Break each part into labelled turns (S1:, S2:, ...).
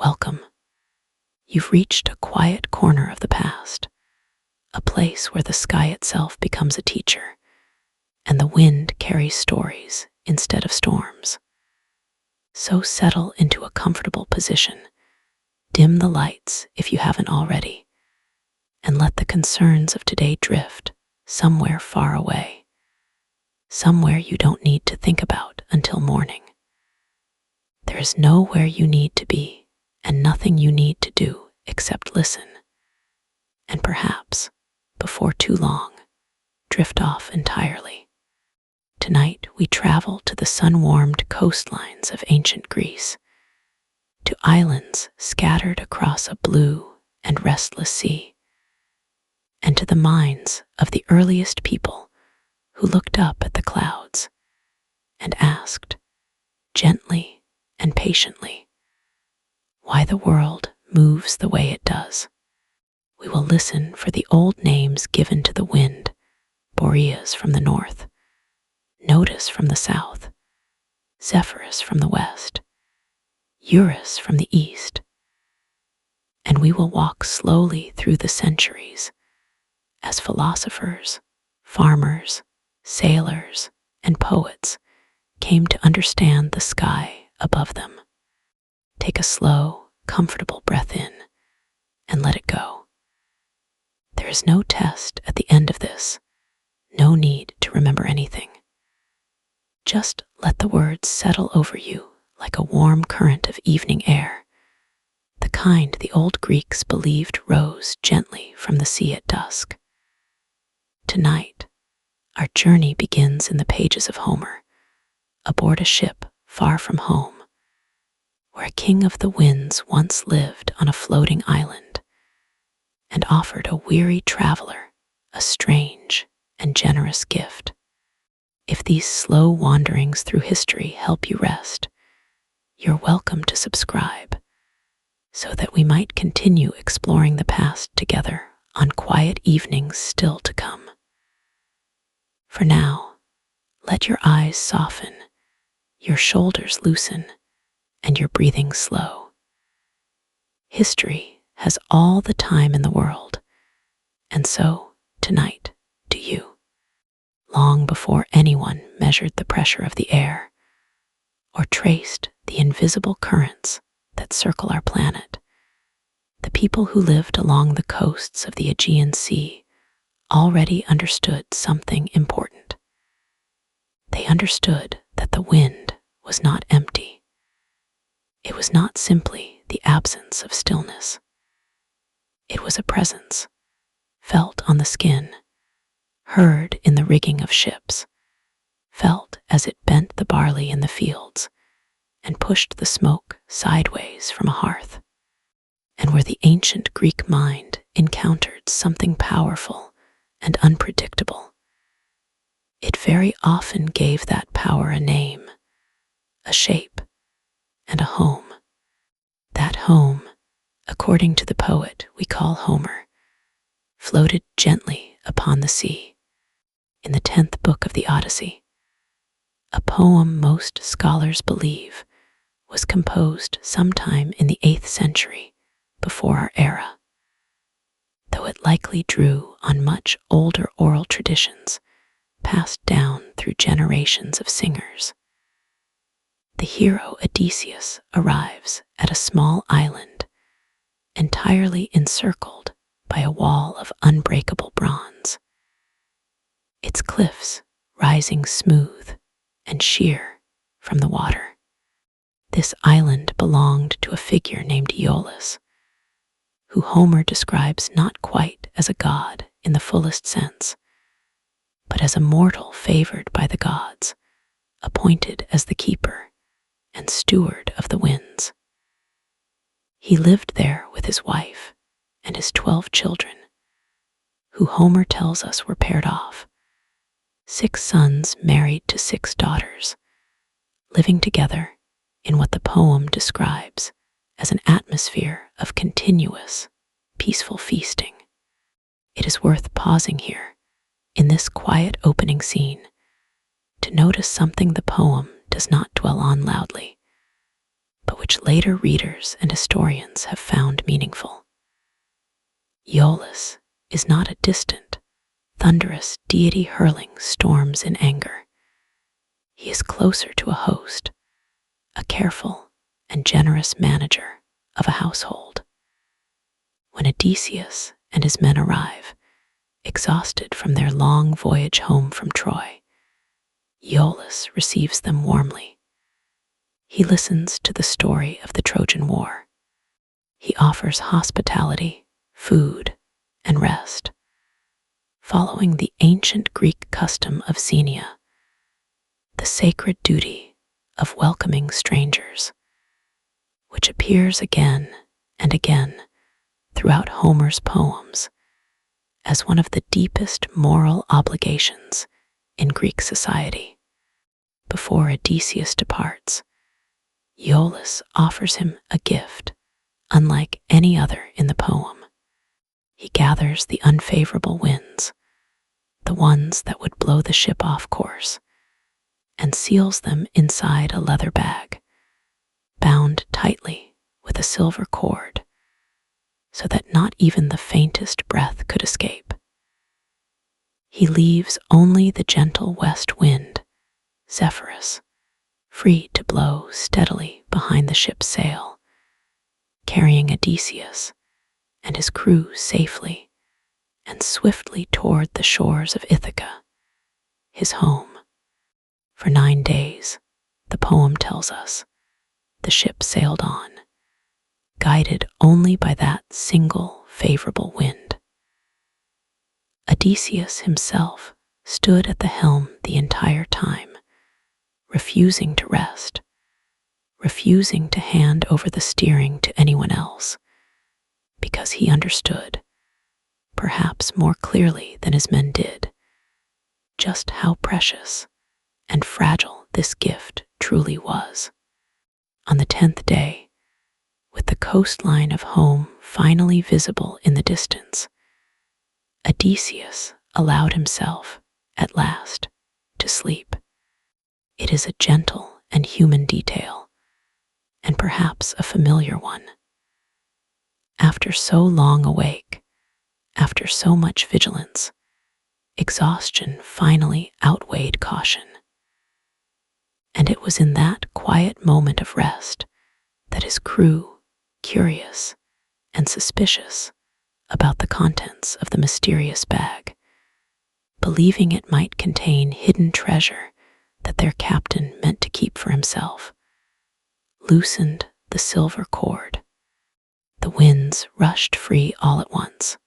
S1: Welcome. You've reached a quiet corner of the past, a place where the sky itself becomes a teacher, and the wind carries stories instead of storms. So settle into a comfortable position, dim the lights if you haven't already, and let the concerns of today drift somewhere far away, somewhere you don't need to think about until morning. There is nowhere you need to be, and nothing you need to do except listen, and perhaps, before too long, drift off entirely. Tonight we travel to the sun-warmed coastlines of ancient Greece, to islands scattered across a blue and restless sea, and to the minds of the earliest people who looked up at the clouds and asked, gently and patiently, why the world moves the way it does. We will listen for the old names given to the wind: Boreas from the north, Notus from the south, Zephyrus from the west, Eurus from the east. And we will walk slowly through the centuries as philosophers, farmers, sailors, and poets came to understand the sky above them. Take a slow, comfortable breath in and let it go. There is no test at the end of this, no need to remember anything. Just let the words settle over you like a warm current of evening air, the kind the old Greeks believed rose gently from the sea at dusk. Tonight, our journey begins in the pages of Homer, aboard a ship far from home, where a king of the winds once lived on a floating island and offered a weary traveler a strange and generous gift. If these slow wanderings through history help you rest, you're welcome to subscribe so that we might continue exploring the past together on quiet evenings still to come. For now, let your eyes soften, your shoulders loosen, and your breathing slow. History has all the time in the world, and so, tonight, do you. Long before anyone measured the pressure of the air, or traced the invisible currents that circle our planet, the people who lived along the coasts of the Aegean Sea already understood something important. They understood that the wind was not empty. It was not simply the absence of stillness. It was a presence, felt on the skin, heard in the rigging of ships, felt as it bent the barley in the fields and pushed the smoke sideways from a hearth, and where the ancient Greek mind encountered something powerful and unpredictable, it very often gave that power a name, a shape, and a home. That home, according to the poet we call Homer, floated gently upon the sea in the 10th book of the Odyssey, a poem most scholars believe was composed sometime in the 8th century before our era, though it likely drew on much older oral traditions passed down through generations of singers. The hero Odysseus arrives at a small island entirely encircled by a wall of unbreakable bronze, its cliffs rising smooth and sheer from the water. This island belonged to a figure named Aeolus, who Homer describes not quite as a god in the fullest sense, but as a mortal favored by the gods, appointed as the keeper and steward of the winds. He lived there with his wife and his 12 children, who Homer tells us were paired off, 6 sons married to 6 daughters, living together in what the poem describes as an atmosphere of continuous, peaceful feasting. It is worth pausing here, in this quiet opening scene, to notice something the poem does not dwell on loudly, but which later readers and historians have found meaningful. Aeolus is not a distant, thunderous deity hurling storms in anger. He is closer to a host, a careful and generous manager of a household. When Odysseus and his men arrive, exhausted from their long voyage home from Troy, Aeolus receives them warmly. He listens to the story of the Trojan War. He offers hospitality, food, and rest, following the ancient Greek custom of xenia, the sacred duty of welcoming strangers, which appears again and again throughout Homer's poems as one of the deepest moral obligations in Greek society. Before Odysseus departs, Aeolus offers him a gift unlike any other in the poem. He gathers the unfavorable winds, the ones that would blow the ship off course, and seals them inside a leather bag, bound tightly with a silver cord, so that not even the faintest breath could escape. He leaves only the gentle west wind, Zephyrus, free to blow steadily behind the ship's sail, carrying Odysseus and his crew safely and swiftly toward the shores of Ithaca, his home. For 9 days, the poem tells us, the ship sailed on, guided only by that single favorable wind. Odysseus himself stood at the helm the entire time, refusing to rest, refusing to hand over the steering to anyone else, because he understood, perhaps more clearly than his men did, just how precious and fragile this gift truly was. On the 10th day, with the coastline of home finally visible in the distance, Odysseus allowed himself, at last, to sleep. It is a gentle and human detail, and perhaps a familiar one. After so long awake, after so much vigilance, exhaustion finally outweighed caution. And it was in that quiet moment of rest that his crew, curious and suspicious about the contents of the mysterious bag, believing it might contain hidden treasure that their captain meant to keep for himself, loosened the silver cord. The winds rushed free all at once.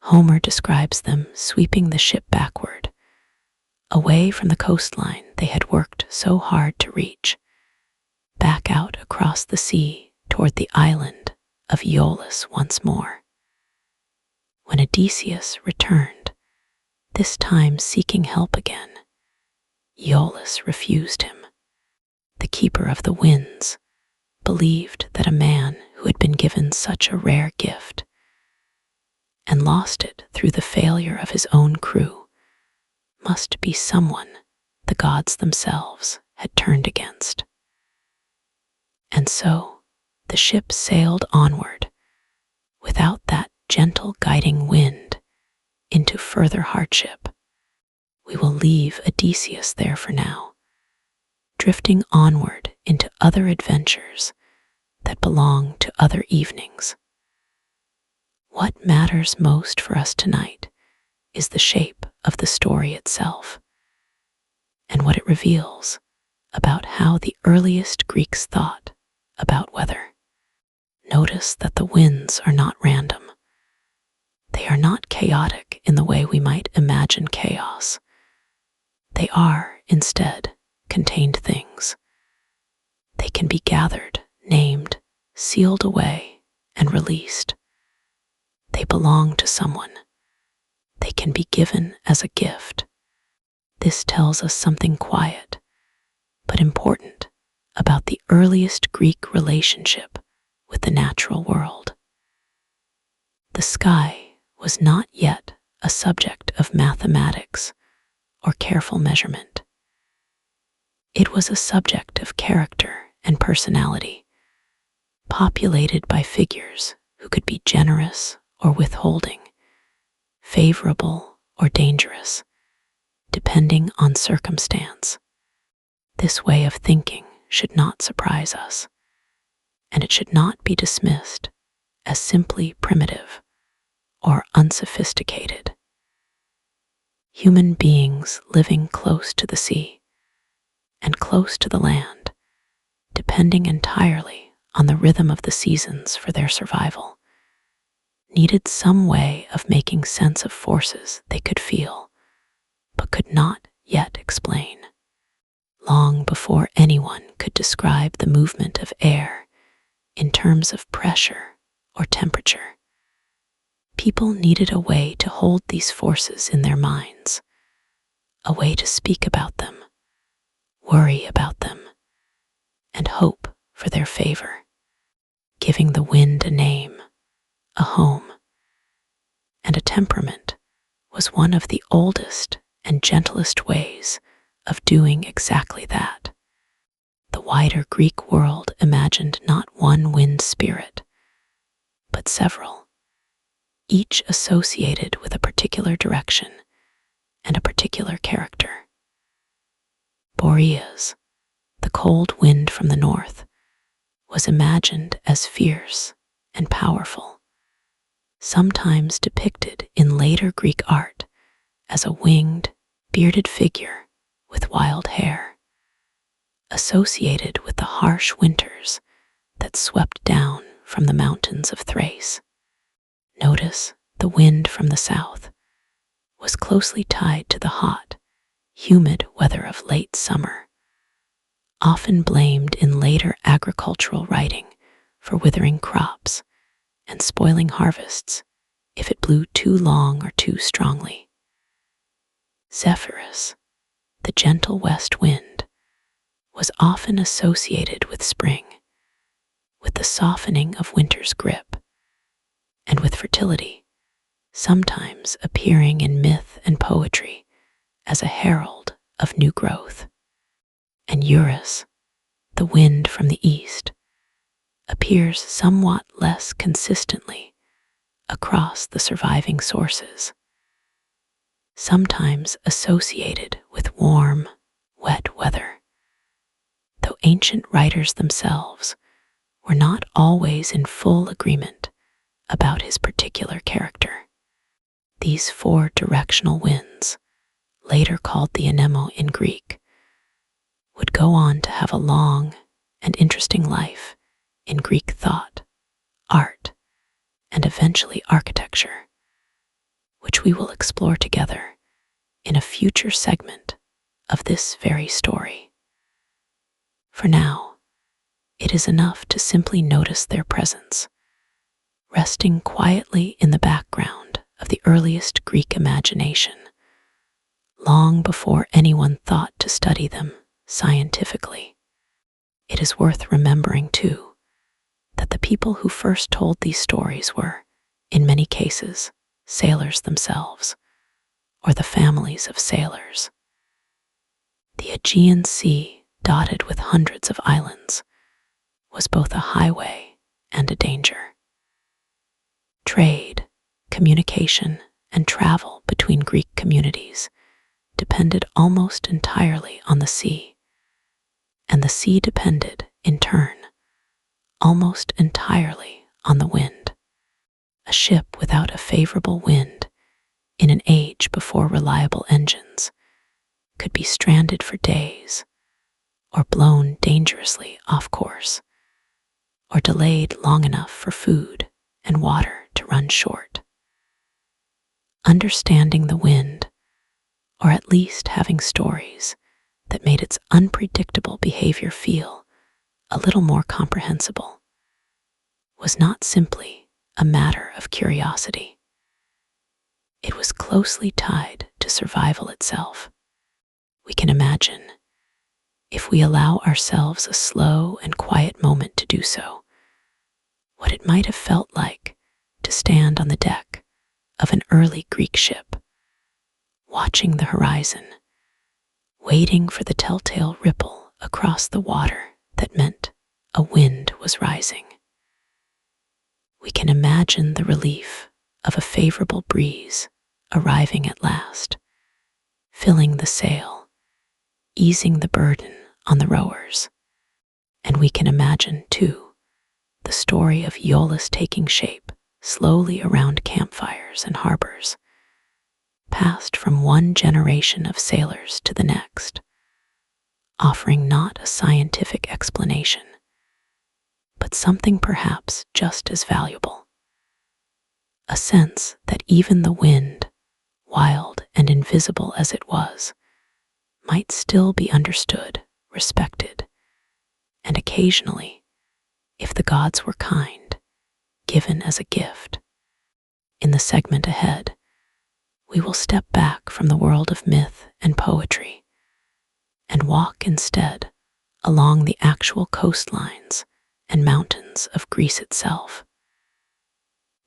S1: Homer describes them sweeping the ship backward, away from the coastline they had worked so hard to reach, back out across the sea toward the island of Aeolus once more. When Odysseus returned, this time seeking help again, Aeolus refused him. The keeper of the winds believed that a man who had been given such a rare gift and lost it through the failure of his own crew must be someone the gods themselves had turned against. And so the ship sailed onward, without that gentle guiding wind, into further hardship. We will leave Odysseus there for now, drifting onward into other adventures that belong to other evenings. What matters most for us tonight is the shape of the story itself, and what it reveals about how the earliest Greeks thought about weather. Notice that the winds are not random. They are not chaotic in the way we might imagine chaos. They are, instead, contained things. They can be gathered, named, sealed away, and released. They belong to someone. They can be given as a gift. This tells us something quiet, but important, about the earliest Greek relationship with the natural world. The sky was not yet a subject of mathematics or careful measurement. It was a subject of character and personality, populated by figures who could be generous or withholding, favorable or dangerous, depending on circumstance. This way of thinking should not surprise us, and it should not be dismissed as simply primitive or unsophisticated. Human beings living close to the sea and close to the land, depending entirely on the rhythm of the seasons for their survival, needed some way of making sense of forces they could feel, but could not yet explain. Long before anyone could describe the movement of air in terms of pressure or temperature, people needed a way to hold these forces in their minds, a way to speak about them, worry about them, and hope for their favor. Giving the wind a name, a home, and a temperament was one of the oldest and gentlest ways of doing exactly that. The wider Greek world imagined not one wind spirit, but several, each associated with a particular direction and a particular character. Boreas, the cold wind from the north, was imagined as fierce and powerful, sometimes depicted in later Greek art as a winged, bearded figure with wild hair, associated with the harsh winters that swept down from the mountains of Thrace. Notice the wind from the south was closely tied to the hot, humid weather of late summer, often blamed in later agricultural writing for withering crops and spoiling harvests if it blew too long or too strongly. Zephyrus, the gentle west wind, was often associated with spring, with the softening of winter's grip, and with fertility, sometimes appearing in myth and poetry as a herald of new growth. And Eurus, the wind from the east, appears somewhat less consistently across the surviving sources, sometimes associated with warm, wet weather, though ancient writers themselves were not always in full agreement about his particular character. These four directional winds, later called the Anemoi in Greek, would go on to have a long and interesting life in Greek thought, art, and eventually architecture, which we will explore together in a future segment of this very story. For now, it is enough to simply notice their presence, resting quietly in the background of the earliest Greek imagination, long before anyone thought to study them scientifically. It is worth remembering, too, that the people who first told these stories were, in many cases, sailors themselves, or the families of sailors. The Aegean Sea, dotted with hundreds of islands, was both a highway and a danger. Trade, communication, and travel between Greek communities depended almost entirely on the sea, and the sea depended, in turn, almost entirely on the wind. A ship without a favorable wind, in an age before reliable engines, could be stranded for days, or blown dangerously off course, or delayed long enough for food and water to run short. Understanding the wind, or at least having stories that made its unpredictable behavior feel a little more comprehensible, was not simply a matter of curiosity. It was closely tied to survival itself. We can imagine, if we allow ourselves a slow and quiet moment to do so, what it might have felt like to stand on the deck of an early Greek ship, watching the horizon, waiting for the telltale ripple across the water that meant a wind was rising. We can imagine the relief of a favorable breeze arriving at last, filling the sail, easing the burden on the rowers. And we can imagine, too, the story of Aeolus taking shape slowly around campfires and harbors, passed from one generation of sailors to the next, offering not a scientific explanation, but something perhaps just as valuable. A sense that even the wind, wild and invisible as it was, might still be understood, respected, and occasionally, if the gods were kind, given as a gift. In the segment ahead, we will step back from the world of myth and poetry and walk instead along the actual coastlines and mountains of Greece itself.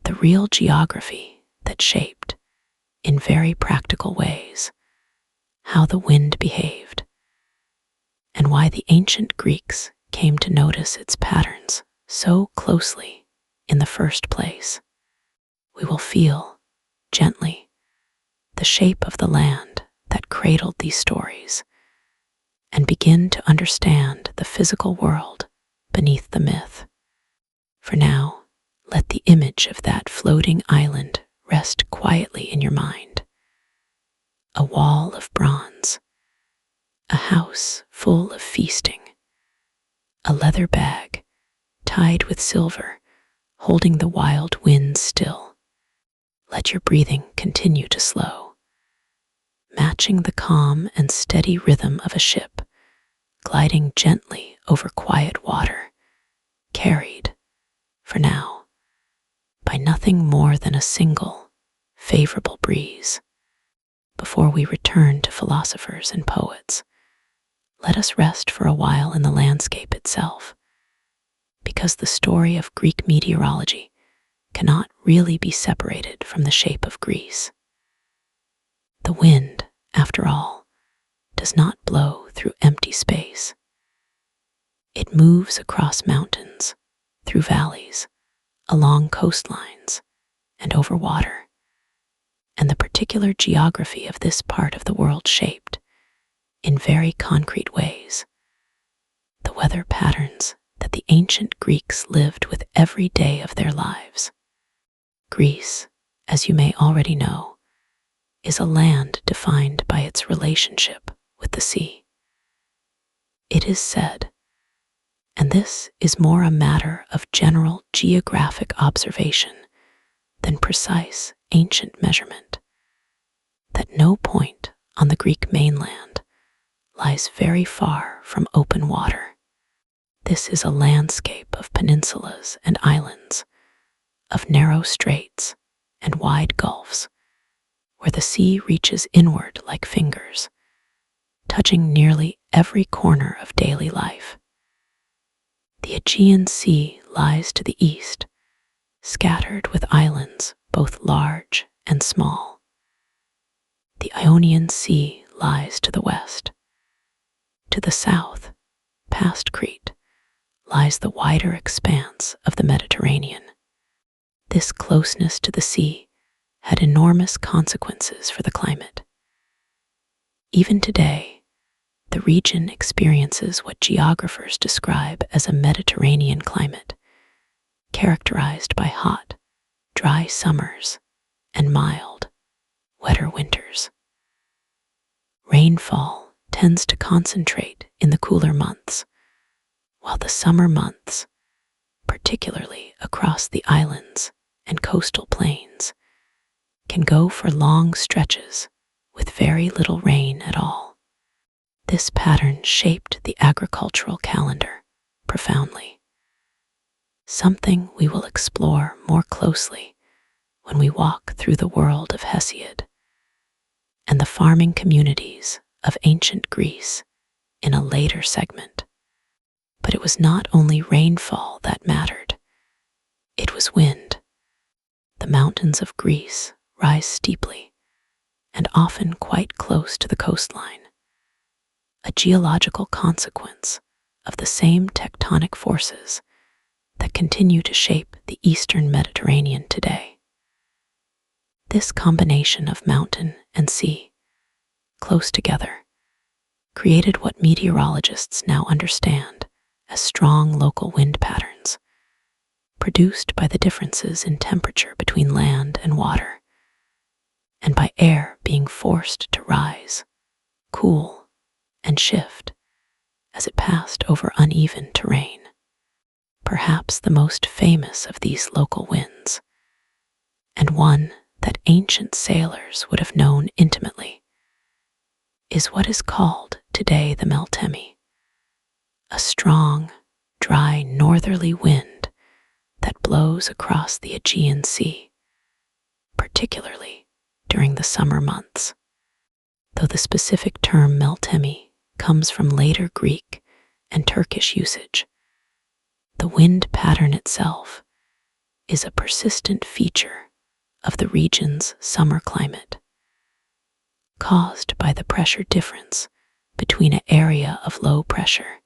S1: The real geography that shaped, in very practical ways, how the wind behaved, and why the ancient Greeks came to notice its patterns so closely in the first place. We will feel, gently, the shape of the land that cradled these stories, and begin to understand the physical world beneath the myth. For now, let the image of that floating island rest quietly in your mind. A wall of bronze, a house full of feasting, a leather bag tied with silver holding the wild winds still. Let your breathing continue to slow, matching the calm and steady rhythm of a ship gliding gently over quiet water, carried, for now, by nothing more than a single, favorable breeze. Before we return to philosophers and poets, let us rest for a while in the landscape itself, because the story of Greek meteorology cannot really be separated from the shape of Greece. The wind, after all, does not blow through empty space. It moves across mountains, through valleys, along coastlines, and over water. And the particular geography of this part of the world shaped, in very concrete ways, the weather patterns that the ancient Greeks lived with every day of their lives. Greece, as you may already know, is a land defined by its relationship with the sea. It is said, and this is more a matter of general geographic observation than precise ancient measurement, that no point on the Greek mainland lies very far from open water. This is a landscape of peninsulas and islands, of narrow straits and wide gulfs, where the sea reaches inward like fingers, touching nearly every corner of daily life. The Aegean Sea lies to the east, scattered with islands both large and small. The Ionian Sea lies to the west. To the south, past Crete, lies the wider expanse of the Mediterranean. This closeness to the sea had enormous consequences for the climate. Even today, the region experiences what geographers describe as a Mediterranean climate, characterized by hot, dry summers and mild, wetter winters. Rainfall tends to concentrate in the cooler months, while the summer months, particularly across the islands and coastal plains, can go for long stretches with very little rain at all. This pattern shaped the agricultural calendar profoundly, something we will explore more closely when we walk through the world of Hesiod and the farming communities of ancient Greece in a later segment. But it was not only rainfall that mattered, it was wind. The mountains of Greece rise steeply and often quite close to the coastline, a geological consequence of the same tectonic forces that continue to shape the eastern Mediterranean today. This combination of mountain and sea, close together, created what meteorologists now understand as strong local wind patterns, produced by the differences in temperature between land and water, and by air being forced to rise, cool, and shift as it passed over uneven terrain. Perhaps the most famous of these local winds, and one that ancient sailors would have known intimately, is what is called today the Meltemi, a strong, dry northerly wind that blows across the Aegean Sea, particularly during the summer months. Though the specific term Meltemi comes from later Greek and Turkish usage, the wind pattern itself is a persistent feature of the region's summer climate, caused by the pressure difference between an area of low pressure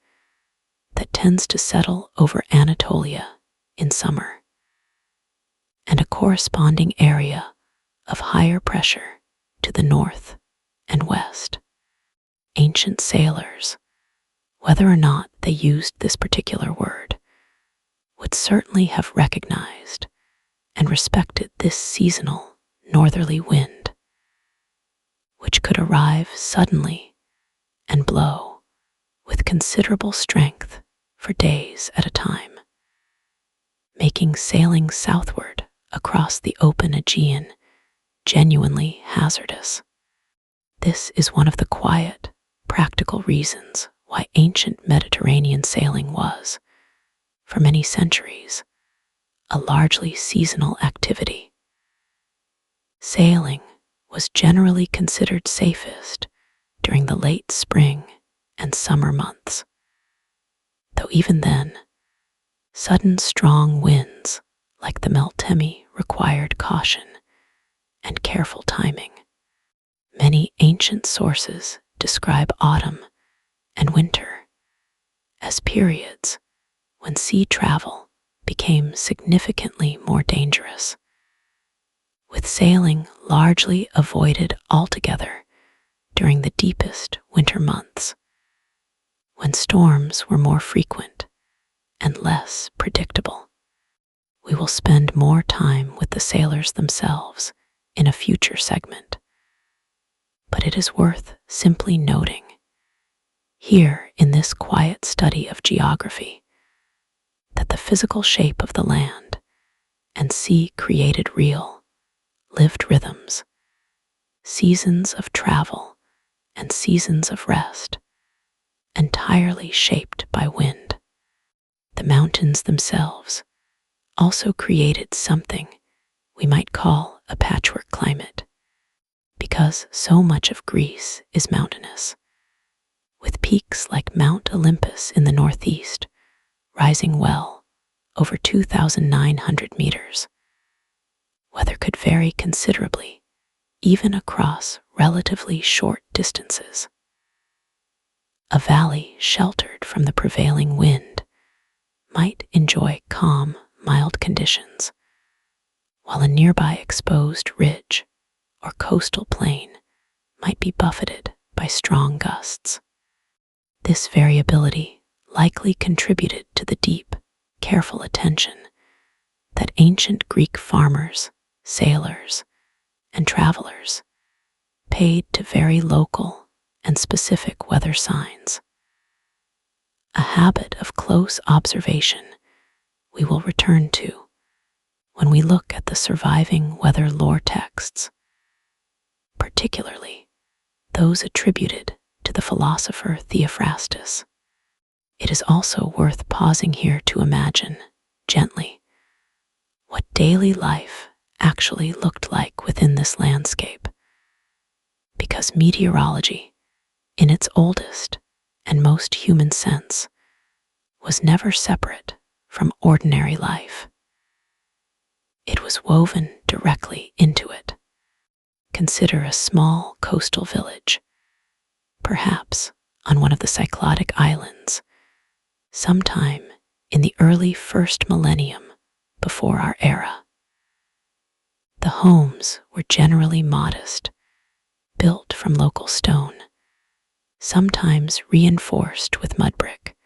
S1: that tends to settle over Anatolia in summer and a corresponding area of higher pressure to the north and west. Ancient sailors, whether or not they used this particular word, would certainly have recognized and respected this seasonal northerly wind, which could arrive suddenly and blow with considerable strength for days at a time, making sailing southward across the open Aegean genuinely hazardous. This is one of the quiet, practical reasons why ancient Mediterranean sailing was, for many centuries, a largely seasonal activity. Sailing was generally considered safest during the late spring and summer months, though even then, sudden strong winds like the Meltemi required caution and careful timing. Many ancient sources describe autumn and winter as periods when sea travel became significantly more dangerous, with sailing largely avoided altogether during the deepest winter months, when storms were more frequent and less predictable. We will spend more time with the sailors themselves in a future segment, but it is worth simply noting here in this quiet study of geography that the physical shape of the land and sea created real, lived rhythms, seasons of travel and seasons of rest, entirely shaped by wind. The mountains themselves also created something we might call a patchwork climate, because so much of Greece is mountainous, with peaks like Mount Olympus in the northeast rising well over 2,900 meters. Weather could vary considerably, even across relatively short distances. A valley sheltered from the prevailing wind might enjoy calm, mild conditions, while a nearby exposed ridge or coastal plain might be buffeted by strong gusts. This variability likely contributed to the deep, careful attention that ancient Greek farmers, sailors, and travelers paid to very local and specific weather signs. A habit of close observation we will return to when we look at the surviving weather lore texts, particularly those attributed to the philosopher Theophrastus. It is also worth pausing here to imagine, gently, what daily life actually looked like within this landscape, because meteorology, in its oldest and most human sense, was never separate from ordinary life. It was woven directly into it. Consider a small coastal village, perhaps on one of the Cycladic islands, sometime in the early first millennium before our era. The homes were generally modest, built from local stone, sometimes reinforced with mud brick,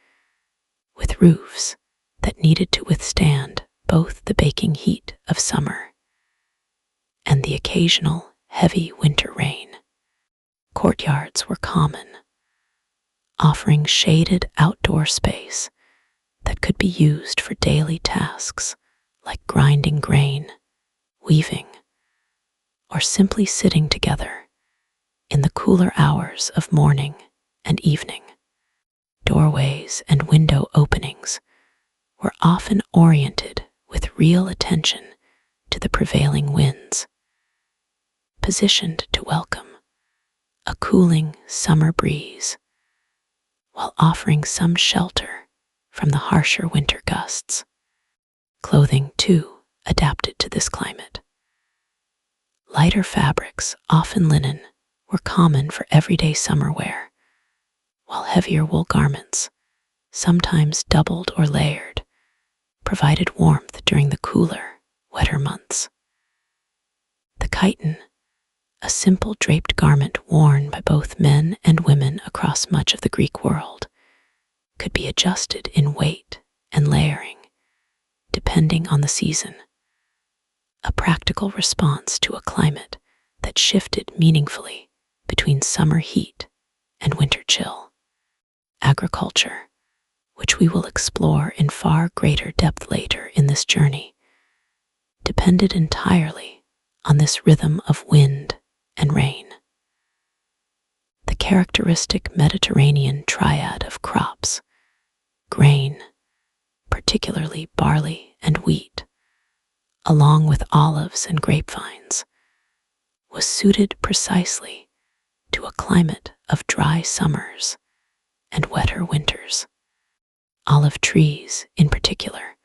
S1: with roofs that needed to withstand both the baking heat of summer and the occasional heavy winter rain. Courtyards were common, offering shaded outdoor space that could be used for daily tasks like grinding grain, weaving, or simply sitting together in the cooler hours of morning and evening. Doorways and window openings were often oriented with real attention to the prevailing winds, positioned to welcome a cooling summer breeze while offering some shelter from the harsher winter gusts. Clothing, too, adapted to this climate. Lighter fabrics, often linen, were common for everyday summer wear, while heavier wool garments, sometimes doubled or layered, provided warmth during the cooler, wetter months. The chiton, a simple draped garment worn by both men and women across much of the Greek world, could be adjusted in weight and layering, depending on the season, a practical response to a climate that shifted meaningfully between summer heat and winter chill. Agriculture, which we will explore in far greater depth later in this journey, depended entirely on this rhythm of wind and rain. The characteristic Mediterranean triad of crops, grain, particularly barley and wheat, along with olives and grapevines, was suited precisely to a climate of dry summers and wetter winters. Olive trees, in particular,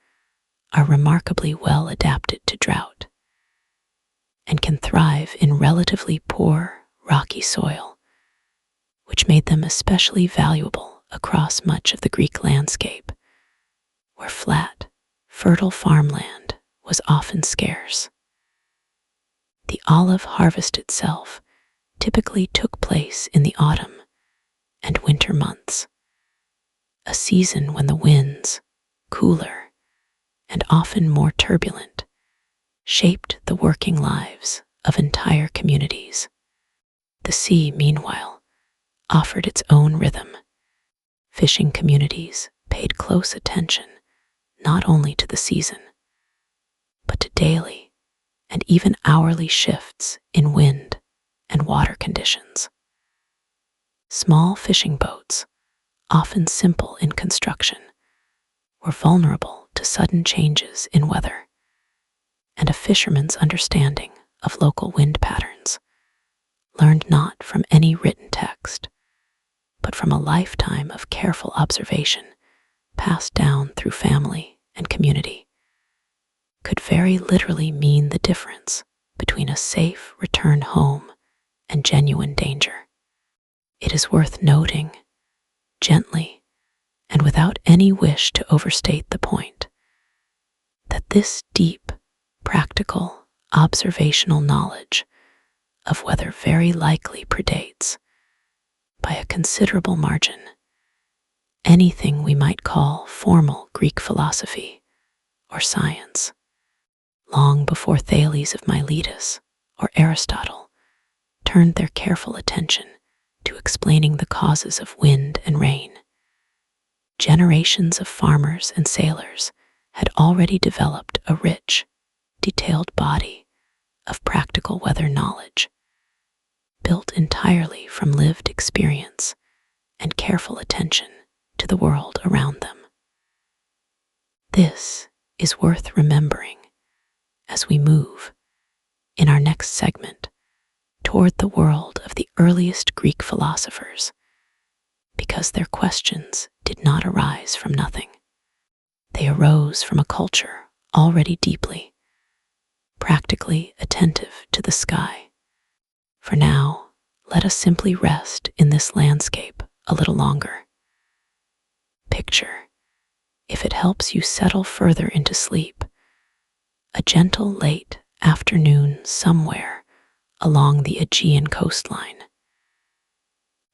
S1: are remarkably well adapted to drought and can thrive in relatively poor, rocky soil, which made them especially valuable across much of the Greek landscape, where flat, fertile farmland was often scarce. The olive harvest itself typically took place in the autumn and winter months, a season when the winds, cooler and often more turbulent, shaped the working lives of entire communities. The sea, meanwhile, offered its own rhythm. Fishing communities paid close attention not only to the season, but to daily and even hourly shifts in wind and water conditions. Small fishing boats, often simple in construction, were vulnerable to sudden changes in weather, and a fisherman's understanding of local wind patterns, learned not from any written text, but from a lifetime of careful observation passed down through family and community, could very literally mean the difference between a safe return home and genuine danger. It is worth noting, gently and without any wish to overstate the point, that this deep, practical, observational knowledge of weather very likely predates, by a considerable margin, anything we might call formal Greek philosophy or science. Long before Thales of Miletus or Aristotle turned their careful attention to explaining the causes of wind and rain, generations of farmers and sailors had already developed a rich, detailed body of practical weather knowledge, built entirely from lived experience and careful attention to the world around them. This is worth remembering as we move, in our next segment, toward the world of the earliest Greek philosophers, because their questions did not arise from nothing. They arose from a culture already deeply, practically attentive to the sky. For now, let us simply rest in this landscape a little longer. Picture if it helps you settle further into sleep, a gentle late afternoon somewhere along the Aegean coastline.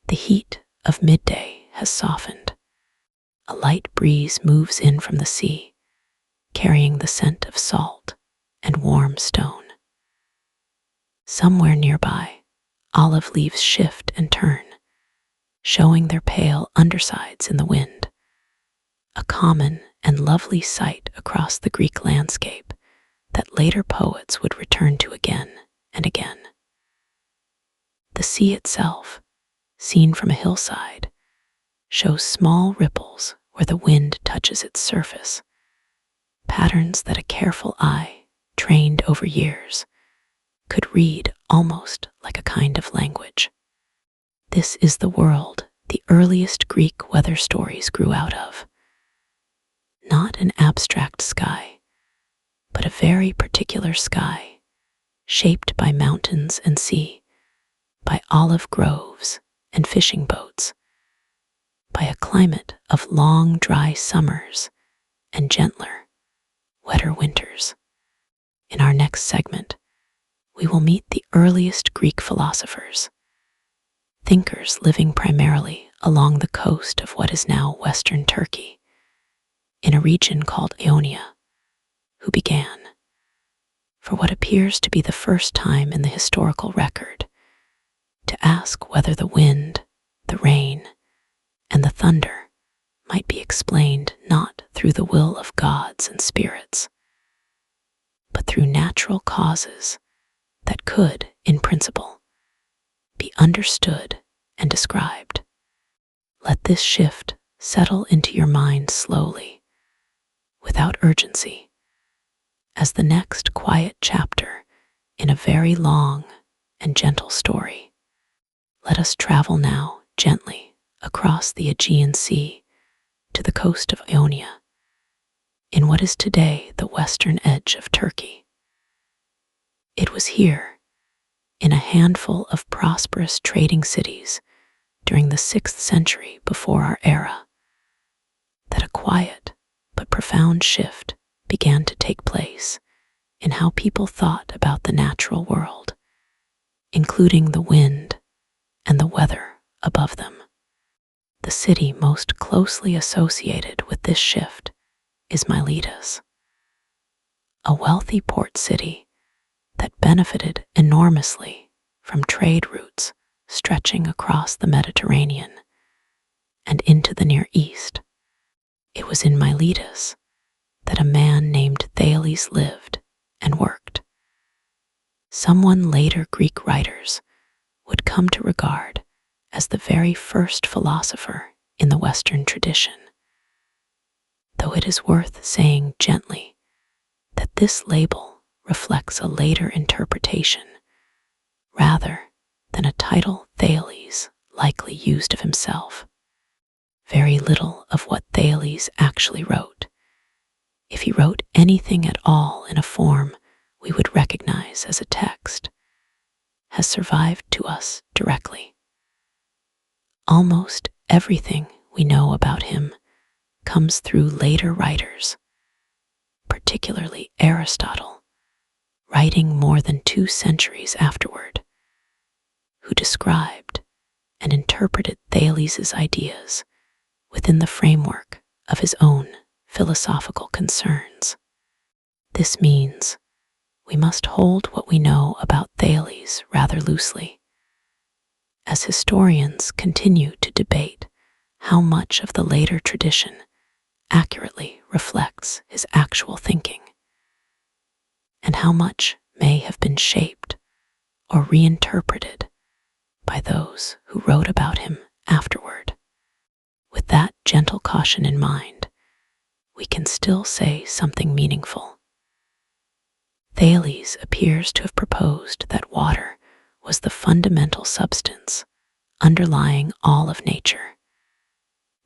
S1: The heat of midday has softened. A light breeze moves in from the sea, carrying the scent of salt and warm stone. Somewhere nearby, olive leaves shift and turn, showing their pale undersides in the wind, a common and lovely sight across the Greek landscape that later poets would return to again and again. The sea itself, seen from a hillside, shows small ripples where the wind touches its surface, patterns that a careful eye, trained over years, could read almost like a kind of language. This is the world the earliest Greek weather stories grew out of. Not an abstract sky, but a very particular sky, shaped by mountains and sea, by olive groves and fishing boats, by a climate of long, dry summers and gentler, wetter winters. In our next segment, we will meet the earliest Greek philosophers, thinkers living primarily along the coast of what is now Western Turkey, in a region called Ionia, who began, for what appears to be the first time in the historical record, to ask whether the wind, the rain, and the thunder might be explained not through the will of gods and spirits, but through natural causes that could, in principle, be understood and described. Let this shift settle into your mind slowly, without urgency, as the next quiet chapter in a very long and gentle story. Let us travel now gently across the Aegean Sea to the coast of Ionia, in what is today the western edge of Turkey. It was here, in a handful of prosperous trading cities during the 6th century before our era, that a quiet but profound shift began to take place in how people thought about the natural world, including the wind and the weather above them. The city most closely associated with this shift is Miletus, a wealthy port city that benefited enormously from trade routes stretching across the Mediterranean and into the Near East. It was in Miletus that a man named Thales lived and worked, someone later Greek writers would come to regard as the very first philosopher in the Western tradition. Though it is worth saying gently that this label reflects a later interpretation, rather than a title Thales likely used of himself. Very little of what Thales actually wrote, if he wrote anything at all in a form we would recognize as a text, has survived to us directly. Almost everything we know about him comes through later writers, particularly Aristotle, writing more than 2 centuries afterward, who described and interpreted Thales's ideas within the framework of his own philosophical concerns. This means we must hold what we know about Thales rather loosely, as historians continue to debate how much of the later tradition accurately reflects his actual thinking, and how much may have been shaped or reinterpreted by those who wrote about him afterward. With that gentle caution in mind, we can still say something meaningful. Thales appears to have proposed that water was the fundamental substance underlying all of nature,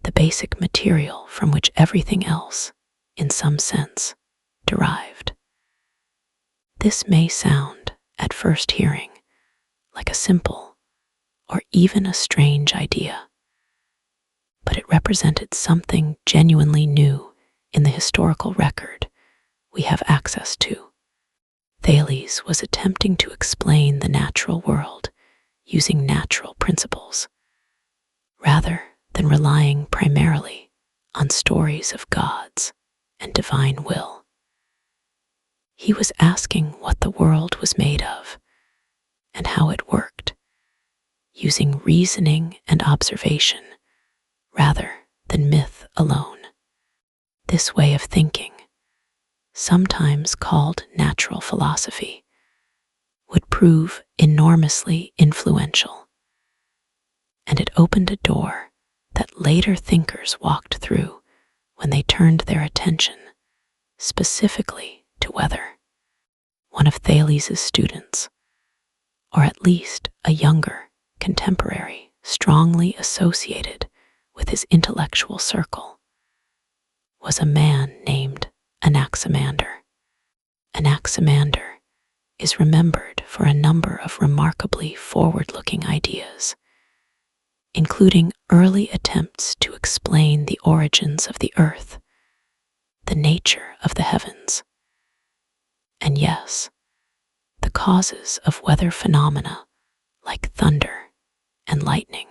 S1: the basic material from which everything else, in some sense, derived. This may sound, at first hearing, like a simple or even a strange idea, but it represented something genuinely new in the historical record we have access to. Thales was attempting to explain the natural world using natural principles, rather than relying primarily on stories of gods and divine will. He was asking what the world was made of and how it worked, using reasoning and observation rather than myth alone. This way of thinking, sometimes called natural philosophy, would prove enormously influential, and it opened a door that later thinkers walked through when they turned their attention specifically to weather. One of Thales' students, or at least a younger contemporary strongly associated with his intellectual circle, was a man named Anaximander. Anaximander is remembered for a number of remarkably forward-looking ideas, including early attempts to explain the origins of the earth, the nature of the heavens, and yes, the causes of weather phenomena like thunder and lightning.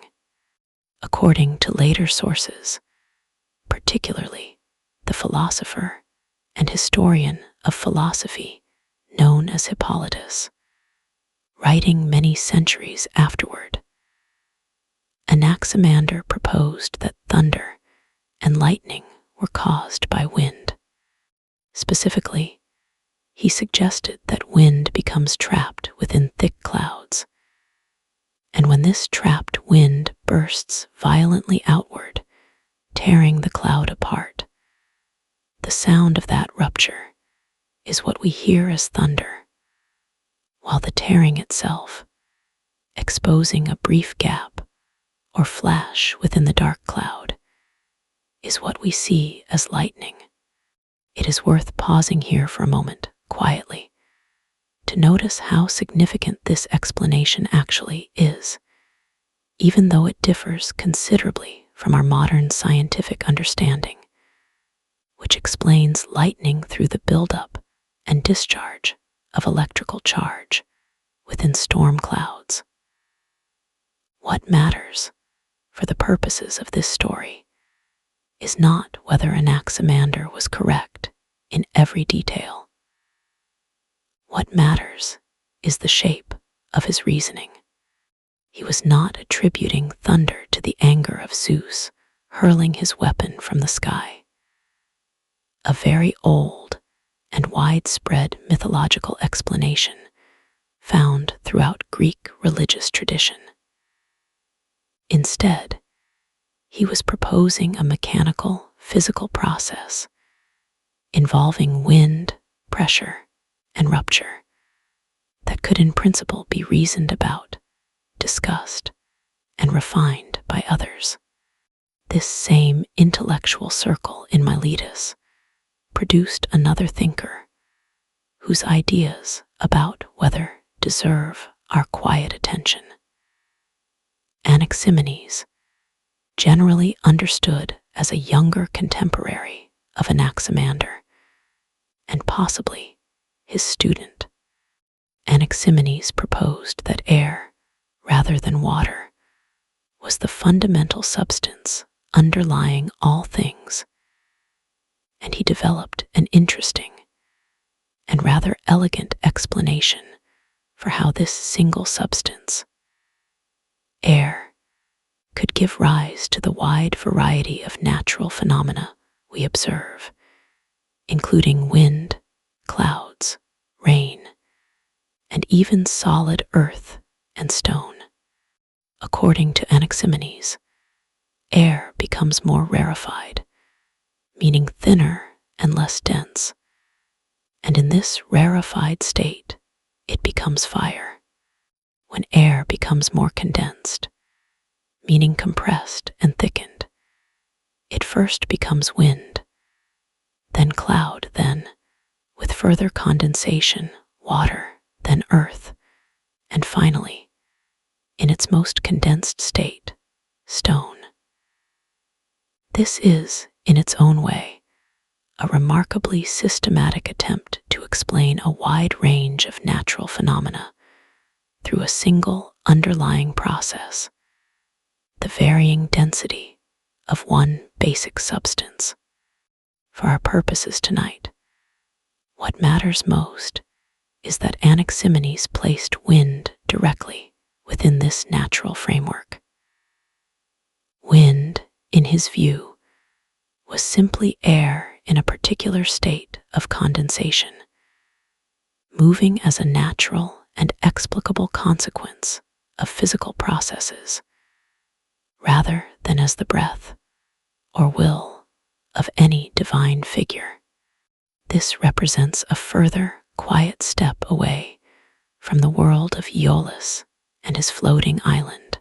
S1: According to later sources, particularly the philosopher and historian of philosophy known as Hippolytus, writing many centuries afterward, Anaximander proposed that thunder and lightning were caused by wind. Specifically, he suggested that wind becomes trapped within thick clouds, and when this trapped wind bursts violently outward, tearing the cloud apart, the sound of that rupture is what we hear as thunder, while the tearing itself, exposing a brief gap or flash within the dark cloud, is what we see as lightning. It is worth pausing here for a moment, quietly, to notice how significant this explanation actually is, even though it differs considerably from our modern scientific understanding, which explains lightning through the buildup and discharge of electrical charge within storm clouds. What matters, for the purposes of this story, is not whether Anaximander was correct in every detail. What matters is the shape of his reasoning. He was not attributing thunder to the anger of Zeus hurling his weapon from the sky. A very old and widespread mythological explanation found throughout Greek religious tradition. Instead, he was proposing a mechanical, physical process involving wind, pressure, and rupture that could in principle be reasoned about, discussed, and refined by others. This same intellectual circle in Miletus produced another thinker whose ideas about weather deserve our quiet attention. Anaximenes, generally understood as a younger contemporary of Anaximander, and possibly his student. Anaximenes proposed that air, rather than water, was the fundamental substance underlying all things, and he developed an interesting and rather elegant explanation for how this single substance, air, could give rise to the wide variety of natural phenomena we observe, including wind, clouds, rain, and even solid earth and stone. According to Anaximenes, air becomes more rarefied, meaning thinner and less dense, and in this rarefied state, it becomes fire. When air becomes more condensed, meaning compressed and thickened, it first becomes wind, then cloud, then, with further condensation, water, then earth, and finally, in its most condensed state, stone. This is, in its own way, a remarkably systematic attempt to explain a wide range of natural phenomena through a single underlying process, the varying density of one basic substance. For our purposes tonight, what matters most is that Anaximenes placed wind directly within this natural framework. Wind, in his view, was simply air in a particular state of condensation, moving as a natural and explicable consequence of physical processes, rather than as the breath or will of any divine figure. This represents a further quiet step away from the world of Aeolus and his floating island,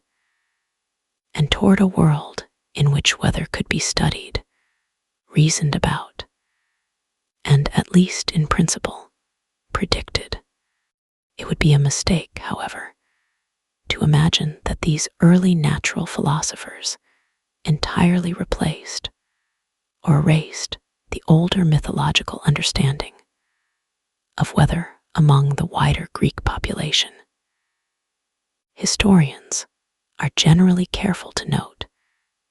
S1: and toward a world in which weather could be studied, reasoned about, and, at least in principle, predicted. It would be a mistake, however, to imagine that these early natural philosophers entirely replaced or erased the older mythological understanding of weather among the wider Greek population. Historians are generally careful to note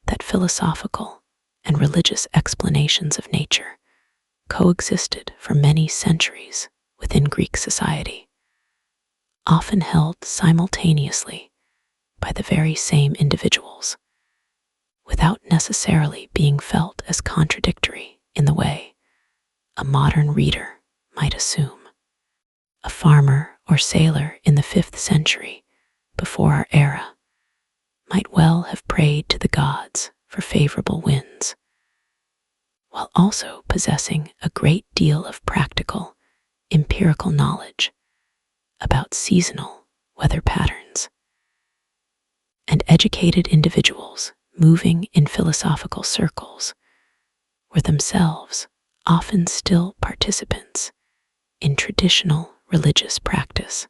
S1: that philosophical and religious explanations of nature coexisted for many centuries within Greek society, often held simultaneously by the very same individuals, without necessarily being felt as contradictory in the way a modern reader might assume. A farmer or sailor in the 5th century before our era might well have prayed to the gods for favorable winds, while also possessing a great deal of practical, empirical knowledge about seasonal weather patterns. And educated individuals moving in philosophical circles were themselves often still participants in traditional religious practice.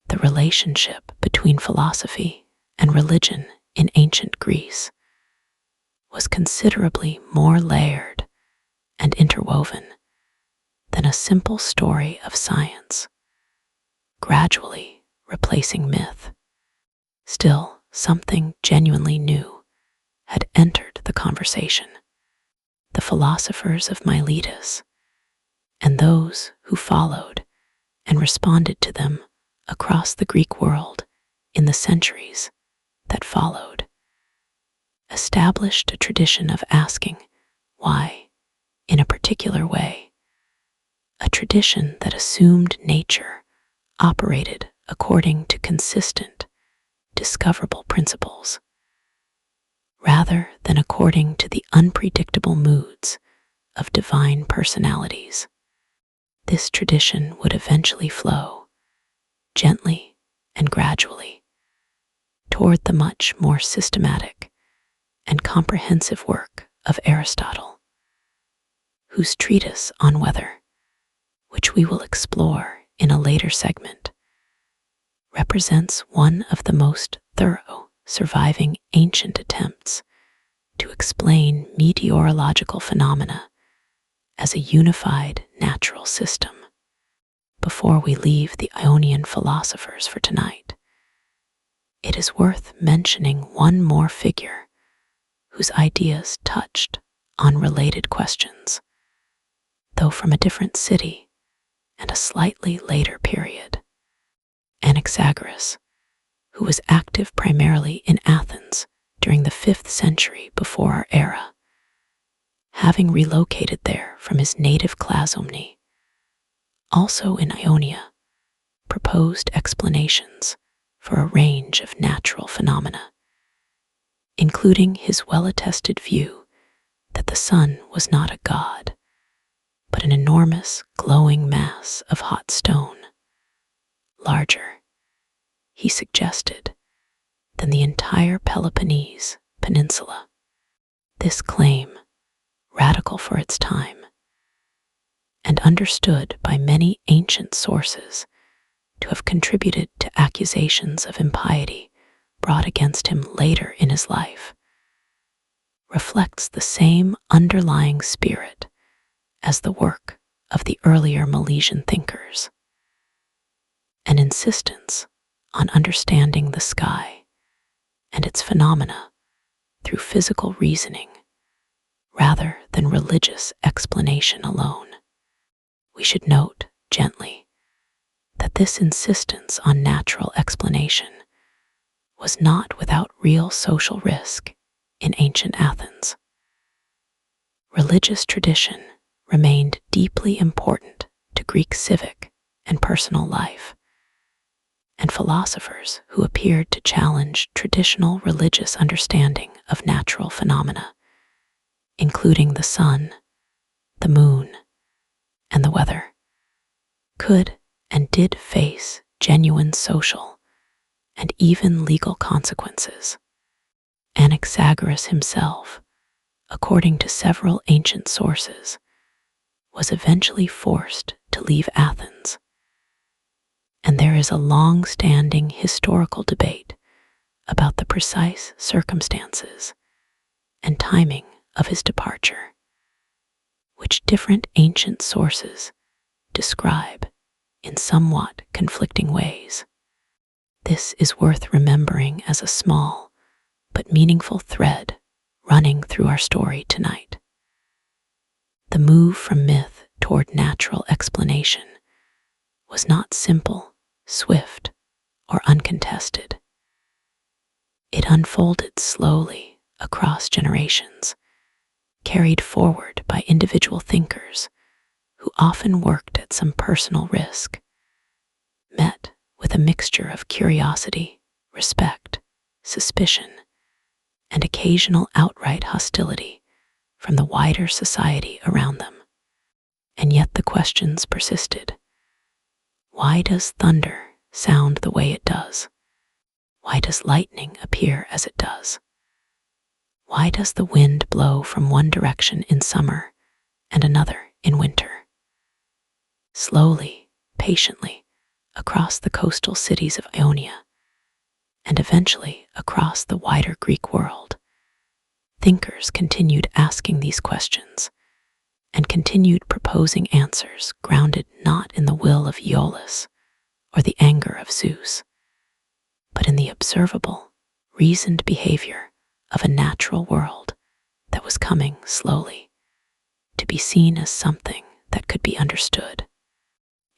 S1: The relationship between philosophy and religion in ancient Greece was considerably more layered and interwoven than a simple story of science, gradually replacing myth. Still, something genuinely new had entered the conversation. The philosophers of Miletus, and those who followed and responded to them across the Greek world in the centuries that followed, established a tradition of asking why in a particular way, a tradition that assumed nature operated according to consistent, discoverable principles, rather than according to the unpredictable moods of divine personalities. This tradition would eventually flow, gently and gradually, toward the much more systematic and comprehensive work of Aristotle, whose treatise on weather, which we will explore in a later segment, represents one of the most thorough surviving ancient attempts to explain meteorological phenomena as a unified natural system. Before we leave the Ionian philosophers for tonight, it is worth mentioning one more figure whose ideas touched on related questions, though from a different city and a slightly later period. Anaxagoras, who was active primarily in Athens during the 5th century before our era, having relocated there from his native Clazomni, also in Ionia, proposed explanations for a range of natural phenomena, including his well-attested view that the sun was not a god, but an enormous glowing mass of hot stone, larger, he suggested, than the entire Peloponnese peninsula. This claim, radical for its time, and understood by many ancient sources to have contributed to accusations of impiety brought against him later in his life, reflects the same underlying spirit as the work of the earlier Milesian thinkers. An insistence on understanding the sky and its phenomena through physical reasoning rather than religious explanation alone. We should note gently that this insistence on natural explanation was not without real social risk in ancient Athens. Religious tradition remained deeply important to Greek civic and personal life, and philosophers who appeared to challenge traditional religious understanding of natural phenomena, including the sun, the moon, and the weather, could and did face genuine social and even legal consequences. Anaxagoras himself, according to several ancient sources, was eventually forced to leave Athens, and there is a long-standing historical debate about the precise circumstances and timing of his departure, which different ancient sources describe in somewhat conflicting ways. This is worth remembering as a small but meaningful thread running through our story tonight. The move from myth toward natural explanation was not simple, swift, or uncontested. It unfolded slowly across generations, carried forward by individual thinkers who often worked at some personal risk, met with a mixture of curiosity, respect, suspicion, and occasional outright hostility from the wider society around them. And yet the questions persisted. Why does thunder sound the way it does? Why does lightning appear as it does? Why does the wind blow from one direction in summer and another in winter? Slowly, patiently, across the coastal cities of Ionia, and eventually across the wider Greek world, thinkers continued asking these questions and continued proposing answers grounded not in the will of Aeolus or the anger of Zeus, but in the observable, reasoned behavior of a natural world that was coming slowly to be seen as something that could be understood.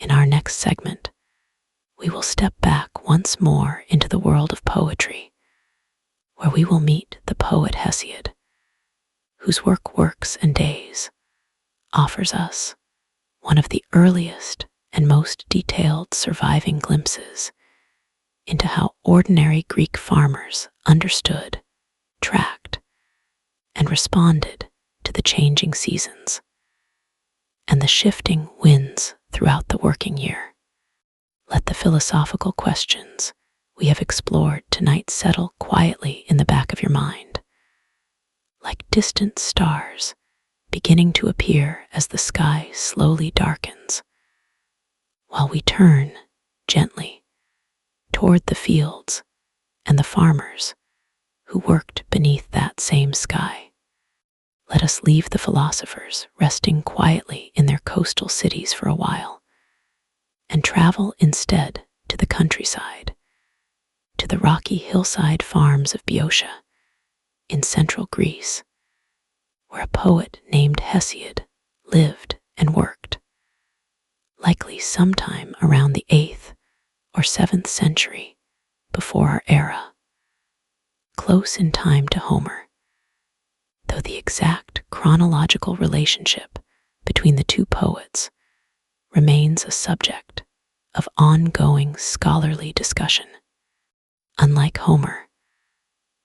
S1: In our next segment, we will step back once more into the world of poetry, where we will meet the poet Hesiod, whose work Works and Days offers us one of the earliest and most detailed surviving glimpses into how ordinary Greek farmers understood, tracked, and responded to the changing seasons and the shifting winds throughout the working year. Let the philosophical questions we have explored tonight settle quietly in the back of your mind, like distant stars beginning to appear as the sky slowly darkens, while we turn gently toward the fields and the farmers who worked beneath that same sky. Let us leave the philosophers resting quietly in their coastal cities for a while, and travel instead to the countryside, to the rocky hillside farms of Boeotia in central Greece, where a poet named Hesiod lived and worked, likely sometime around the 8th or 7th century before our era, close in time to Homer, though the exact chronological relationship between the two poets remains a subject of ongoing scholarly discussion. Unlike Homer,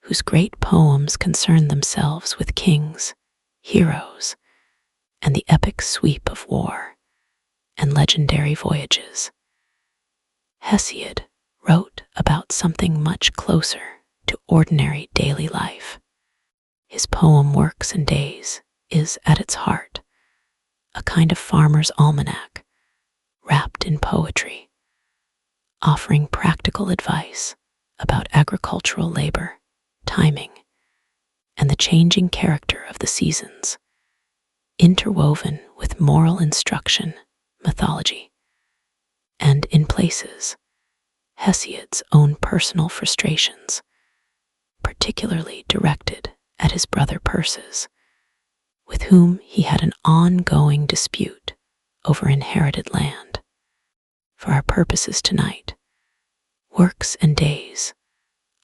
S1: whose great poems concern themselves with kings, heroes, and the epic sweep of war and legendary voyages, Hesiod wrote about something much closer to ordinary daily life. His poem Works and Days is, at its heart, a kind of farmer's almanac wrapped in poetry, offering practical advice about agricultural labor, timing, and the changing character of the seasons. interwoven with moral instruction, mythology, and in places, Hesiod's own personal frustrations, particularly directed at his brother Perses, with whom he had an ongoing dispute over inherited land. For our purposes tonight, Works and Days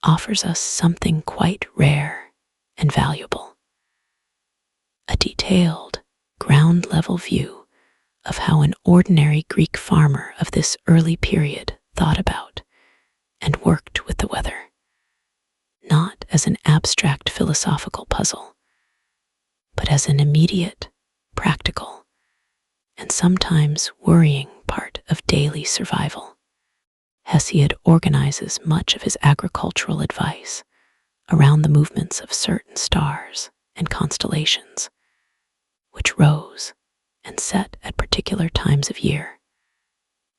S1: offers us something quite rare and valuable: a detailed, ground-level view of how an ordinary Greek farmer of this early period thought about and worked with the weather, not as an abstract philosophical puzzle, but as an immediate, practical, and sometimes worrying part of daily survival. Hesiod organizes much of his agricultural advice around the movements of certain stars and constellations, which rose and set at particular times of year,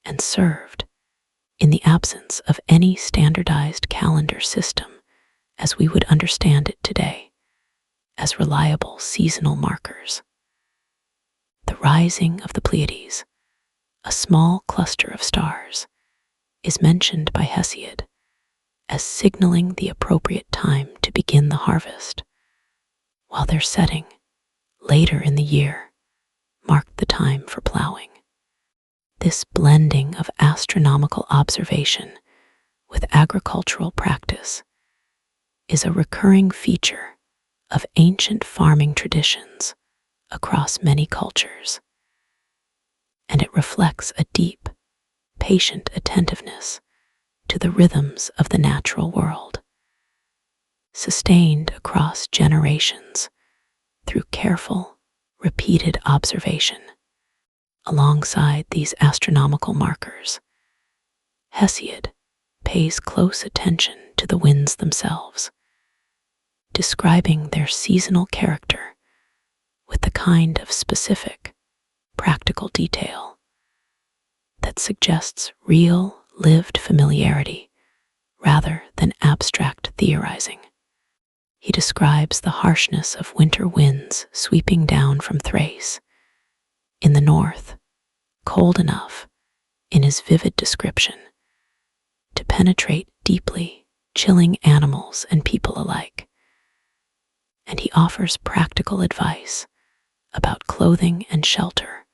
S1: and served, in the absence of any standardized calendar system as we would understand it today, as reliable seasonal markers. The rising of the Pleiades, a small cluster of stars, is mentioned by Hesiod as signaling the appropriate time to begin the harvest, while their setting, later in the year, marked the time for plowing. This blending of astronomical observation with agricultural practice is a recurring feature of ancient farming traditions across many cultures, and it reflects a deep, patient attentiveness to the rhythms of the natural world, sustained across generations through careful, repeated observation. Alongside these astronomical markers, Hesiod pays close attention to the winds themselves, describing their seasonal character with the kind of specific, practical detail that suggests real, lived familiarity rather than abstract theorizing. He describes the harshness of winter winds sweeping down from Thrace, in the north, cold enough, in his vivid description, to penetrate deeply, chilling animals and people alike. And he offers practical advice about clothing and shelter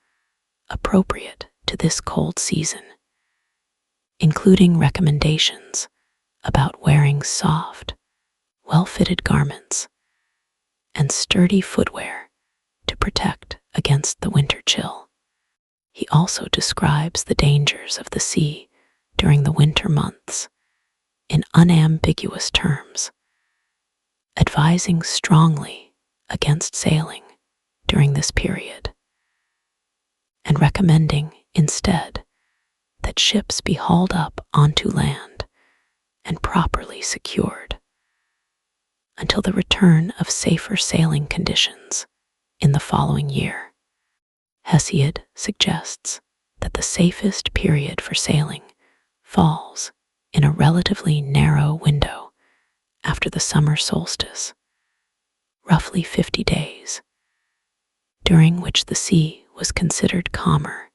S1: appropriate to this cold season, including recommendations about wearing soft, well-fitted garments and sturdy footwear to protect against the winter chill. He also describes the dangers of the sea during the winter months in unambiguous terms, advising strongly against sailing during this period, and recommending instead that ships be hauled up onto land and properly secured until the return of safer sailing conditions in the following year. Hesiod suggests that the safest period for sailing falls in a relatively narrow window after the summer solstice, roughly 50 days, during which the sea was considered calmer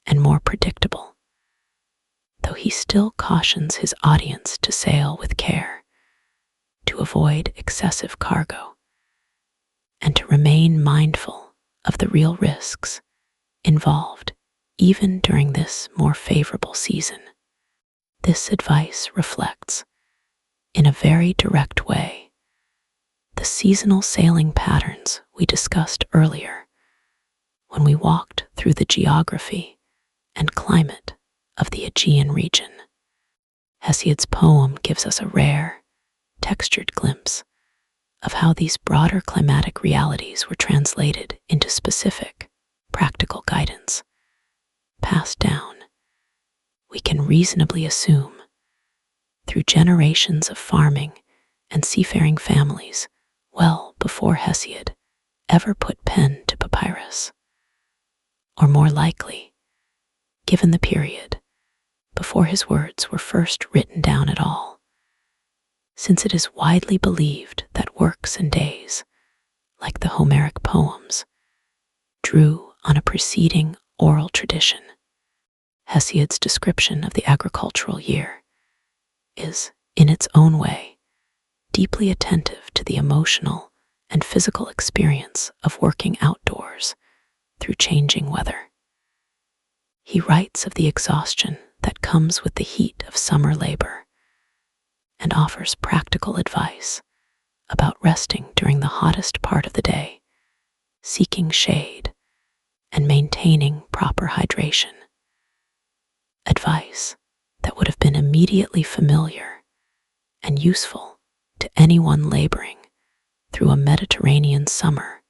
S1: and more predictable, though he still cautions his audience to sail with care, to avoid excessive cargo, and to remain mindful of the real risks involved even during this more favorable season. This advice reflects, in a very direct way, the seasonal sailing patterns we discussed earlier when we walked through the geography and climate of the Aegean region. Hesiod's poem gives us a rare, textured glimpse of how these broader climatic realities were translated into specific, practical guidance, passed down, we can reasonably assume, through generations of farming and seafaring families well before Hesiod ever put pen to papyrus, or more likely, given the period, before his words were first written down at all, since it is widely believed that Works and Days, like the Homeric poems, drew on a preceding oral tradition. Hesiod's description of the agricultural year is, in its own way, deeply attentive to the emotional and physical experience of working outdoors through changing weather. He writes of the exhaustion that comes with the heat of summer labor and offers practical advice about resting during the hottest part of the day, seeking shade, and maintaining proper hydration. Advice that would have been immediately familiar and useful to anyone laboring through a Mediterranean summer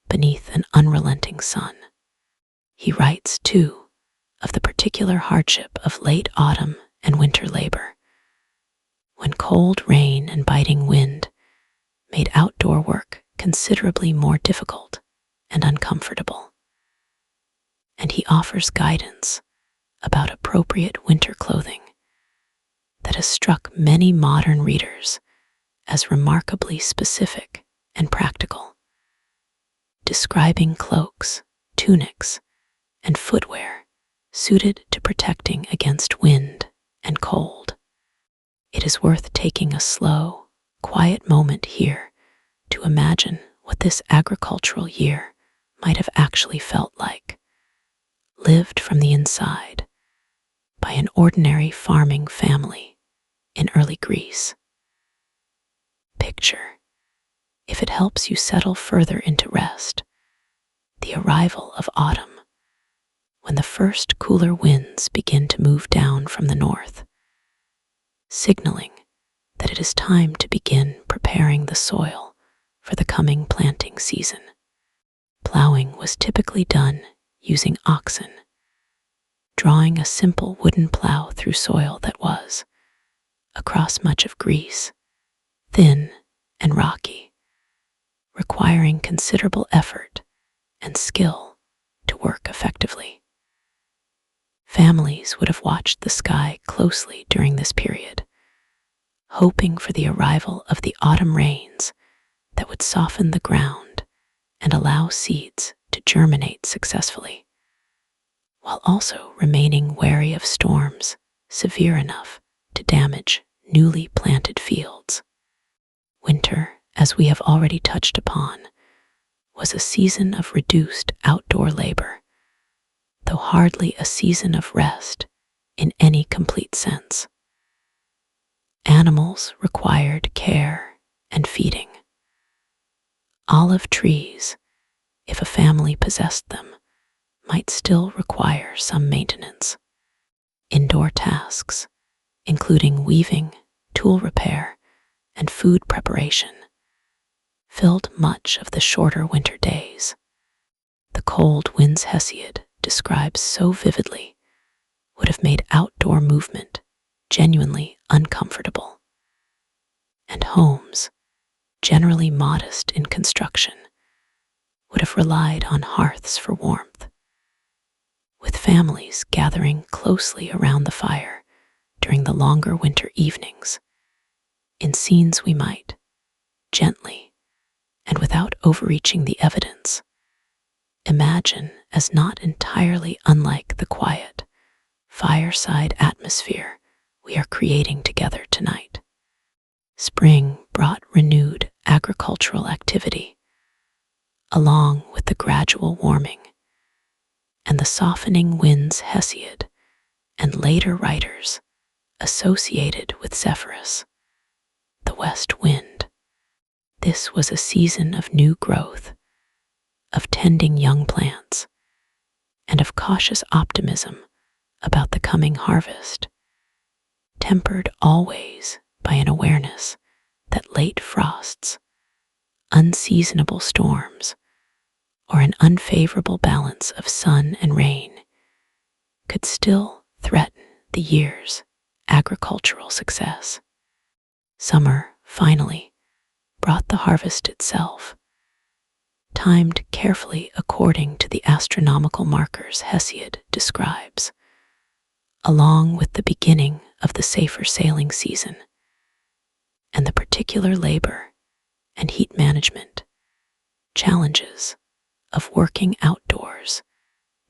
S1: beneath an unrelenting sun. He writes, too, of the particular hardship of late autumn and winter labor, when cold rain and biting wind made outdoor work considerably more difficult and uncomfortable. And he offers guidance about appropriate winter clothing that has struck many modern readers as remarkably specific and practical, describing cloaks, tunics, and footwear suited to protecting against wind and cold. It is worth taking a slow, quiet moment here to imagine what this agricultural year might have actually felt like, lived from the inside by an ordinary farming family in early Greece. Picture, if it helps you settle further into rest, the arrival of autumn, when the first cooler winds begin to move down from the north, signaling that it is time to begin preparing the soil for the coming planting season. Plowing was typically done using oxen, drawing a simple wooden plow through soil that was, across much of Greece, thin and rocky, requiring considerable effort and skill to work effectively. Families would have watched the sky closely during this period, hoping for the arrival of the autumn rains that would soften the ground and allow seeds to germinate successfully, while also remaining wary of storms severe enough to damage newly planted fields. Winter, as we have already touched upon, was a season of reduced outdoor labor, though hardly a season of rest in any complete sense. Animals required care and feeding. Olive trees, if a family possessed them, might still require some maintenance. Indoor tasks, including weaving, tool repair, and food preparation, filled much of the shorter winter days. The cold winds Hesiod describes so vividly would have made outdoor movement genuinely uncomfortable, and homes, generally modest in construction, would have relied on hearths for warmth, with families gathering closely around the fire during the longer winter evenings, in scenes we might, gently and without overreaching the evidence, imagine as not entirely unlike the quiet, fireside atmosphere we are creating together tonight. Spring brought renewed agricultural activity, along with the gradual warming and the softening winds Hesiod and later writers associated with Zephyrus, the west wind. This was a season of new growth, of tending young plants, and of cautious optimism about the coming harvest, tempered always by an awareness that late frosts, unseasonable storms, or an unfavorable balance of sun and rain could still threaten the year's agricultural success. Summer, finally, brought the harvest itself, timed carefully according to the astronomical markers Hesiod describes, along with the beginning of the safer sailing season, and the particular labor and heat management challenges of working outdoors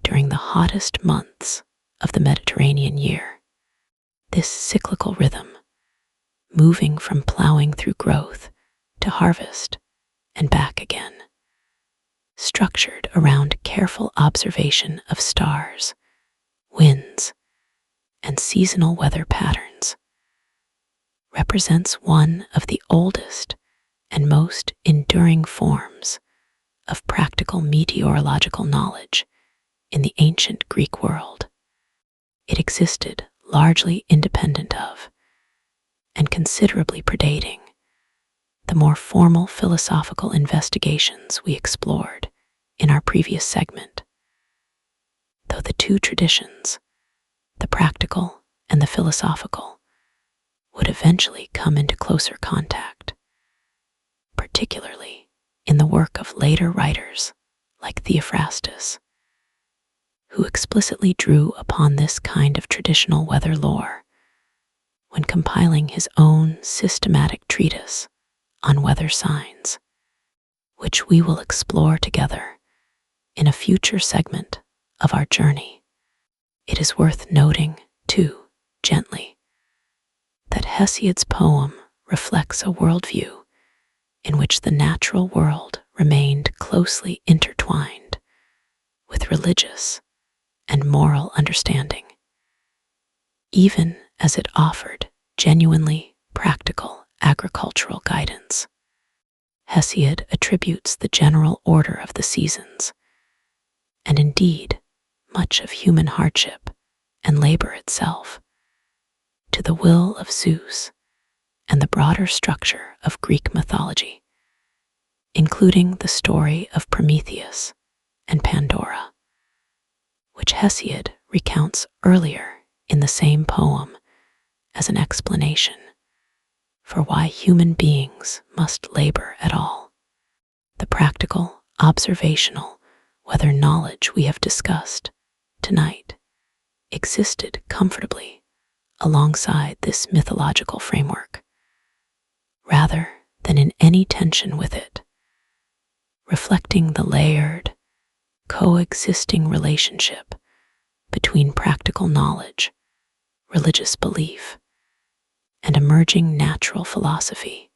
S1: during the hottest months of the Mediterranean year. This cyclical rhythm, moving from plowing through growth to harvest and back again, structured around careful observation of stars, winds, and seasonal weather patterns, represents one of the oldest and most enduring forms of practical meteorological knowledge in the ancient Greek world. It existed largely independent of, and considerably predating, the more formal philosophical investigations we explored in our previous segment. Though the two traditions, the practical and the philosophical, would eventually come into closer contact, particularly in the work of later writers like Theophrastus, who explicitly drew upon this kind of traditional weather lore when compiling his own systematic treatise on weather signs, which we will explore together in a future segment of our journey. It is worth noting, too, gently, that Hesiod's poem reflects a worldview in which the natural world remained closely intertwined with religious and moral understanding, even as it offered genuinely practical agricultural guidance. Hesiod attributes the general order of the seasons, and indeed much of human hardship and labor itself, to the will of Zeus and the broader structure of Greek mythology, including the story of Prometheus and Pandora, which Hesiod recounts earlier in the same poem as an explanation for why human beings must labor at all. The practical, observational weather knowledge we have discussed tonight existed comfortably alongside this mythological framework, rather than in any tension with it, reflecting the layered, coexisting relationship between practical knowledge, religious belief, and emerging natural philosophy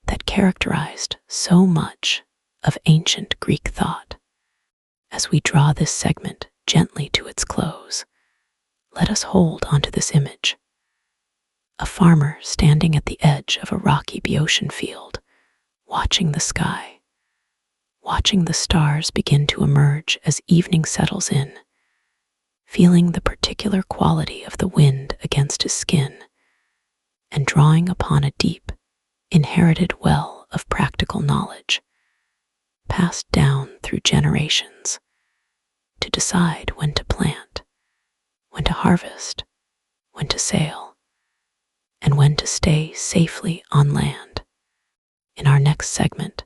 S1: that characterized so much of ancient Greek thought. As we draw this segment gently to its close, let us hold onto this image. A farmer standing at the edge of a rocky Boeotian field, watching the sky, watching the stars begin to emerge as evening settles in, feeling the particular quality of the wind against his skin, and drawing upon a deep, inherited well of practical knowledge, passed down through generations, to decide when to plant, when to harvest, when to sail, and when to stay safely on land. In our next segment,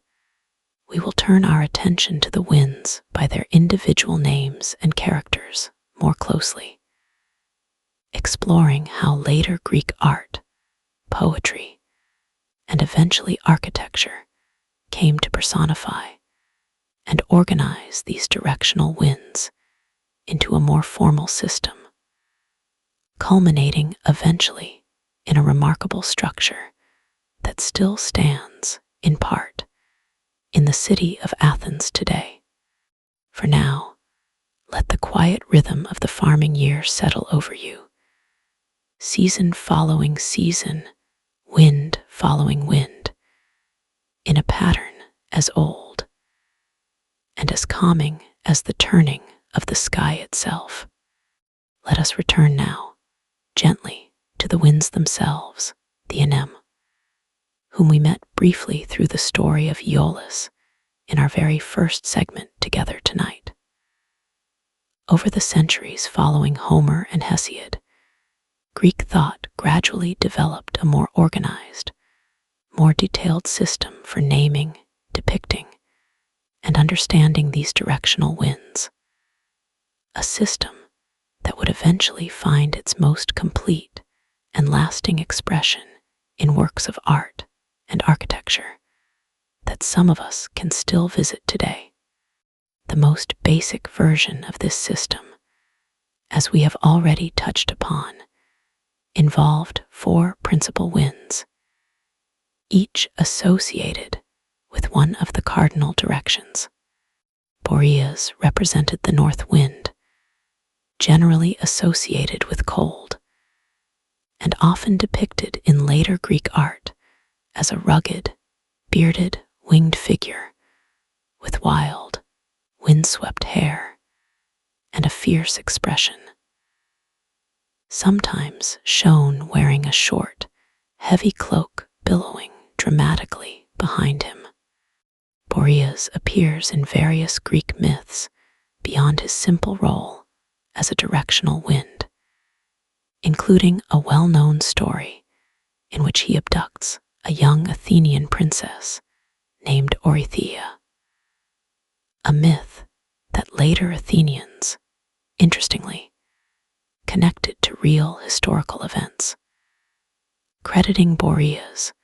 S1: we will turn our attention to the winds by their individual names and characters more closely, exploring how later Greek art, poetry, and eventually architecture came to personify and organize these directional winds into a more formal system, culminating eventually in a remarkable structure that still stands, in part, in the city of Athens today. For now, let the quiet rhythm of the farming year settle over you, season following season, wind following wind, in a pattern as old and as calming as the turning of the sky itself. Let us return now, gently, to the winds themselves, the Anemoi, whom we met briefly through the story of Aeolus in our very first segment together tonight. Over the centuries following Homer and Hesiod, Greek thought gradually developed a more organized, more detailed system for naming, depicting, and understanding these directional winds, a system that would eventually find its most complete and lasting expression in works of art and architecture that some of us can still visit today. The most basic version of this system, as we have already touched upon, involved 4 principal winds, each associated with one of the cardinal directions. Boreas represented the north wind, generally associated with cold, and often depicted in later Greek art as a rugged, bearded, winged figure with wild, windswept hair and a fierce expression, sometimes shown wearing a short, heavy cloak billowing dramatically behind him. Boreas appears in various Greek myths beyond his simple role as a directional wind, including a well-known story in which he abducts a young Athenian princess named Orythea, a myth that later Athenians, interestingly, connected to real historical events, crediting Boreas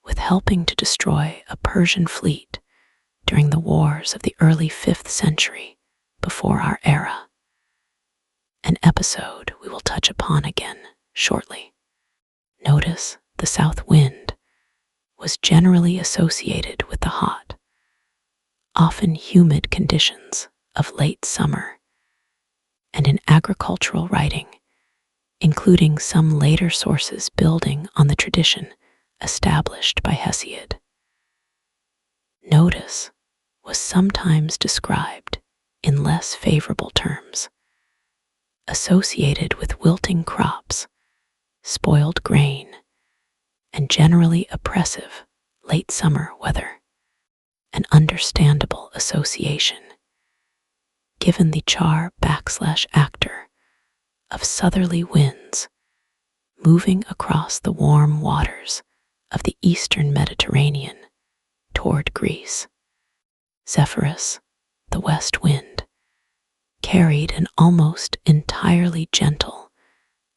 S1: with helping to destroy a Persian fleet during the wars of the early 5th century before our era, an episode we will touch upon again shortly. Notice the south wind was generally associated with the hot, often humid conditions of late summer, and in agricultural writing, including some later sources building on the tradition established by Hesiod. Notice was sometimes described in less favorable terms, associated with wilting crops, spoiled grain, and generally oppressive late summer weather, an understandable association, given the char/actor of southerly winds moving across the warm waters of the eastern Mediterranean toward Greece. Zephyrus, the west wind, carried an almost entirely gentle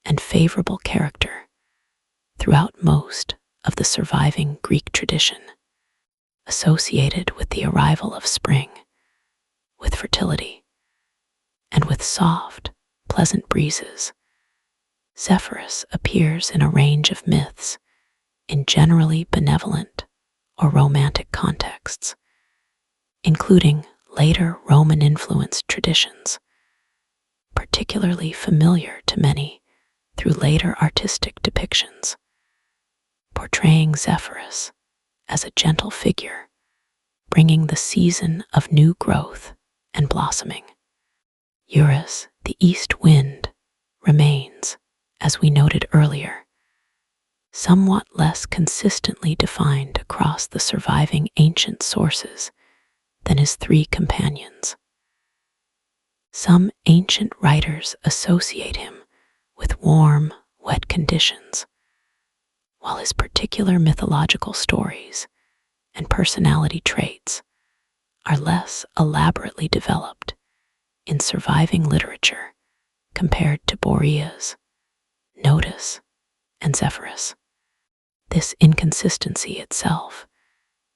S1: and favorable character throughout most of the surviving Greek tradition, associated with the arrival of spring, with fertility, and with soft, pleasant breezes. Zephyrus appears in a range of myths in generally benevolent or romantic contexts, including later Roman-influenced traditions, particularly familiar to many through later artistic depictions, portraying Zephyrus as a gentle figure, bringing the season of new growth and blossoming. Eurus, the east wind, remains, as we noted earlier, somewhat less consistently defined across the surviving ancient sources than his 3 companions. Some ancient writers associate him with warm, wet conditions, while his particular mythological stories and personality traits are less elaborately developed in surviving literature compared to Boreas, Notus, and Zephyrus. This inconsistency itself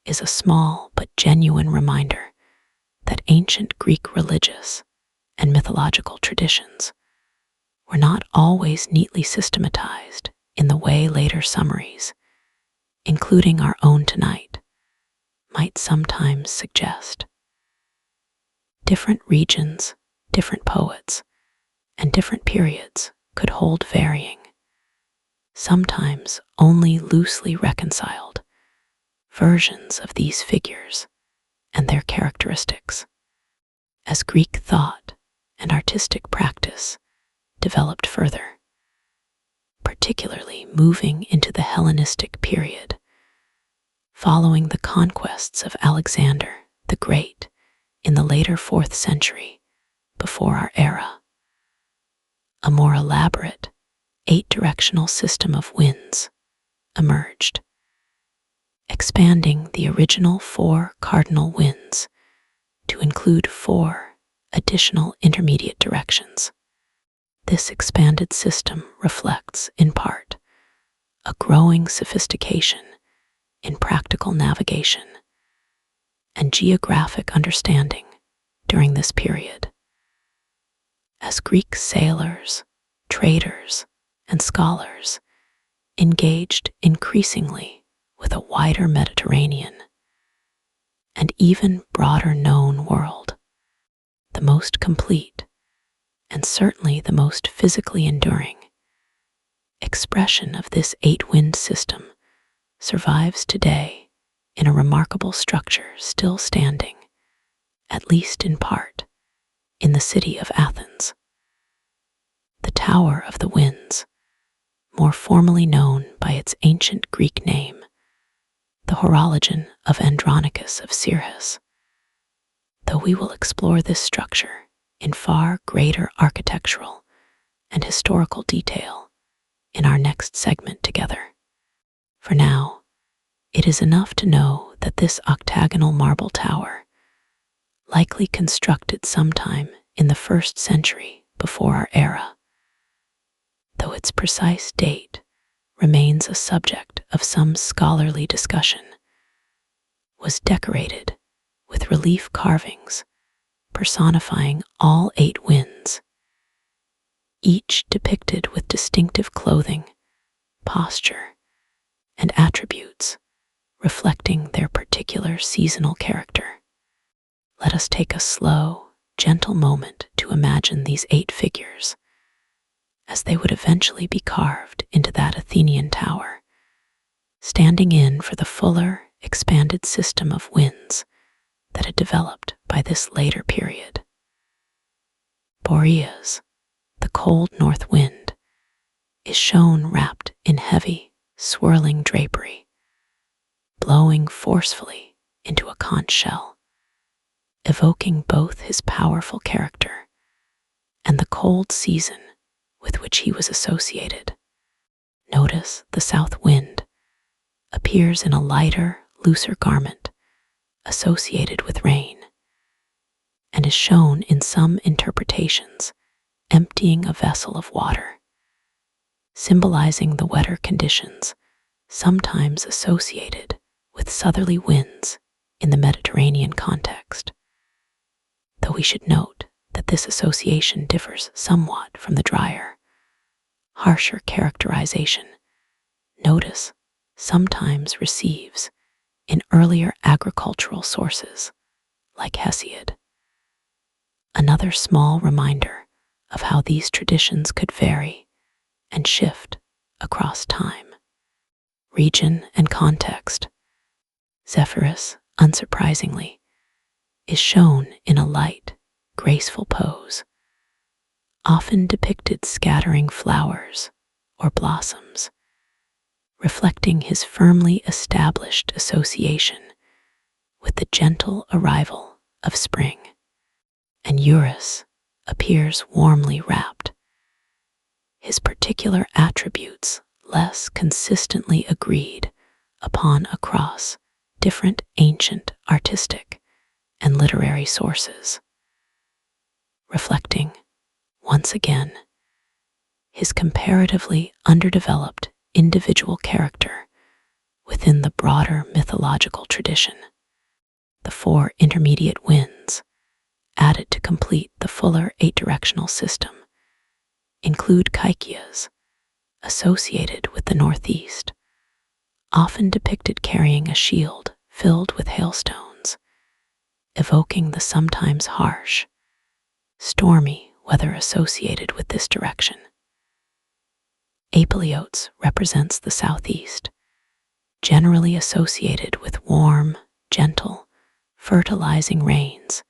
S1: is a small but genuine reminder that ancient Greek religious and mythological traditions were not always neatly systematized in the way later summaries, including our own tonight, might sometimes suggest. Different regions, different poets, and different periods could hold varying, sometimes only loosely reconciled, versions of these figures and their characteristics. As Greek thought and artistic practice developed further, particularly moving into the Hellenistic period, following the conquests of Alexander the Great in the later 4th century before our era, a more elaborate 8-directional system of winds emerged, expanding the original 4 cardinal winds to include 4 additional intermediate directions. This expanded system reflects, in part, a growing sophistication in practical navigation and geographic understanding during this period. As Greek sailors, traders, and scholars engaged increasingly with a wider Mediterranean and even broader known world, the most complete and certainly the most physically enduring expression of this eight-wind system survives today in a remarkable structure still standing, at least in part, in the city of Athens. The Tower of the Winds, more formally known by its ancient Greek name, the Horologion of Andronicus of Syrtis. Though we will explore this structure in far greater architectural and historical detail in our next segment together. For now, it is enough to know that this octagonal marble tower, likely constructed sometime in the 1st century before our era, though its precise date remains a subject of some scholarly discussion, was decorated with relief carvings personifying all 8 winds, each depicted with distinctive clothing, posture, and attributes reflecting their particular seasonal character. Let us take a slow, gentle moment to imagine these 8 figures as they would eventually be carved into that Athenian tower, standing in for the fuller, expanded system of winds that had developed by this later period. Boreas, the cold north wind, is shown wrapped in heavy, swirling drapery, blowing forcefully into a conch shell, evoking both his powerful character and the cold season with which he was associated. Notice the south wind appears in a lighter, looser garment associated with rain, and is shown in some interpretations emptying a vessel of water, symbolizing the wetter conditions sometimes associated with southerly winds in the Mediterranean context. Though we should note that this association differs somewhat from the drier, harsher characterization notice sometimes receives in earlier agricultural sources like Hesiod. Another small reminder of how these traditions could vary and shift across time, region, and context. Zephyrus, unsurprisingly, is shown in a light, graceful pose, often depicted scattering flowers or blossoms, reflecting his firmly established association with the gentle arrival of spring. And Eurus appears warmly wrapped, his particular attributes less consistently agreed upon across different ancient artistic and literary sources, reflecting, once again, his comparatively underdeveloped individual character within the broader mythological tradition. The 4 intermediate winds, added to complete the fuller 8-directional system, include Kaikias, associated with the northeast, often depicted carrying a shield filled with hailstones, evoking the sometimes harsh, stormy weather associated with this direction. Aeolus represents the southeast, generally associated with warm, gentle, fertilizing rains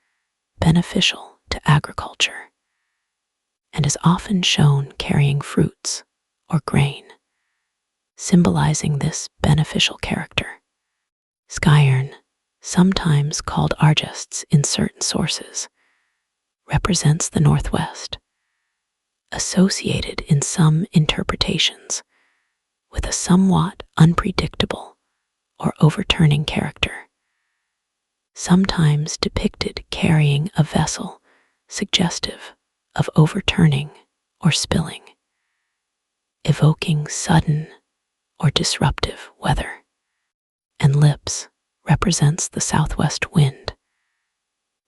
S1: beneficial to agriculture, and is often shown carrying fruits or grain, symbolizing this beneficial character. Skyward, sometimes called Argests in certain sources, represents the northwest, associated in some interpretations with a somewhat unpredictable or overturning character, sometimes depicted carrying a vessel suggestive of overturning or spilling, evoking sudden or disruptive weather. And Lips represents the southwest wind,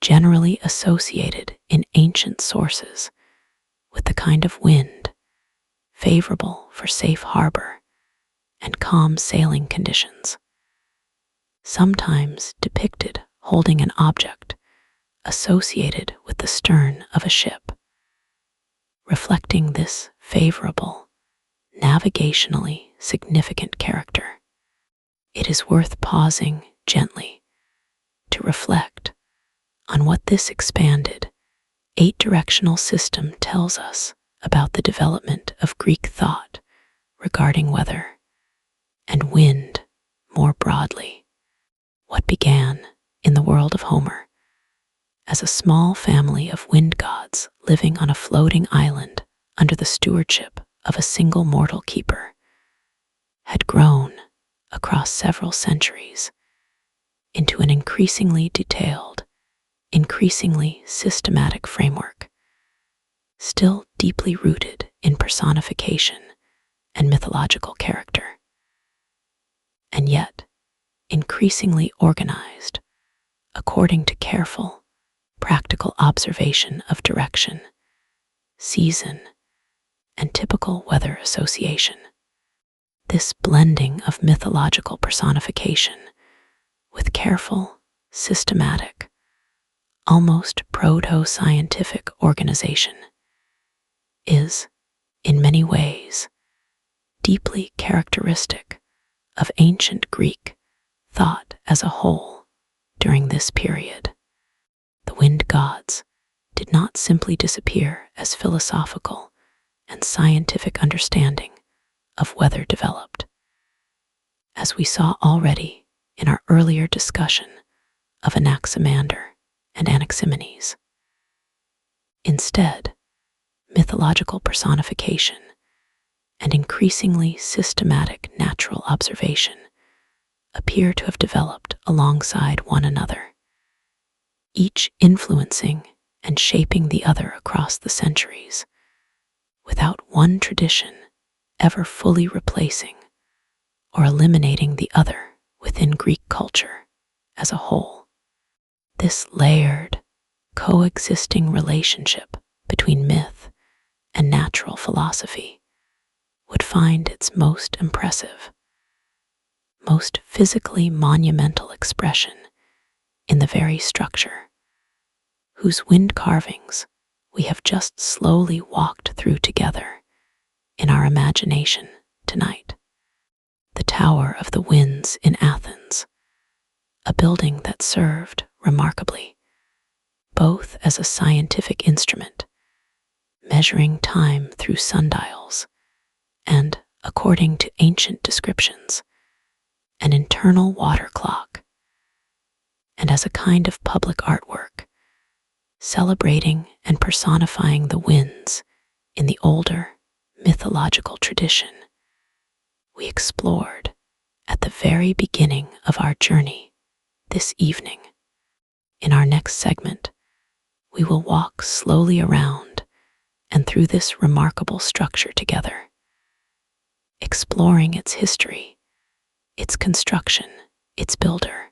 S1: generally associated in ancient sources with the kind of wind favorable for safe harbor and calm sailing conditions, sometimes depicted holding an object associated with the stern of a ship, reflecting this favorable, navigationally significant character. It is worth pausing gently to reflect on what this expanded, eight-directional system tells us about the development of Greek thought regarding weather and wind more broadly. What began in the world of Homer as a small family of wind gods living on a floating island under the stewardship of a single mortal keeper had grown across several centuries into an increasingly detailed, increasingly systematic framework, still deeply rooted in personification and mythological character, and yet increasingly organized according to careful, practical observation of direction, season, and typical weather association. This blending of mythological personification with careful, systematic, almost proto-scientific organization is, in many ways, deeply characteristic of ancient Greek thought as a whole during this period. The wind gods did not simply disappear as philosophical and scientific understanding of weather developed. As we saw already in our earlier discussion of Anaximander and Anaximenes. Instead, mythological personification and increasingly systematic natural observation appear to have developed alongside one another, each influencing and shaping the other across the centuries, without one tradition ever fully replacing or eliminating the other within Greek culture as a whole. This layered, coexisting relationship between myth and natural philosophy would find its most impressive, most physically monumental expression in the very structure, whose wind carvings we have just slowly walked through together in our imagination tonight. The Tower of the Winds in Athens, a building that served, remarkably, both as a scientific instrument, measuring time through sundials, and, according to ancient descriptions, an internal water clock, and as a kind of public artwork, celebrating and personifying the winds in the older mythological tradition we explored at the very beginning of our journey this evening. In our next segment, we will walk slowly around and through this remarkable structure together, exploring its history, its construction, its builder,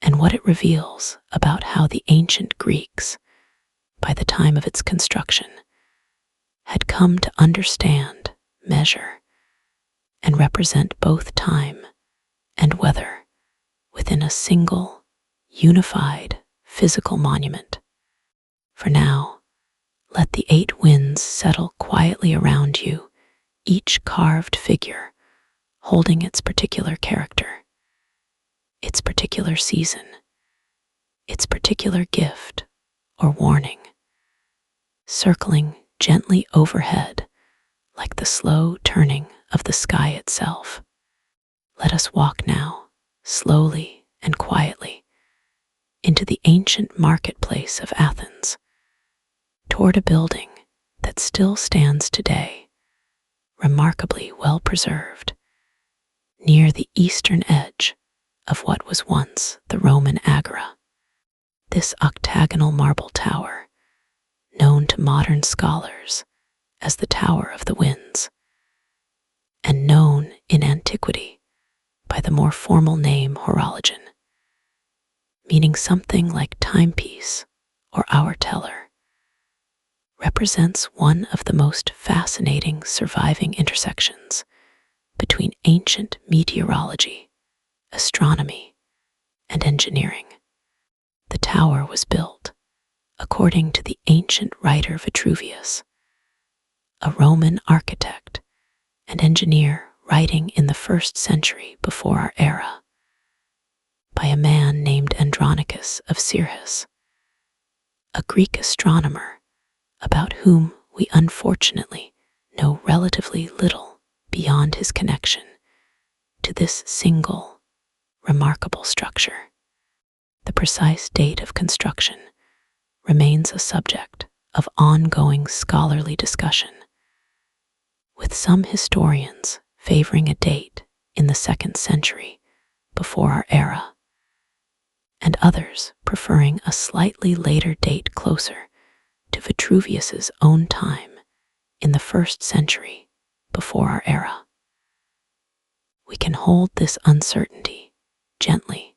S1: and what it reveals about how the ancient Greeks, by the time of its construction, had come to understand, measure, and represent both time and weather within a single, unified physical monument. For now, let the 8 winds settle quietly around you, each carved figure holding its particular character, its particular season, its particular gift or warning, circling gently overhead like the slow turning of the sky itself. Let us walk now, slowly and quietly, into the ancient marketplace of Athens, toward a building that still stands today, remarkably well preserved, near the eastern edge of what was once the Roman Agora. This octagonal marble tower, known to modern scholars as the Tower of the Winds, and known in antiquity by the more formal name Horologion, meaning something like timepiece or hour teller, represents one of the most fascinating surviving intersections between ancient meteorology, astronomy, and engineering. The tower was built, according to the ancient writer Vitruvius, a Roman architect and engineer writing in the 1st century before our era, by a man named Andronicus of Syrtis, a Greek astronomer about whom we unfortunately know relatively little beyond his connection to this single, remarkable structure. The precise date of construction remains a subject of ongoing scholarly discussion, with some historians favoring a date in the 2nd century before our era, and others preferring a slightly later date closer to Vitruvius's own time in the 1st century before our era. We can hold this uncertainty gently,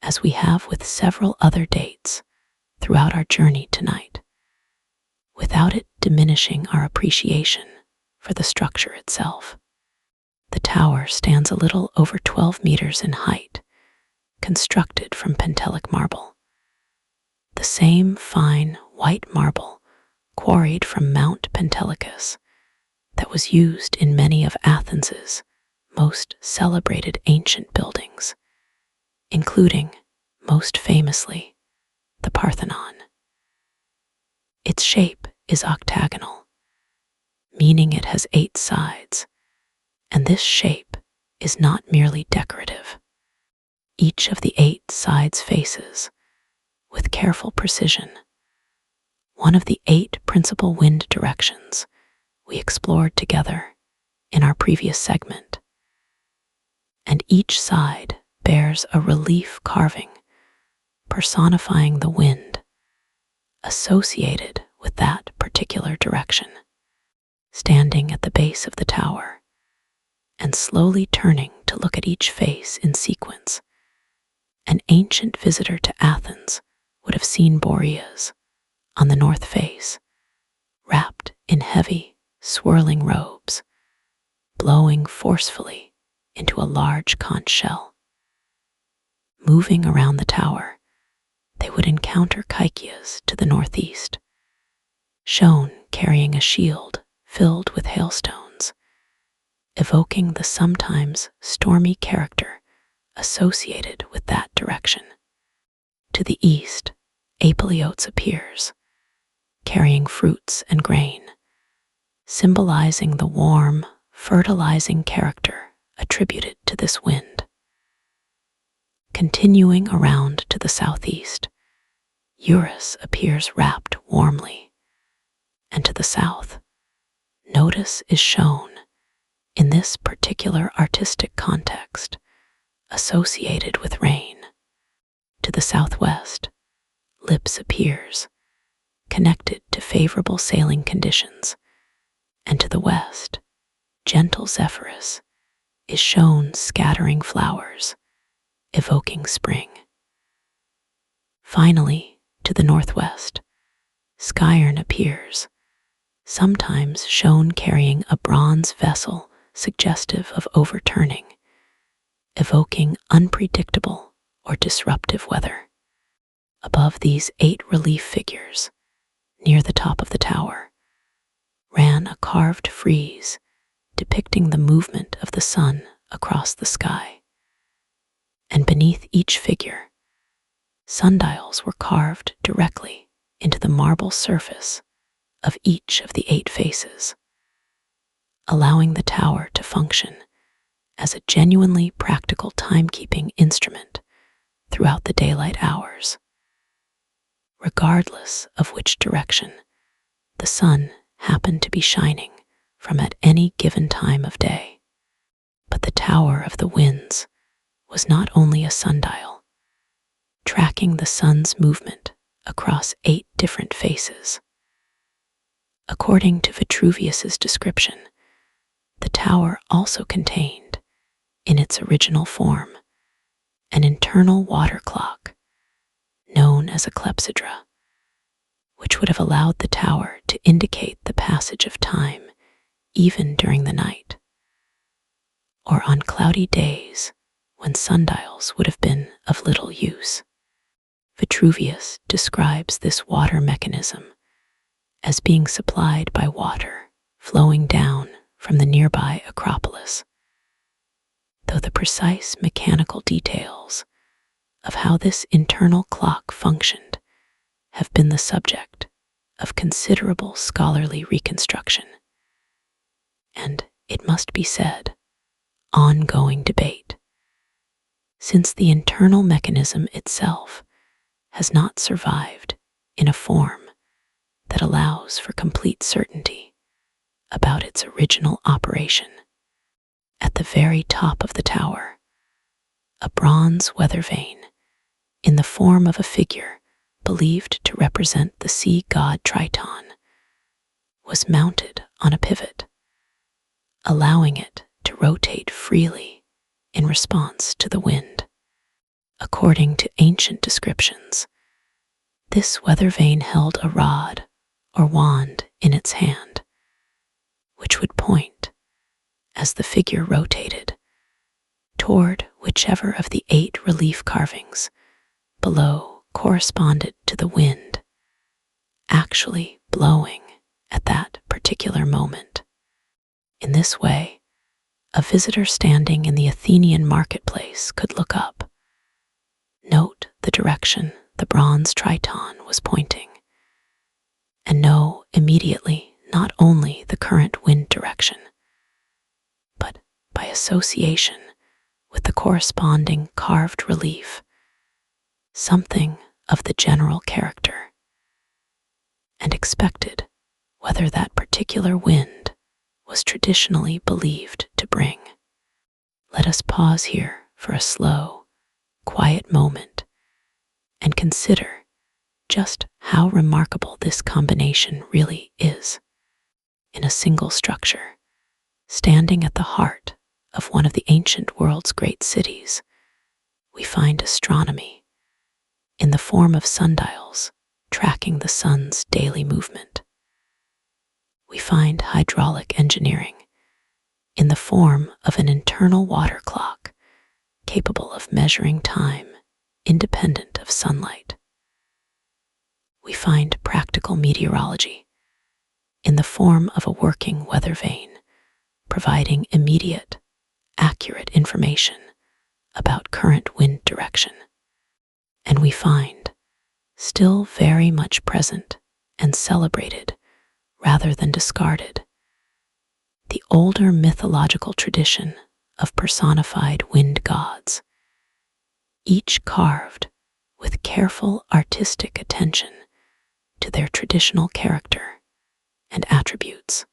S1: as we have with several other dates throughout our journey tonight, without it diminishing our appreciation for the structure itself. The tower stands a little over 12 meters in height, constructed from Pentelic marble, the same fine white marble quarried from Mount Pentelicus that was used in many of Athens's most celebrated ancient buildings, including, most famously, the Parthenon. Its shape is octagonal, meaning it has 8 sides, and this shape is not merely decorative. Each of the 8 sides faces, with careful precision, one of the 8 principal wind directions we explored together in our previous segment, and each side bears a relief carving personifying the wind associated with that particular direction. Standing at the base of the tower and slowly turning to look at each face in sequence, an ancient visitor to Athens would have seen Boreas on the north face, wrapped in heavy, swirling robes, blowing forcefully into a large conch shell. Moving around the tower, they would encounter Caekias to the northeast, shown carrying a shield filled with hailstones, evoking the sometimes stormy character associated with that direction. To the east, Aeolus appears, carrying fruits and grain, symbolizing the warm, fertilizing character attributed to this wind. Continuing around to the southeast, Eurus appears wrapped warmly, and to the south, notice is shown in this particular artistic context associated with rain. To the southwest, Lips appears, connected to favorable sailing conditions, and to the west, gentle Zephyrus is shown scattering flowers, evoking spring. Finally, to the northwest, Skyward appears, sometimes shown carrying a bronze vessel suggestive of overturning, evoking unpredictable or disruptive weather. Above these 8 relief figures, near the top of the tower, ran a carved frieze depicting the movement of the sun across the sky. And beneath each figure, sundials were carved directly into the marble surface of each of the 8 faces, allowing the tower to function as a genuinely practical timekeeping instrument throughout the daylight hours. Regardless of which direction the sun happened to be shining from at any given time of day. But the Tower of the Winds was not only a sundial, tracking the sun's movement across 8 different faces. According to Vitruvius's description, the tower also contained, in its original form, an internal water clock known as a clepsydra, which would have allowed the tower to indicate the passage of time even during the night, or on cloudy days when sundials would have been of little use. Vitruvius describes this water mechanism as being supplied by water flowing down from the nearby Acropolis, though the precise mechanical details of how this internal clock functioned have been the subject of considerable scholarly reconstruction, and, it must be said, ongoing debate, since the internal mechanism itself has not survived in a form that allows for complete certainty about its original operation. At the very top of the tower, a bronze weather vane, in the form of a figure believed to represent the sea god Triton, was mounted on a pivot, allowing it to rotate freely in response to the wind. According to ancient descriptions, this weather vane held a rod or wand in its hand, which would point, as the figure rotated, toward whichever of the 8 relief carvings below corresponded to the wind actually blowing at that particular moment. In this way, a visitor standing in the Athenian marketplace could look up, note the direction the bronze Triton was pointing, and know immediately not only the current wind direction, but by association with the corresponding carved relief, something of the general character, and expected whether that particular wind was traditionally believed to bring. Let us pause here for a slow, quiet moment and consider just how remarkable this combination really is. In a single structure, standing at the heart of one of the ancient world's great cities, we find astronomy in the form of sundials tracking the sun's daily movement. We find hydraulic engineering in the form of an internal water clock capable of measuring time independent of sunlight. We find practical meteorology in the form of a working weather vane providing immediate, accurate information about current wind direction. And we find, still very much present and celebrated rather than discarded, the older mythological tradition of personified wind gods, each carved with careful artistic attention to their traditional character and attributes.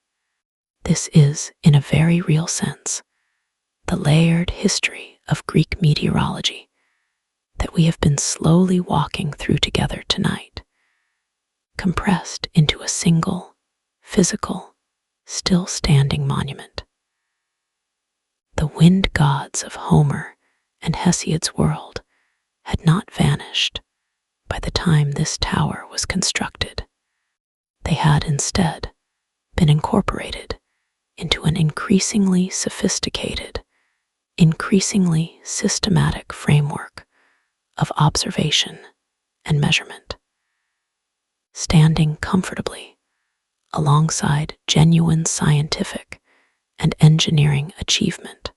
S1: This is, in a very real sense, the layered history of Greek meteorology that we have been slowly walking through together tonight, compressed into a single, physical, still-standing monument. The wind gods of Homer and Hesiod's world had not vanished by the time this tower was constructed. They had instead been incorporated into an increasingly sophisticated, increasingly systematic framework of observation and measurement, standing comfortably alongside genuine scientific and engineering achievement,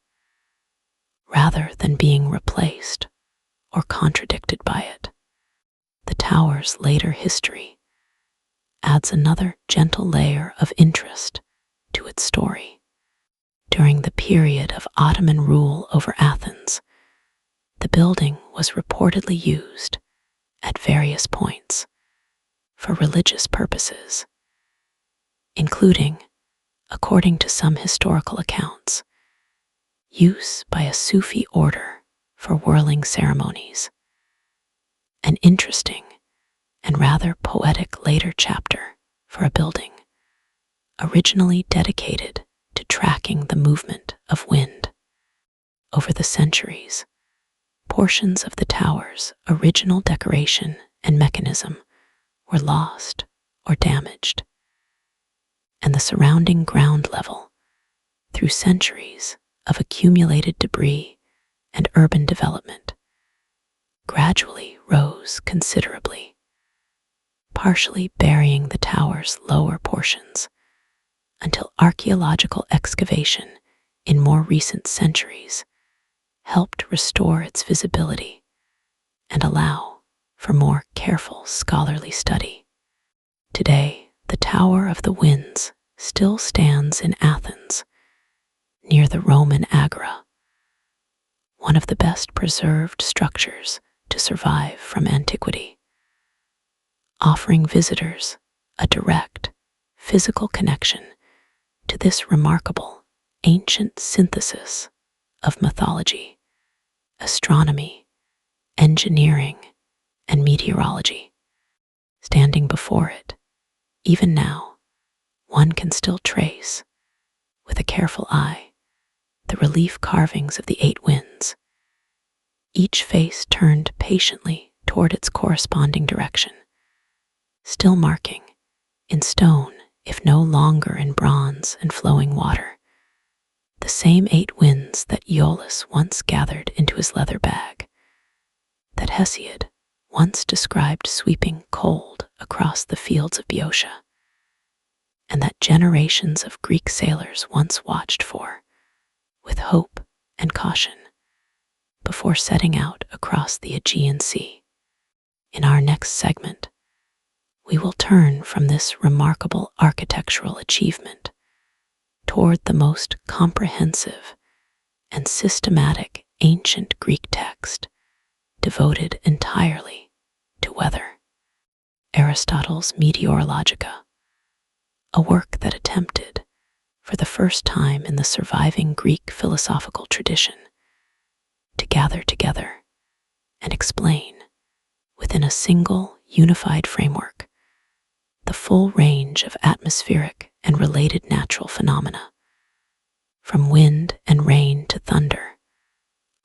S1: rather than being replaced or contradicted by it. The tower's later history adds another gentle layer of interest to its story. During the period of Ottoman rule over Athens, the building was reportedly used at various points for religious purposes, including, according to some historical accounts, use by a Sufi order for whirling ceremonies. An interesting and rather poetic later chapter for a building originally dedicated to tracking the movement of wind. Over the centuries, Portions of the tower's original decoration and mechanism were lost or damaged, and the surrounding ground level, through centuries of accumulated debris and urban development, gradually rose considerably, partially burying the tower's lower portions until archaeological excavation in more recent centuries helped restore its visibility and allow for more careful scholarly study. Today, the Tower of the Winds still stands in Athens, near the Roman Agora, one of the best preserved structures to survive from antiquity, offering visitors a direct, physical connection to this remarkable ancient synthesis of mythology, astronomy, engineering, and meteorology. Standing before it, even now, one can still trace, with a careful eye, the relief carvings of the 8 winds, each face turned patiently toward its corresponding direction, still marking, in stone if no longer in bronze and flowing water, the same 8 winds that Aeolus once gathered into his leather bag, that Hesiod once described sweeping cold across the fields of Boeotia, and that generations of Greek sailors once watched for, with hope and caution, before setting out across the Aegean Sea. In our next segment, we will turn from this remarkable architectural achievement toward the most comprehensive and systematic ancient Greek text devoted entirely to weather, Aristotle's Meteorologica, a work that attempted, for the first time in the surviving Greek philosophical tradition, to gather together and explain, within a single unified framework, the full range of atmospheric and related natural phenomena, from wind and rain to thunder,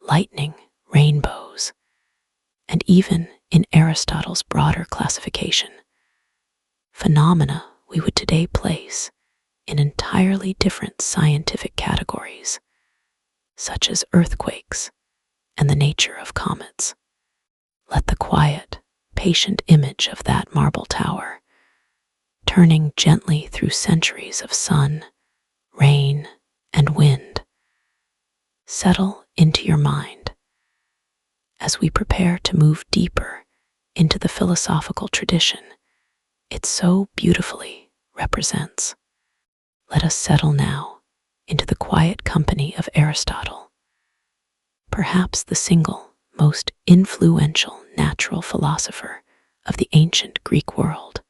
S1: lightning, rainbows, and even, in Aristotle's broader classification, phenomena we would today place in entirely different scientific categories, such as earthquakes and the nature of comets. Let the quiet, patient image of that marble tower, turning gently through centuries of sun, rain, and wind, settle into your mind as we prepare to move deeper into the philosophical tradition it so beautifully represents. Let us settle now into the quiet company of Aristotle, perhaps the single most influential natural philosopher of the ancient Greek world,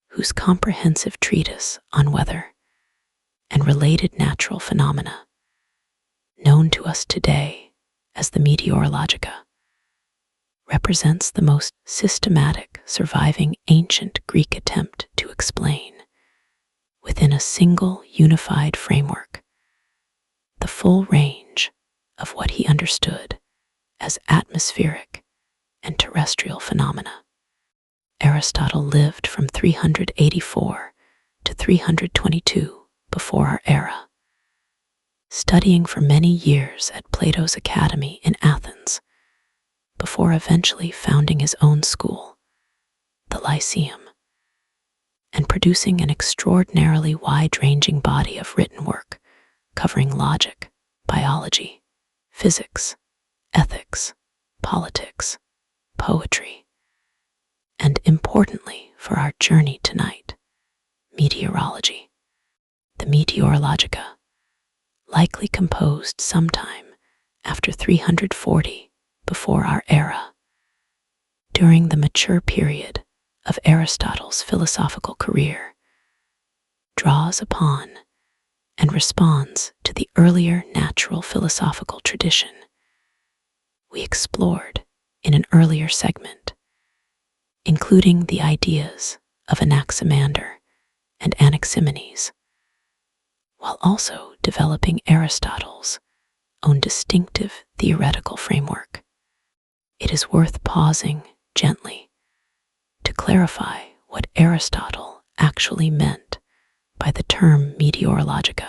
S1: whose comprehensive treatise on weather and related natural phenomena, known to us today as the Meteorologica, represents the most systematic surviving ancient Greek attempt to explain, within a single unified framework, the full range of what he understood as atmospheric and terrestrial phenomena. Aristotle lived from 384 to 322 before our era, studying for many years at Plato's Academy in Athens, before eventually founding his own school, the Lyceum, and producing an extraordinarily wide-ranging body of written work covering logic, biology, physics, ethics, politics, poetry, and importantly for our journey tonight, meteorology. The Meteorologica, likely composed sometime after 340 before our era, during the mature period of Aristotle's philosophical career, draws upon and responds to the earlier natural philosophical tradition we explored in an earlier segment, including the ideas of Anaximander and Anaximenes, while also developing Aristotle's own distinctive theoretical framework. it is worth pausing gently to clarify what Aristotle actually meant by the term Meteorologica.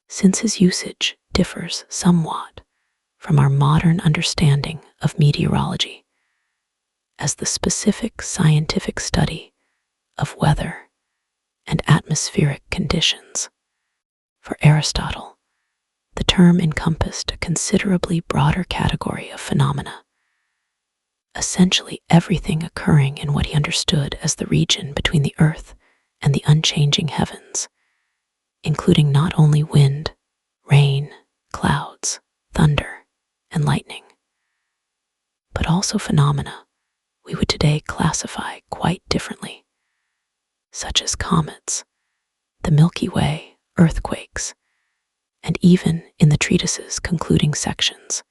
S1: Since his usage differs somewhat from our modern understanding of meteorology as the specific scientific study of weather and atmospheric conditions, for Aristotle, the term encompassed a considerably broader category of phenomena, essentially everything occurring in what he understood as the region between the earth and the unchanging heavens, including not only wind, rain, clouds, thunder, and lightning, but also phenomena we would today classify quite differently, such as comets, the Milky Way, earthquakes, and even in the treatise's concluding sections,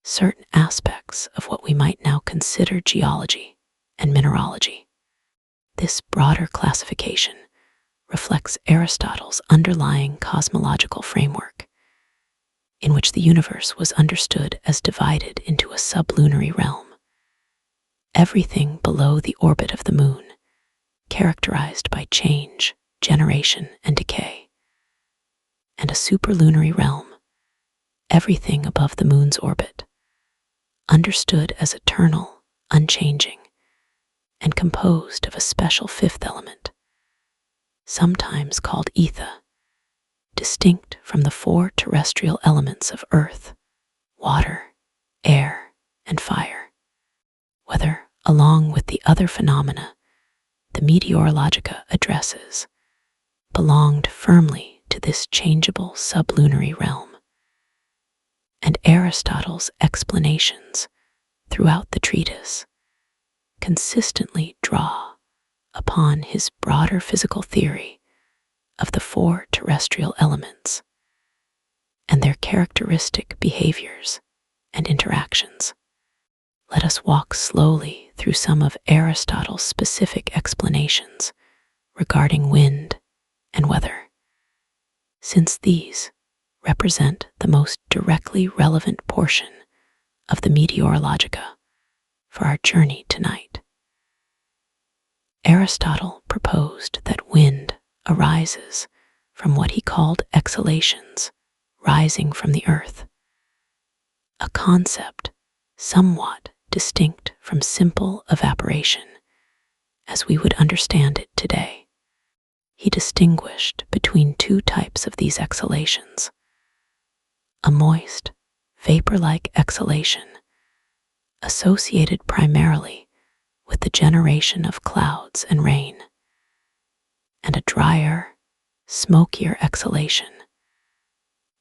S1: certain aspects of what we might now consider geology and mineralogy. This broader classification reflects Aristotle's underlying cosmological framework, in which the universe was understood as divided into a sublunary realm, everything below the orbit of the moon, characterized by change, generation, and decay, and a superlunary realm, everything above the moon's orbit, understood as eternal, unchanging, and composed of a special fifth element, sometimes called ether, distinct from the four terrestrial elements of earth, water, air, and fire. Whether, along with the other phenomena the Meteorologica addresses, belonged firmly to this changeable sublunary realm, and Aristotle's explanations throughout the treatise consistently draw upon his broader physical theory of the four terrestrial elements and their characteristic behaviors and interactions. Let us walk slowly through some of Aristotle's specific explanations regarding wind and weather, since these represent the most directly relevant portion of the Meteorologica for our journey tonight. Aristotle proposed that wind arises from what he called exhalations rising from the earth, a concept somewhat distinct from simple evaporation as we would understand it today. He distinguished between two types of these exhalations: a moist, vapor-like exhalation associated primarily with the generation of clouds and rain, and a drier, smokier exhalation,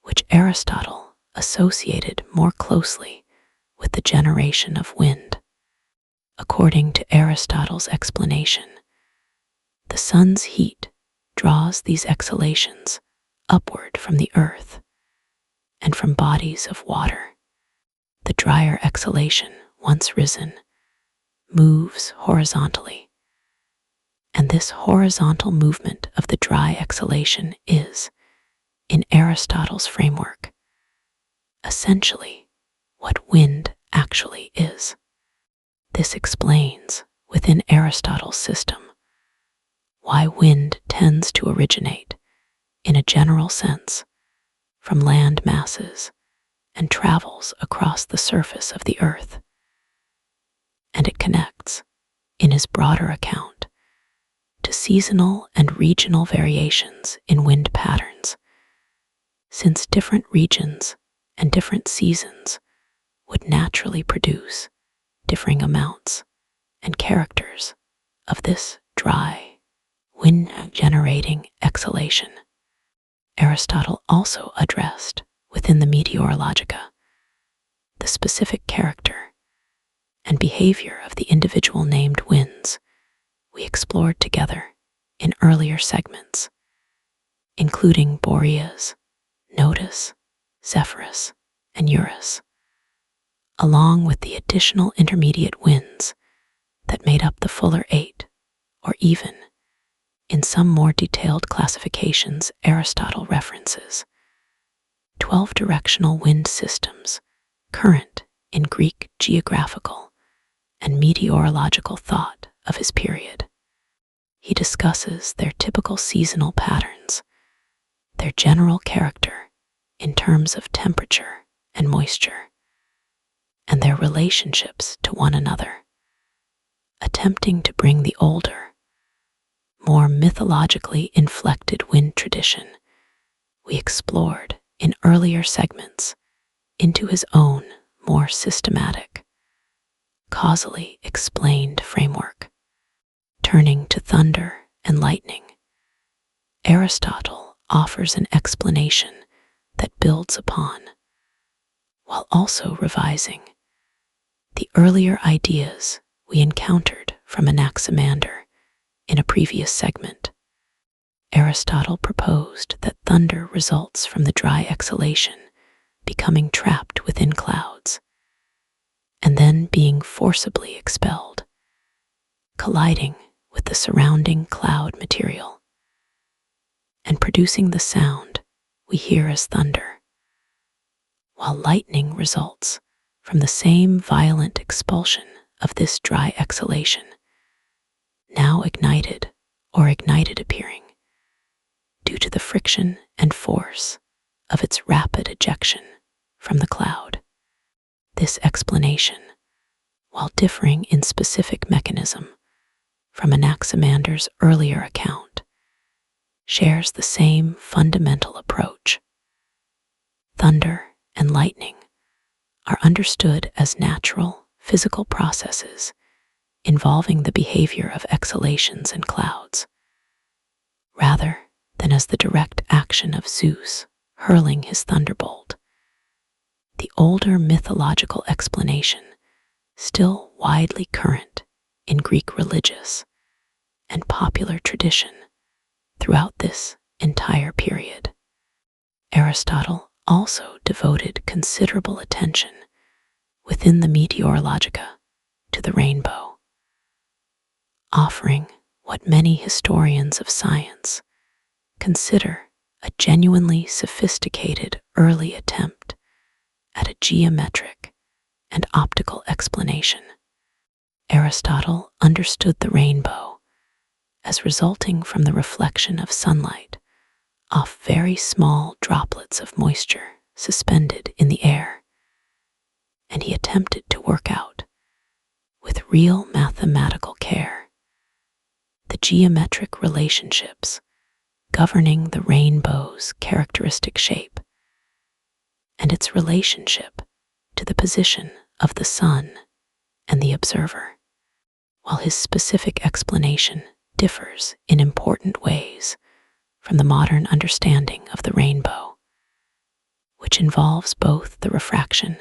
S1: which Aristotle associated more closely with the generation of wind. According to Aristotle's explanation, the sun's heat draws these exhalations upward from the earth and from bodies of water. The drier exhalation, once risen, moves horizontally, and this horizontal movement of the dry exhalation is, in Aristotle's framework, essentially what wind actually is. This explains, within Aristotle's system, why wind tends to originate, in a general sense, from land masses and travels across the surface of the earth. And it connects, in his broader account, to seasonal and regional variations in wind patterns, since different regions and different seasons would naturally produce differing amounts and characters of this dry, wind-generating exhalation. Aristotle also addressed, within the Meteorologica, the specific character and behavior of the individual named winds we explored together in earlier segments, including Boreas, Notus, Zephyrus, and Eurus, along with the additional intermediate winds that made up the fuller 8, or even, in some more detailed classifications Aristotle references, 12 directional wind systems current in Greek geographical and meteorological thought of his period. He discusses their typical seasonal patterns, their general character in terms of temperature and moisture, and their relationships to one another, attempting to bring the older, more mythologically inflected wind tradition we explored in earlier segments into his own more systematic, causally explained framework. Turning to thunder and lightning, Aristotle offers an explanation that builds upon, while also revising, the earlier ideas we encountered from Anaximander in a previous segment. Aristotle proposed that thunder results from the dry exhalation becoming trapped within clouds and then being forcibly expelled, colliding with the surrounding cloud material and producing the sound we hear as thunder, while lightning results from the same violent expulsion of this dry exhalation, now ignited appearing, due to the friction and force of its rapid ejection from the cloud. This explanation, while differing in specific mechanism from Anaximander's earlier account, shares the same fundamental approach. Thunder and lightning are understood as natural physical processes involving the behavior of exhalations and clouds, rather than as the direct action of Zeus hurling his thunderbolt. The older mythological explanation, still widely current in Greek religious and popular tradition throughout this entire period. Aristotle also devoted considerable attention within the Meteorologica to the rainbow, offering what many historians of science consider a genuinely sophisticated early attempt at a geometric and optical explanation. Aristotle understood the rainbow as resulting from the reflection of sunlight off very small droplets of moisture suspended in the air, and he attempted to work out, with real mathematical care, the geometric relationships governing the rainbow's characteristic shape and its relationship to the position of the sun and the observer. While his specific explanation differs in important ways from the modern understanding of the rainbow, which involves both the refraction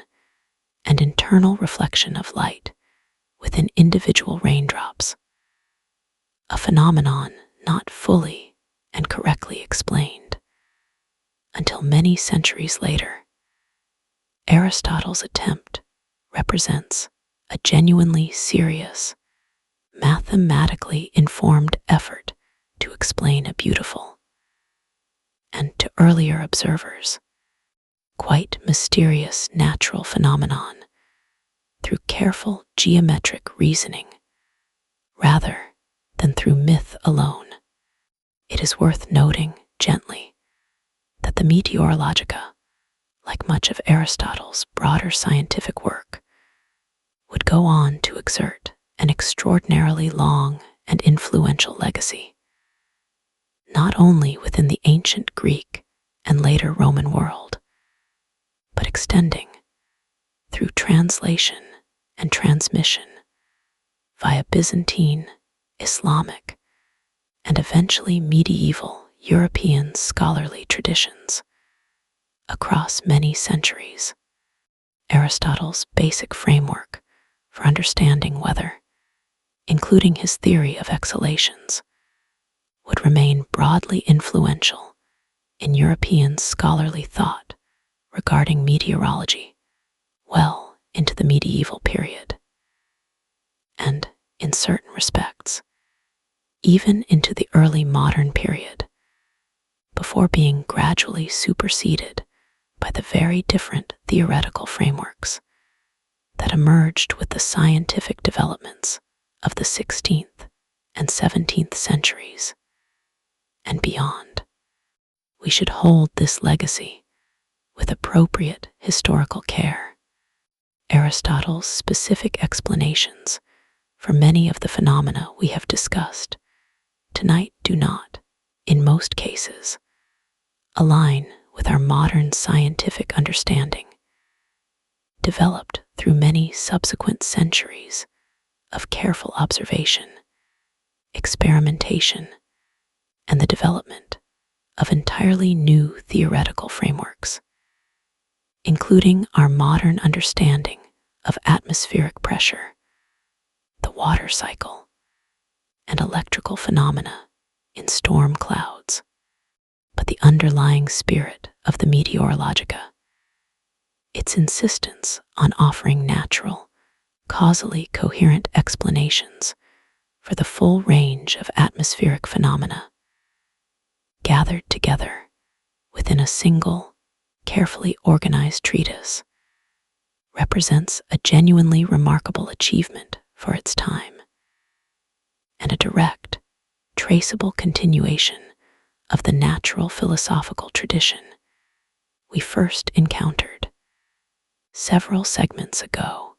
S1: and internal reflection of light within individual raindrops, a phenomenon not fully and correctly explained until many centuries later. Aristotle's attempt represents a genuinely serious, mathematically informed effort to explain a beautiful, and to earlier observers, quite mysterious natural phenomenon through careful geometric reasoning rather than through myth alone. It is worth noting gently that the Meteorologica, like much of Aristotle's broader scientific work, would go on to exert an extraordinarily long and influential legacy, not only within the ancient Greek and later Roman world, but extending through translation and transmission via Byzantine, Islamic, and eventually medieval European scholarly traditions across many centuries. Aristotle's basic framework for understanding weather, including his theory of exhalations, would remain broadly influential in European scholarly thought regarding meteorology well into the medieval period, and, in certain respects, even into the early modern period, before being gradually superseded by the very different theoretical frameworks that emerged with the scientific developments of the 16th and 17th centuries and beyond. We should hold this legacy with appropriate historical care. Aristotle's specific explanations for many of the phenomena we have discussed tonight do not, in most cases, align with our modern scientific understanding, developed through many subsequent centuries of careful observation, experimentation, and the development of entirely new theoretical frameworks, including our modern understanding of atmospheric pressure, the water cycle, and electrical phenomena in storm clouds. But the underlying spirit of the Meteorologica, its insistence on offering natural, causally coherent explanations for the full range of atmospheric phenomena, gathered together within a single, carefully organized treatise, represents a genuinely remarkable achievement for its time, and a direct, traceable continuation of the natural philosophical tradition we first encountered several segments ago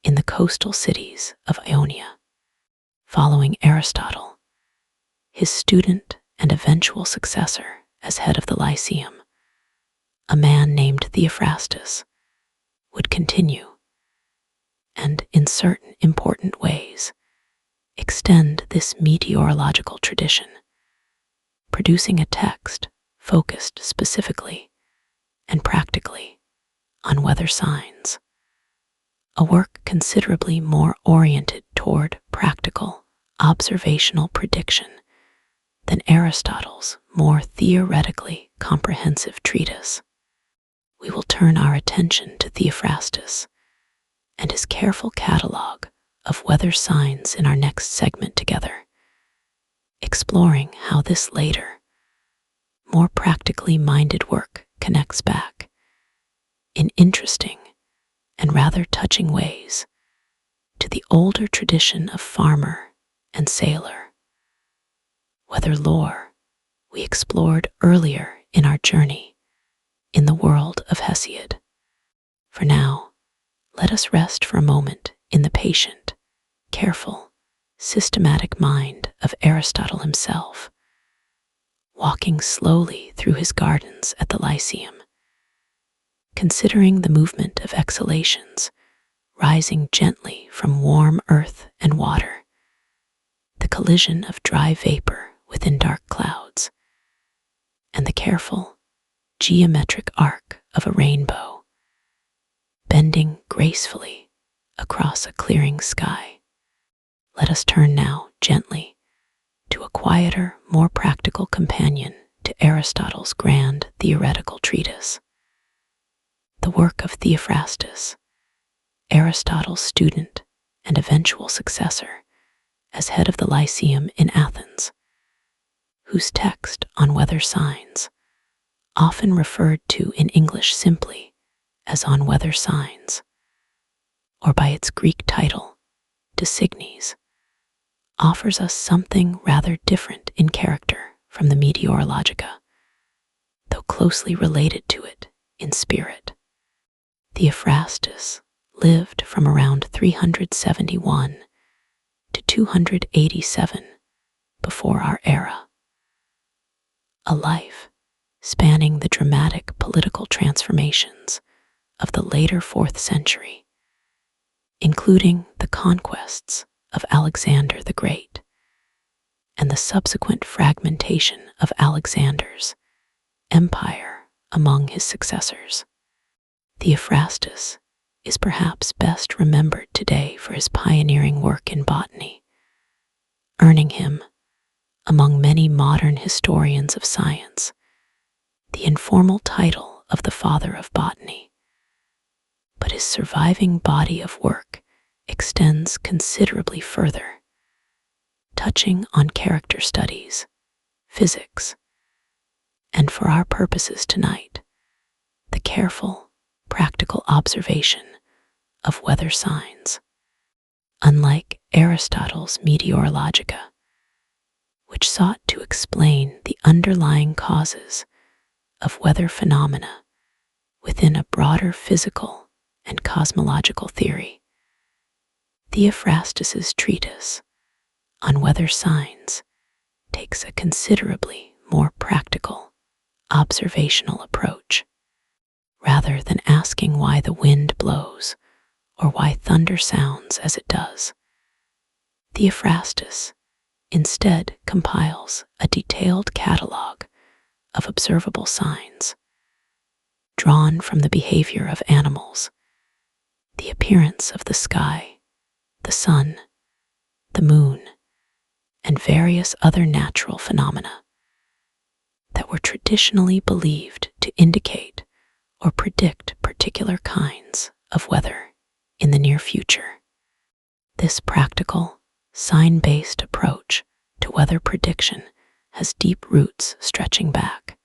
S1: in the coastal cities of Ionia, following Aristotle, his student and eventual successor as head of the Lyceum, a man named Theophrastus, would continue and, in certain important ways, extend this meteorological tradition, producing a text focused specifically and practically on weather signs, a work considerably more oriented toward practical, observational prediction than Aristotle's more theoretically comprehensive treatise. We will turn our attention to Theophrastus and his careful catalogue of weather signs in our next segment together, exploring how this later, more practically minded work connects back, in interesting and rather touching ways, to the older tradition of farmer and sailor, weather lore we explored earlier in our journey in the world of Hesiod. For now, let us rest for a moment in the patient, careful, systematic mind of Aristotle himself, walking slowly through his gardens at the Lyceum, considering the movement of exhalations rising gently from warm earth and water, the collision of dry vapor within dark clouds, and the careful, geometric arc of a rainbow, bending gracefully across a clearing sky. Let us turn now gently to a quieter, more practical companion to Aristotle's grand theoretical treatise, the work of Theophrastus, Aristotle's student and eventual successor as head of the Lyceum in Athens, whose text on weather signs, often referred to in English simply as On Weather Signs, or by its Greek title, De Signis, offers us something rather different in character from the Meteorologica, though closely related to it in spirit. Theophrastus lived from around 371 to 287 before our era, a life spanning the dramatic political transformations of the later 4th century, including the conquests of Alexander the Great and the subsequent fragmentation of Alexander's empire among his successors. Theophrastus is perhaps best remembered today for his pioneering work in botany, earning him, among many modern historians of science, the informal title of the father of botany. But his surviving body of work extends considerably further, touching on character studies, physics, and for our purposes tonight, the careful, practical observation of weather signs. Unlike Aristotle's Meteorologica, which sought to explain the underlying causes of weather phenomena within a broader physical and cosmological theory, Theophrastus's treatise on weather signs takes a considerably more practical, observational approach. Rather than asking why the wind blows or why thunder sounds as it does, Theophrastus instead compiles a detailed catalog of observable signs drawn from the behavior of animals, the appearance of the sky, the sun, the moon, and various other natural phenomena that were traditionally believed to indicate or predict particular kinds of weather in the near future. This practical, sign-based approach to weather prediction has deep roots stretching back,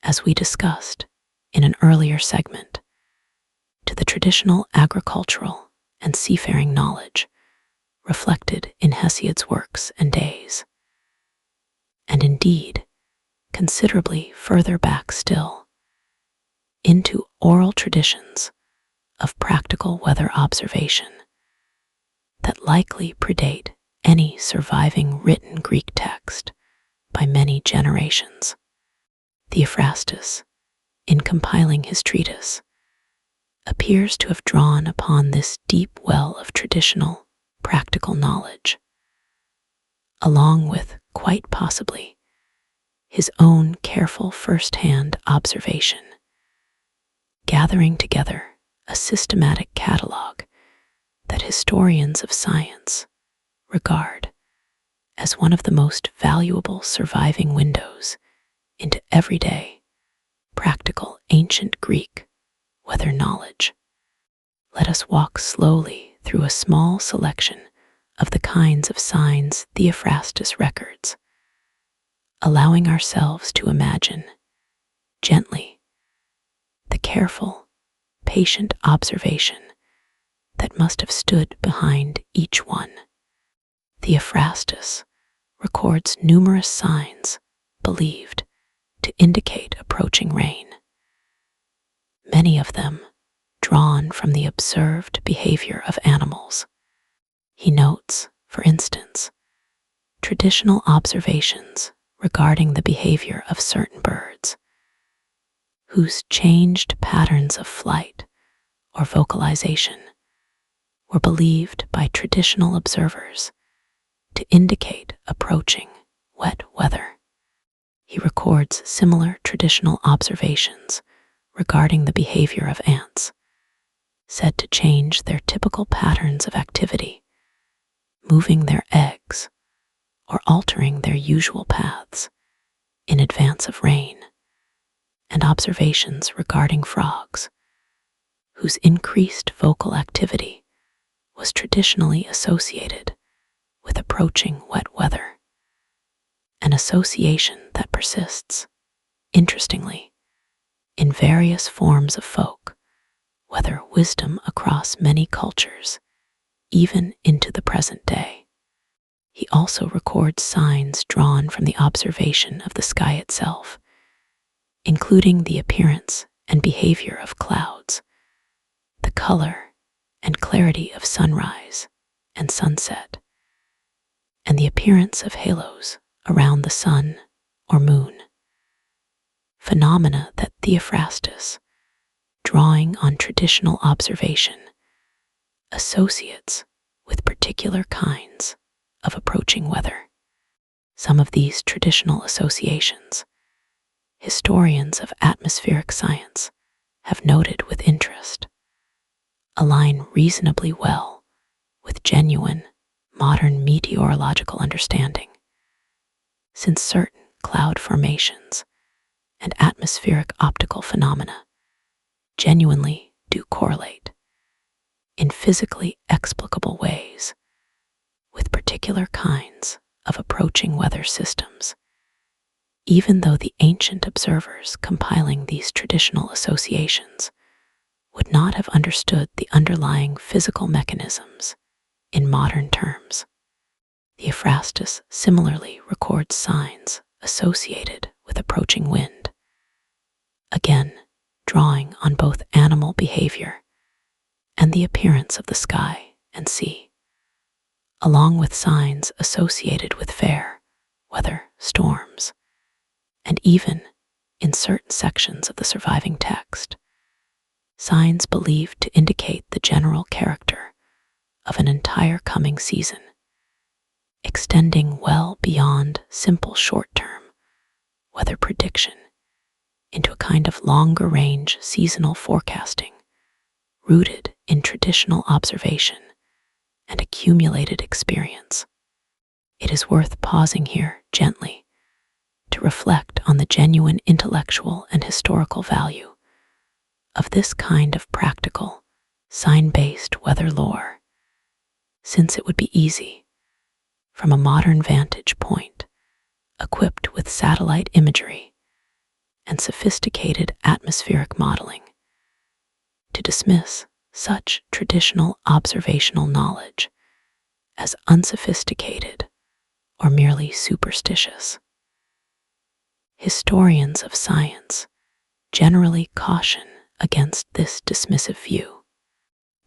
S1: as we discussed in an earlier segment, to the traditional agricultural and seafaring knowledge reflected in Hesiod's Works and Days, and indeed considerably further back still, into oral traditions of practical weather observation that likely predate any surviving written Greek text by many generations. Theophrastus, in compiling his treatise, appears to have drawn upon this deep well of traditional, practical knowledge, along with, quite possibly, his own careful first-hand observation, gathering together a systematic catalog that historians of science regard as one of the most valuable surviving windows into everyday, practical ancient Greek weather knowledge. Let us walk slowly through a small selection of the kinds of signs Theophrastus records, allowing ourselves to imagine, gently, the careful, patient observation that must have stood behind each one. Theophrastus records numerous signs believed to indicate approaching rain, many of them drawn from the observed behavior of animals. He notes, for instance, traditional observations regarding the behavior of certain birds, whose changed patterns of flight or vocalization were believed by traditional observers to indicate approaching wet weather. He records similar traditional observations regarding the behavior of ants, said to change their typical patterns of activity, moving their eggs or altering their usual paths in advance of rain, and observations regarding frogs, whose increased vocal activity was traditionally associated with approaching wet weather, an association that persists, interestingly, in various forms of folk, whether wisdom across many cultures, even into the present day. He also records signs drawn from the observation of the sky itself, including the appearance and behavior of clouds, the color and clarity of sunrise and sunset, and the appearance of halos around the sun or moon. Phenomena that Theophrastus, drawing on traditional observation, associates with particular kinds of approaching weather. Some of these traditional associations, historians of atmospheric science have noted with interest, align reasonably well with genuine modern meteorological understanding, since certain cloud formations and atmospheric optical phenomena genuinely do correlate in physically explicable ways with particular kinds of approaching weather systems, even though the ancient observers compiling these traditional associations would not have understood the underlying physical mechanisms in modern terms. Theophrastus similarly records signs associated with approaching wind, again drawing on both animal behavior and the appearance of the sky and sea, along with signs associated with fair weather, storms, and even, in certain sections of the surviving text, signs believed to indicate the general character of an entire coming season, extending well beyond simple short-term weather prediction into a kind of longer-range seasonal forecasting rooted in traditional observation and accumulated experience. It is worth pausing here gently to reflect on the genuine intellectual and historical value of this kind of practical, sign-based weather lore, since it would be easy, from a modern vantage point, equipped with satellite imagery and sophisticated atmospheric modeling, to dismiss such traditional observational knowledge as unsophisticated or merely superstitious. Historians of science generally caution against this dismissive view.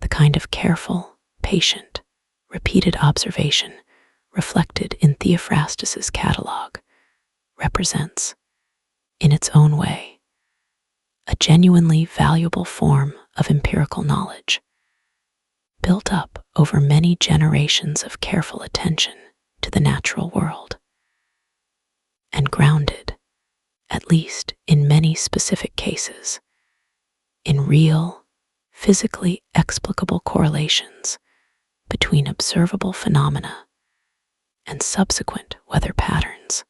S1: The kind of careful, patient, repeated observation reflected in Theophrastus's catalogue represents, in its own way, a genuinely valuable form of empirical knowledge, built up over many generations of careful attention to the natural world, and grounded, at least in many specific cases, in real, physically explicable correlations between observable phenomena and subsequent weather patterns,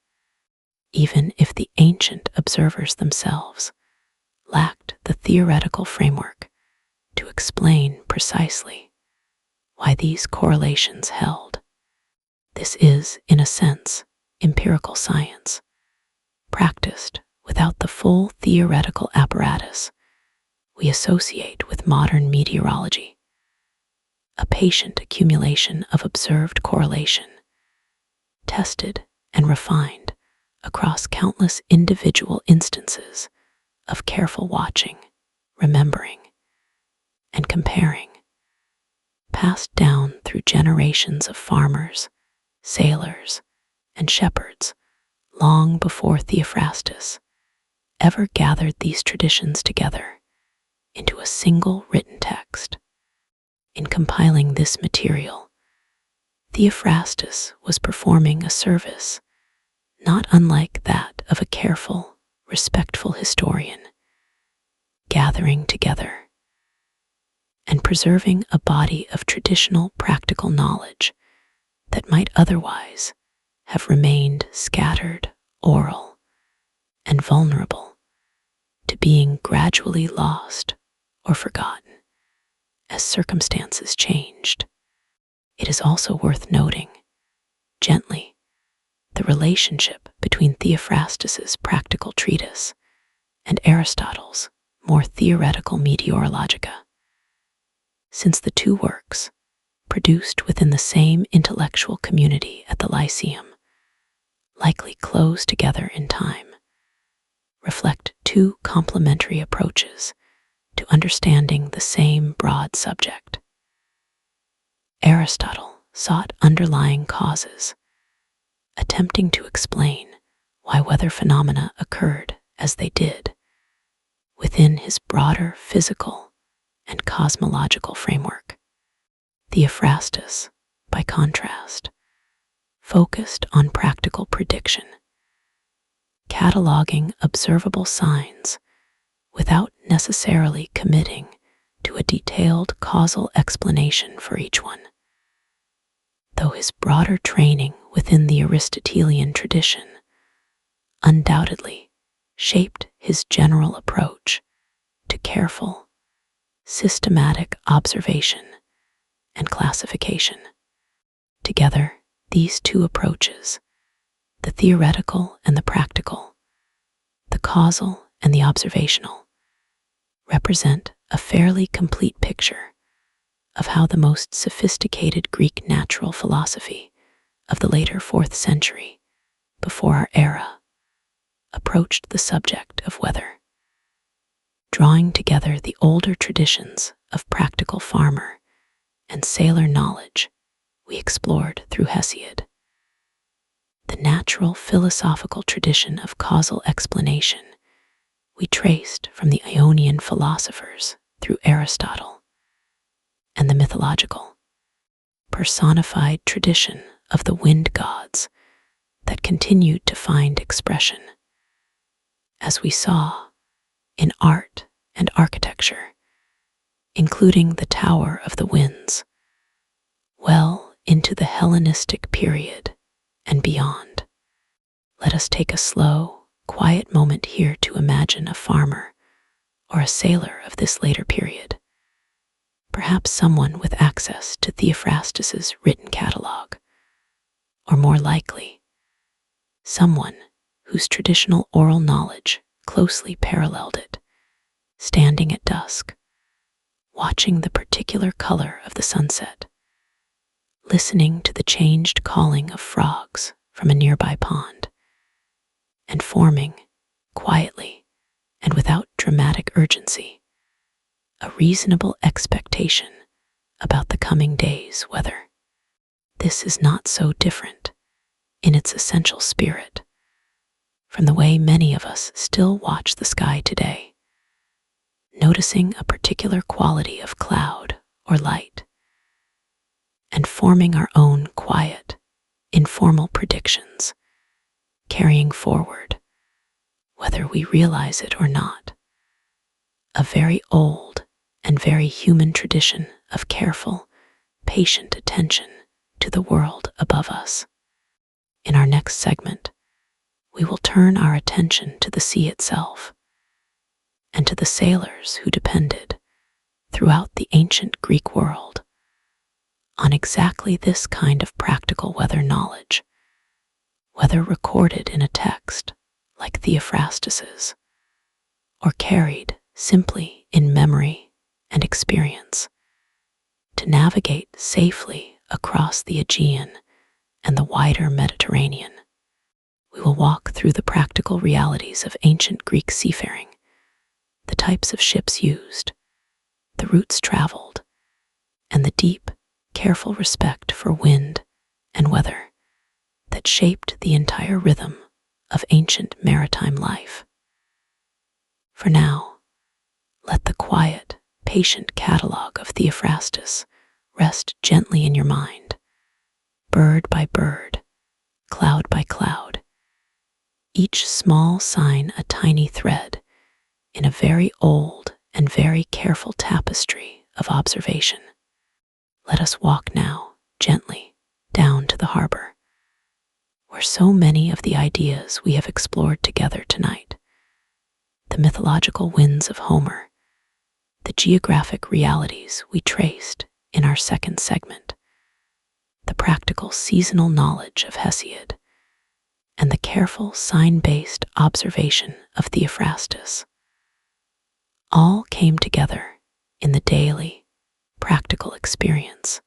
S1: even if the ancient observers themselves lacked the theoretical framework to explain precisely why these correlations held. This is, in a sense, empirical science, practiced without the full theoretical apparatus we associate with modern meteorology, a patient accumulation of observed correlation, tested and refined across countless individual instances of careful watching, remembering, and comparing, passed down through generations of farmers, sailors, and shepherds long before Theophrastus ever gathered these traditions together into a single written text. In compiling this material, Theophrastus was performing a service not unlike that of a careful, respectful historian, gathering together and preserving a body of traditional practical knowledge that might otherwise have remained scattered, oral, and vulnerable to being gradually lost or forgotten as circumstances changed. It is also worth noting, gently, the relationship between Theophrastus's practical treatise and Aristotle's more theoretical Meteorologica, since the two works, produced within the same intellectual community at the Lyceum, likely close together in time, reflect two complementary approaches to understanding the same broad subject. Aristotle sought underlying causes, attempting to explain why weather phenomena occurred as they did within his broader physical and cosmological framework. Theophrastus, by contrast, focused on practical prediction, cataloging observable signs without necessarily committing to a detailed causal explanation for each one. Though his broader training within the Aristotelian tradition undoubtedly shaped his general approach to careful, systematic observation and classification. Together, these two approaches, the theoretical and the practical, the causal and the observational, represent a fairly complete picture of how the most sophisticated Greek natural philosophy of the later 4th century before our era approached the subject of weather, drawing together the older traditions of practical farmer and sailor knowledge we explored through Hesiod, the natural philosophical tradition of causal explanation we traced from the Ionian philosophers through Aristotle, and the mythological, personified tradition of the wind gods that continued to find expression, as we saw, in art and architecture, including the Tower of the Winds, well into the Hellenistic period and beyond. Let us take a slow, quiet moment here to imagine a farmer or a sailor of this later period, perhaps someone with access to Theophrastus's written catalogue, or more likely, someone whose traditional oral knowledge closely paralleled it, standing at dusk, watching the particular color of the sunset, listening to the changed calling of frogs from a nearby pond, and forming, quietly and without dramatic urgency, a reasonable expectation about the coming day's weather. This is not so different in its essential spirit from the way many of us still watch the sky today, noticing a particular quality of cloud or light, and forming our own quiet, informal predictions, carrying forward, whether we realize it or not, a very old and very human tradition of careful, patient attention to the world above us. In our next segment, we will turn our attention to the sea itself and to the sailors who depended, throughout the ancient Greek world, on exactly this kind of practical weather knowledge, whether recorded in a text like Theophrastus's, or carried simply in memory and experience, to navigate safely across the Aegean and the wider Mediterranean. We will walk through the practical realities of ancient Greek seafaring, the types of ships used, the routes traveled, and the deep, careful respect for wind and weather that shaped the entire rhythm of ancient maritime life. For now, let the quiet, patient catalogue of Theophrastus rest gently in your mind, bird by bird, cloud by cloud, each small sign a tiny thread in a very old and very careful tapestry of observation. Let us walk now gently down to the harbor, where so many of the ideas we have explored together tonight, the mythological winds of Homer, the geographic realities we traced in our second segment, the practical seasonal knowledge of Hesiod, and the careful sign-based observation of Theophrastus, all came together in the daily, practical experience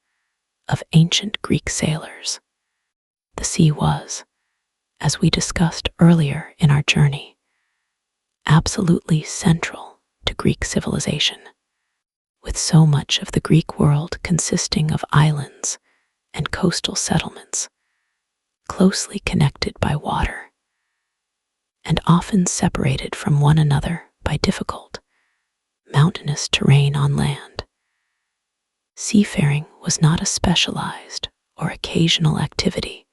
S1: of ancient Greek sailors. The sea was, as we discussed earlier in our journey, absolutely central to Greek civilization, with so much of the Greek world consisting of islands and coastal settlements, closely connected by water, and often separated from one another by difficult, mountainous terrain on land. Seafaring was not a specialized or occasional activity,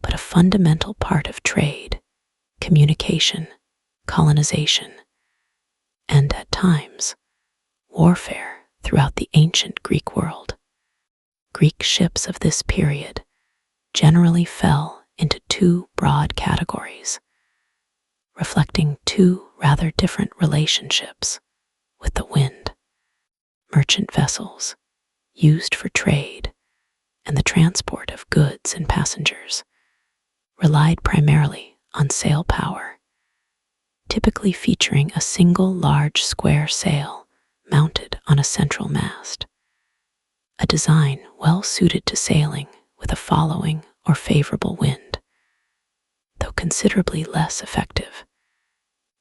S1: but a fundamental part of trade, communication, colonization, and, at times, warfare throughout the ancient Greek world. Greek ships of this period generally fell into two broad categories, reflecting two rather different relationships with the wind. Merchant vessels, used for trade and the transport of goods and passengers, relied primarily on sail power, typically featuring a single large square sail mounted on a central mast, a design well suited to sailing with a following or favorable wind, though considerably less effective,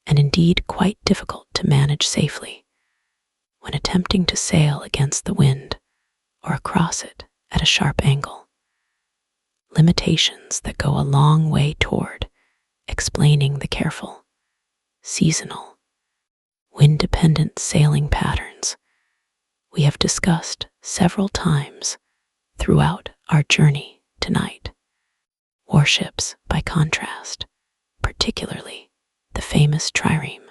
S1: and indeed quite difficult to manage safely when attempting to sail against the wind or across it at a sharp angle. Limitations that go a long way toward explaining the careful, seasonal, wind-dependent sailing patterns we have discussed several times throughout our journey tonight. Warships, by contrast, particularly the famous trireme,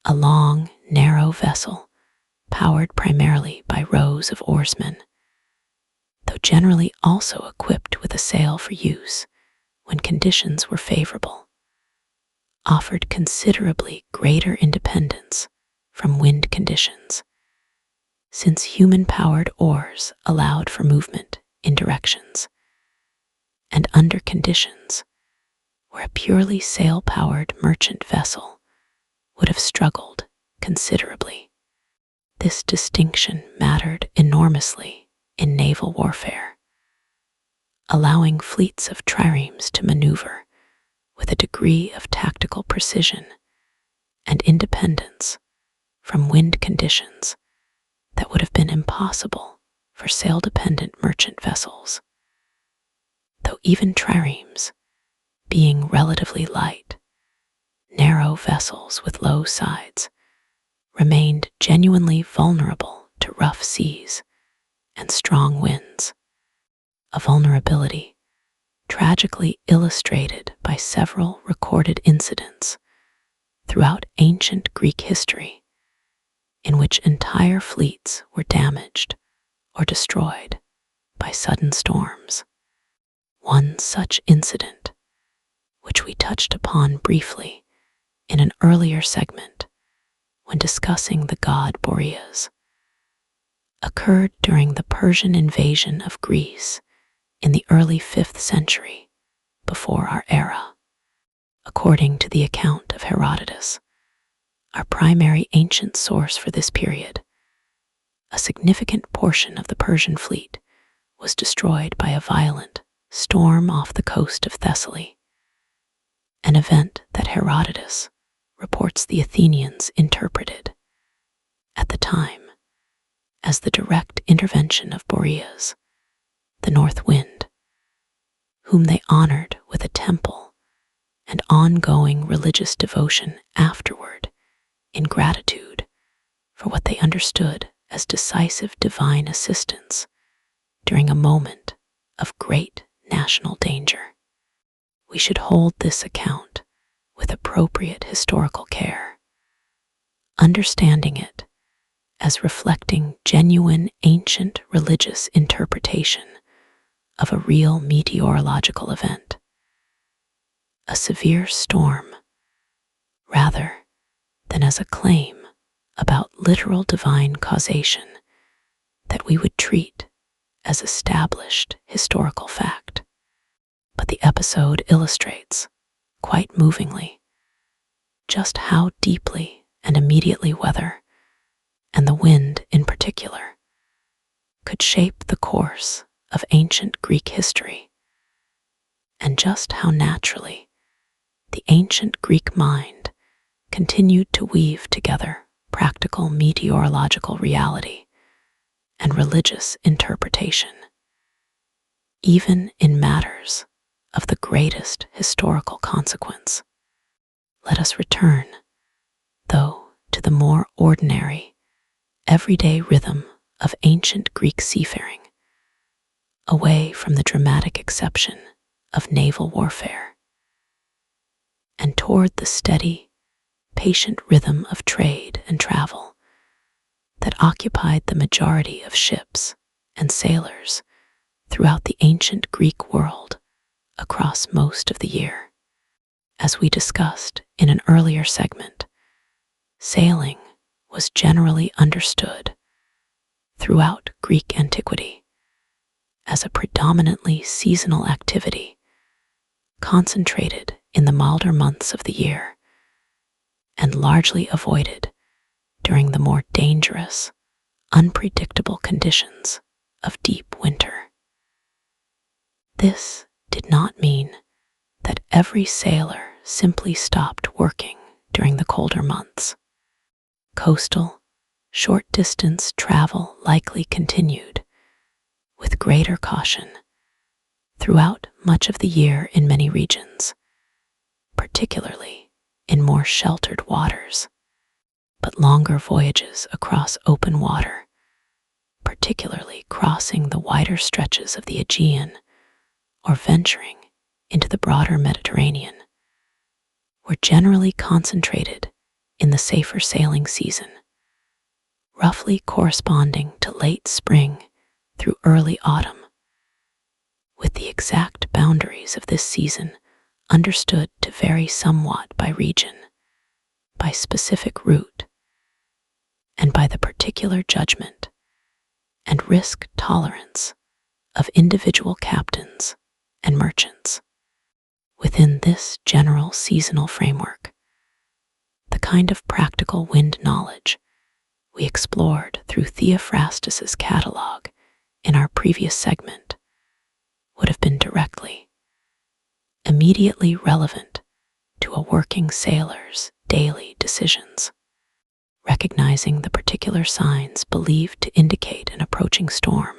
S1: a long, narrow vessel powered primarily by rows of oarsmen, though generally also equipped with a sail for use when conditions were favorable, offered considerably greater independence from wind conditions, since human-powered oars allowed for movement in directions and under conditions where a purely sail-powered merchant vessel would have struggled considerably. This distinction mattered enormously in naval warfare, allowing fleets of triremes to maneuver with a degree of tactical precision and independence from wind conditions that would have been impossible for sail-dependent merchant vessels. Though even triremes, being relatively light, narrow vessels with low sides, remained genuinely vulnerable to rough seas and strong winds, a vulnerability tragically illustrated by several recorded incidents throughout ancient Greek history in which entire fleets were damaged or destroyed by sudden storms. One such incident, which we touched upon briefly in an earlier segment when discussing the god Boreas, occurred during the Persian invasion of Greece in the early 5th century before our era. According to the account of Herodotus, our primary ancient source for this period, a significant portion of the Persian fleet was destroyed by a violent storm off the coast of Thessaly, an event that Herodotus reports the Athenians interpreted at the time as the direct intervention of Boreas, the north wind, whom they honored with a temple and ongoing religious devotion afterward in gratitude for what they understood as decisive divine assistance during a moment of great national danger. We should hold this account with appropriate historical care, understanding it as reflecting genuine ancient religious interpretation of a real meteorological event, a severe storm, rather than as a claim about literal divine causation that we would treat as established historical fact. But the episode illustrates, quite movingly, just how deeply and immediately weather, and the wind in particular, could shape the course of ancient Greek history, and just how naturally the ancient Greek mind continued to weave together practical meteorological reality and religious interpretation, even in matters of the greatest historical consequence. Let us return, though, to the more ordinary, everyday rhythm of ancient Greek seafaring, away from the dramatic exception of naval warfare, and toward the steady, patient rhythm of trade and travel that occupied the majority of ships and sailors throughout the ancient Greek world across most of the year. As we discussed in an earlier segment, sailing was generally understood throughout Greek antiquity as a predominantly seasonal activity concentrated in the milder months of the year and largely avoided during the more dangerous, unpredictable conditions of deep winter. This did not mean that every sailor simply stopped working during the colder months. Coastal, short-distance travel likely continued, with greater caution, throughout much of the year in many regions, particularly in more sheltered waters. But longer voyages across open water, particularly crossing the wider stretches of the Aegean or venturing into the broader Mediterranean, were generally concentrated in the safer sailing season, roughly corresponding to late spring through early autumn, with the exact boundaries of this season understood to vary somewhat by region, by specific route, and by the particular judgment and risk tolerance of individual captains and merchants. Within this general seasonal framework, the kind of practical wind knowledge we explored through Theophrastus's catalog in our previous segment would have been directly, immediately relevant to a working sailor's daily decisions, recognizing the particular signs believed to indicate an approaching storm,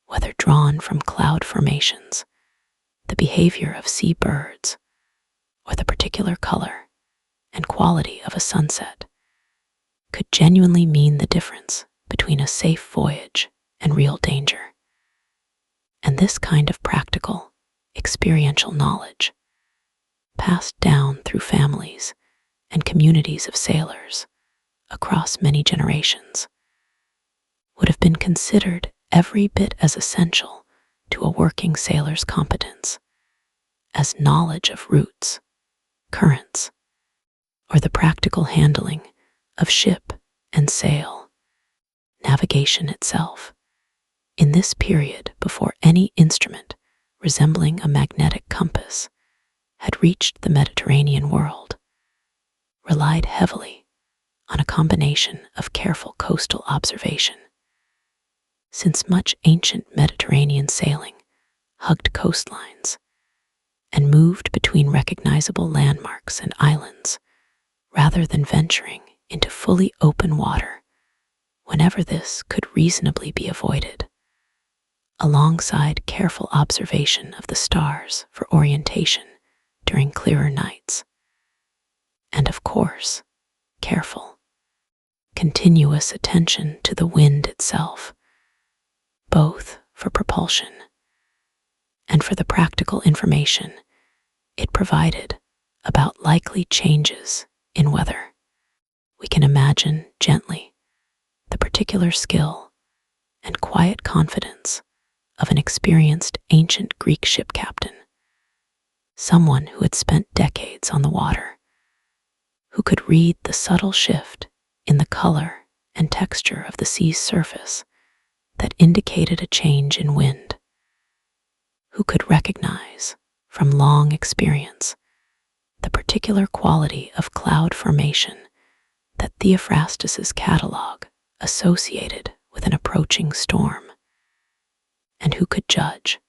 S1: whether drawn from cloud formations, the behavior of sea birds, or the particular color and quality of a sunset, could genuinely mean the difference between a safe voyage and real danger. And this kind of practical, experiential knowledge, passed down through families and communities of sailors across many generations, would have been considered every bit as essential to a working sailor's competence as knowledge of routes, currents, or the practical handling of ship and sail, navigation itself. In this period, before any instrument resembling a magnetic compass had reached the Mediterranean world, relied heavily on a combination of careful coastal observation. Since much ancient Mediterranean sailing hugged coastlines and moved between recognizable landmarks and islands rather than venturing into fully open water whenever this could reasonably be avoided, alongside careful observation of the stars for orientation during clearer nights, and of course, careful, continuous attention to the wind itself, both for propulsion and for the practical information it provided about likely changes in weather. We can imagine gently the particular skill and quiet confidence of an experienced ancient Greek ship captain, someone who had spent decades on the water, who could read the subtle shift in the color and texture of the sea's surface that indicated a change in wind, who could recognize from long experience the particular quality of cloud formation that Theophrastus's catalog associated with an approaching storm, and who could judge,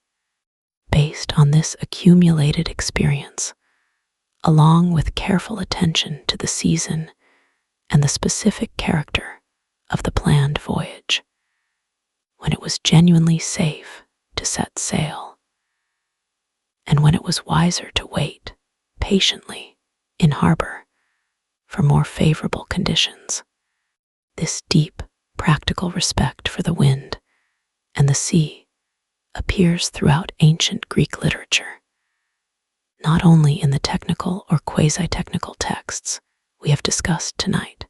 S1: based on this accumulated experience, along with careful attention to the season and the specific character of the planned voyage, when it was genuinely safe to set sail, and when it was wiser to wait patiently in harbor for more favorable conditions. This deep, practical respect for the wind and the sea appears throughout ancient Greek literature, not only in the technical or quasi-technical texts we have discussed tonight,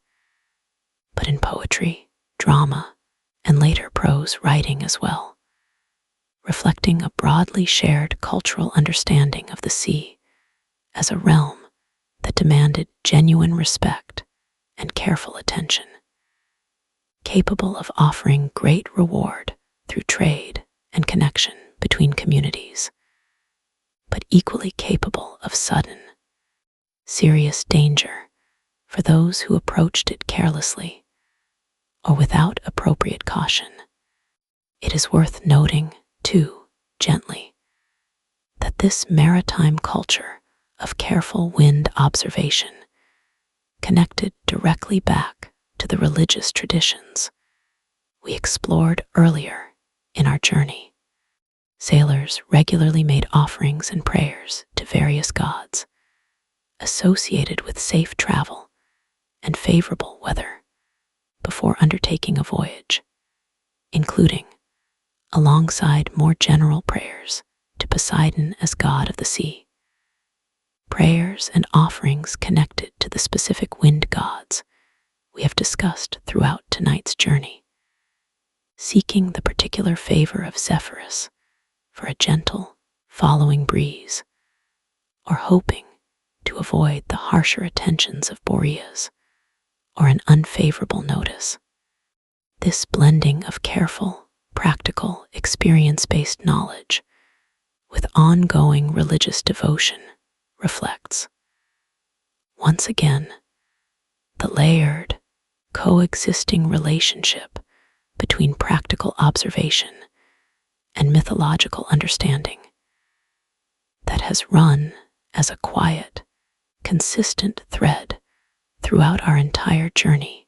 S1: but in poetry, drama, and later prose writing as well, reflecting a broadly shared cultural understanding of the sea as a realm that demanded genuine respect and careful attention, capable of offering great reward through trade and connection between communities, but equally capable of sudden, serious danger for those who approached it carelessly or without appropriate caution. It is worth noting, too, gently, that this maritime culture of careful wind observation connected directly back to the religious traditions we explored earlier in our journey. Sailors regularly made offerings and prayers to various gods associated with safe travel and favorable weather before undertaking a voyage, including, alongside more general prayers, to Poseidon as god of the sea, prayers and offerings connected to the specific wind gods we have discussed throughout tonight's journey, seeking the particular favor of Zephyrus for a gentle, following breeze, or hoping to avoid the harsher attentions of Boreas or an unfavorable notice. This blending of careful, practical, experience-based knowledge with ongoing religious devotion reflects, once again, the layered, coexisting relationship between practical observation and mythological understanding that has run as a quiet, consistent thread throughout our entire journey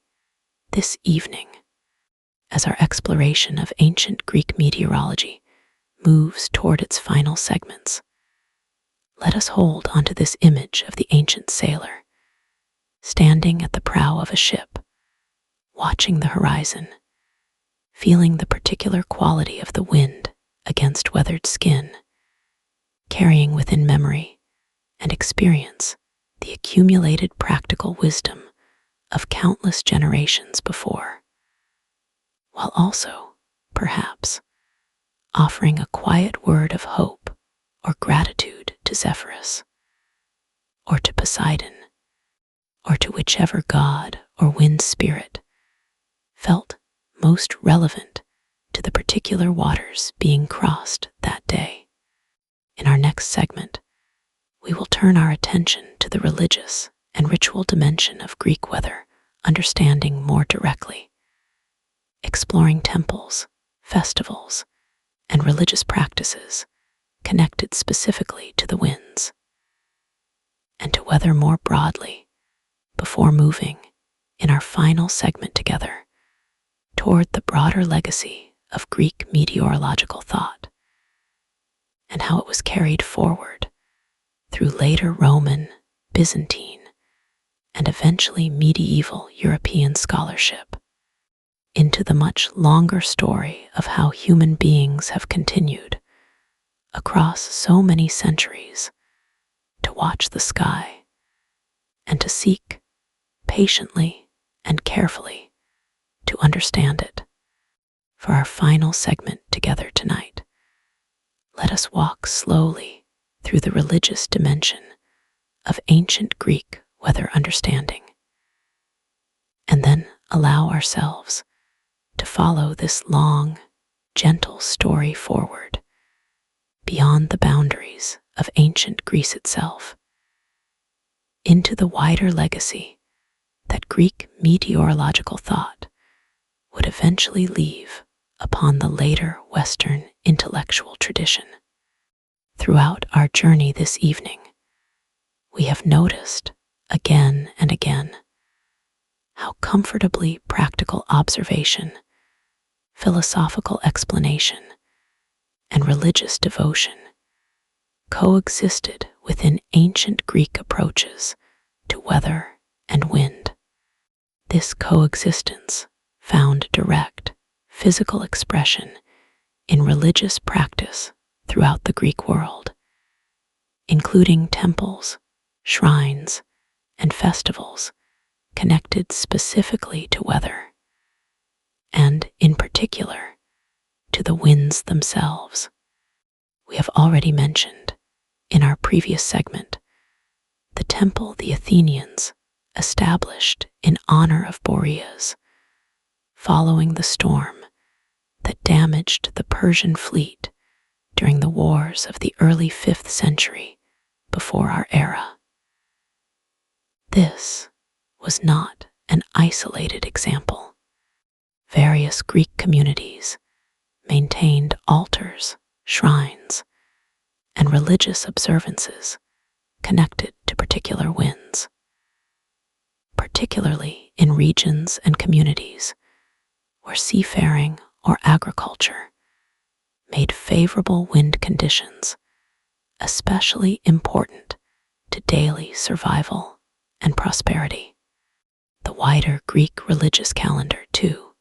S1: this evening. As our exploration of ancient Greek meteorology moves toward its final segments, let us hold onto this image of the ancient sailor, standing at the prow of a ship, watching the horizon, feeling the particular quality of the wind against weathered skin, carrying within memory and experience the accumulated practical wisdom of countless generations before, while also, perhaps, offering a quiet word of hope or gratitude to Zephyrus, or to Poseidon, or to whichever god or wind spirit felt most relevant to the particular waters being crossed that day. In our next segment, we will turn our attention to the religious and ritual dimension of Greek weather understanding more directly, exploring temples, festivals, and religious practices connected specifically to the winds, and to weather more broadly before moving, in our final segment together, toward the broader legacy of Greek meteorological thought and how it was carried forward through later Roman, Byzantine, and eventually medieval European scholarship, into the much longer story of how human beings have continued, across so many centuries, to watch the sky and to seek, patiently and carefully, to understand it. For our final segment together tonight, let us walk slowly through the religious dimension of ancient Greek weather understanding, and then allow ourselves to follow this long, gentle story forward beyond the boundaries of ancient Greece itself, into the wider legacy that Greek meteorological thought would eventually leave upon the later Western intellectual tradition. Throughout our journey this evening, we have noticed again and again how comfortably practical observation, philosophical explanation, and religious devotion coexisted within ancient Greek approaches to weather and wind. This coexistence found direct, physical expression in religious practice throughout the Greek world, including temples, shrines, and festivals connected specifically to weather, and in particular to the winds themselves. We have already mentioned in our previous segment the temple the Athenians established in honor of Boreas, following the storm that damaged the Persian fleet during the wars of the early 5th century before our era. This was not an isolated example. Various Greek communities maintained altars, shrines, and religious observances connected to particular winds, particularly in regions and communities where seafaring or agriculture made favorable wind conditions especially important to daily survival and prosperity. The wider Greek religious calendar, too,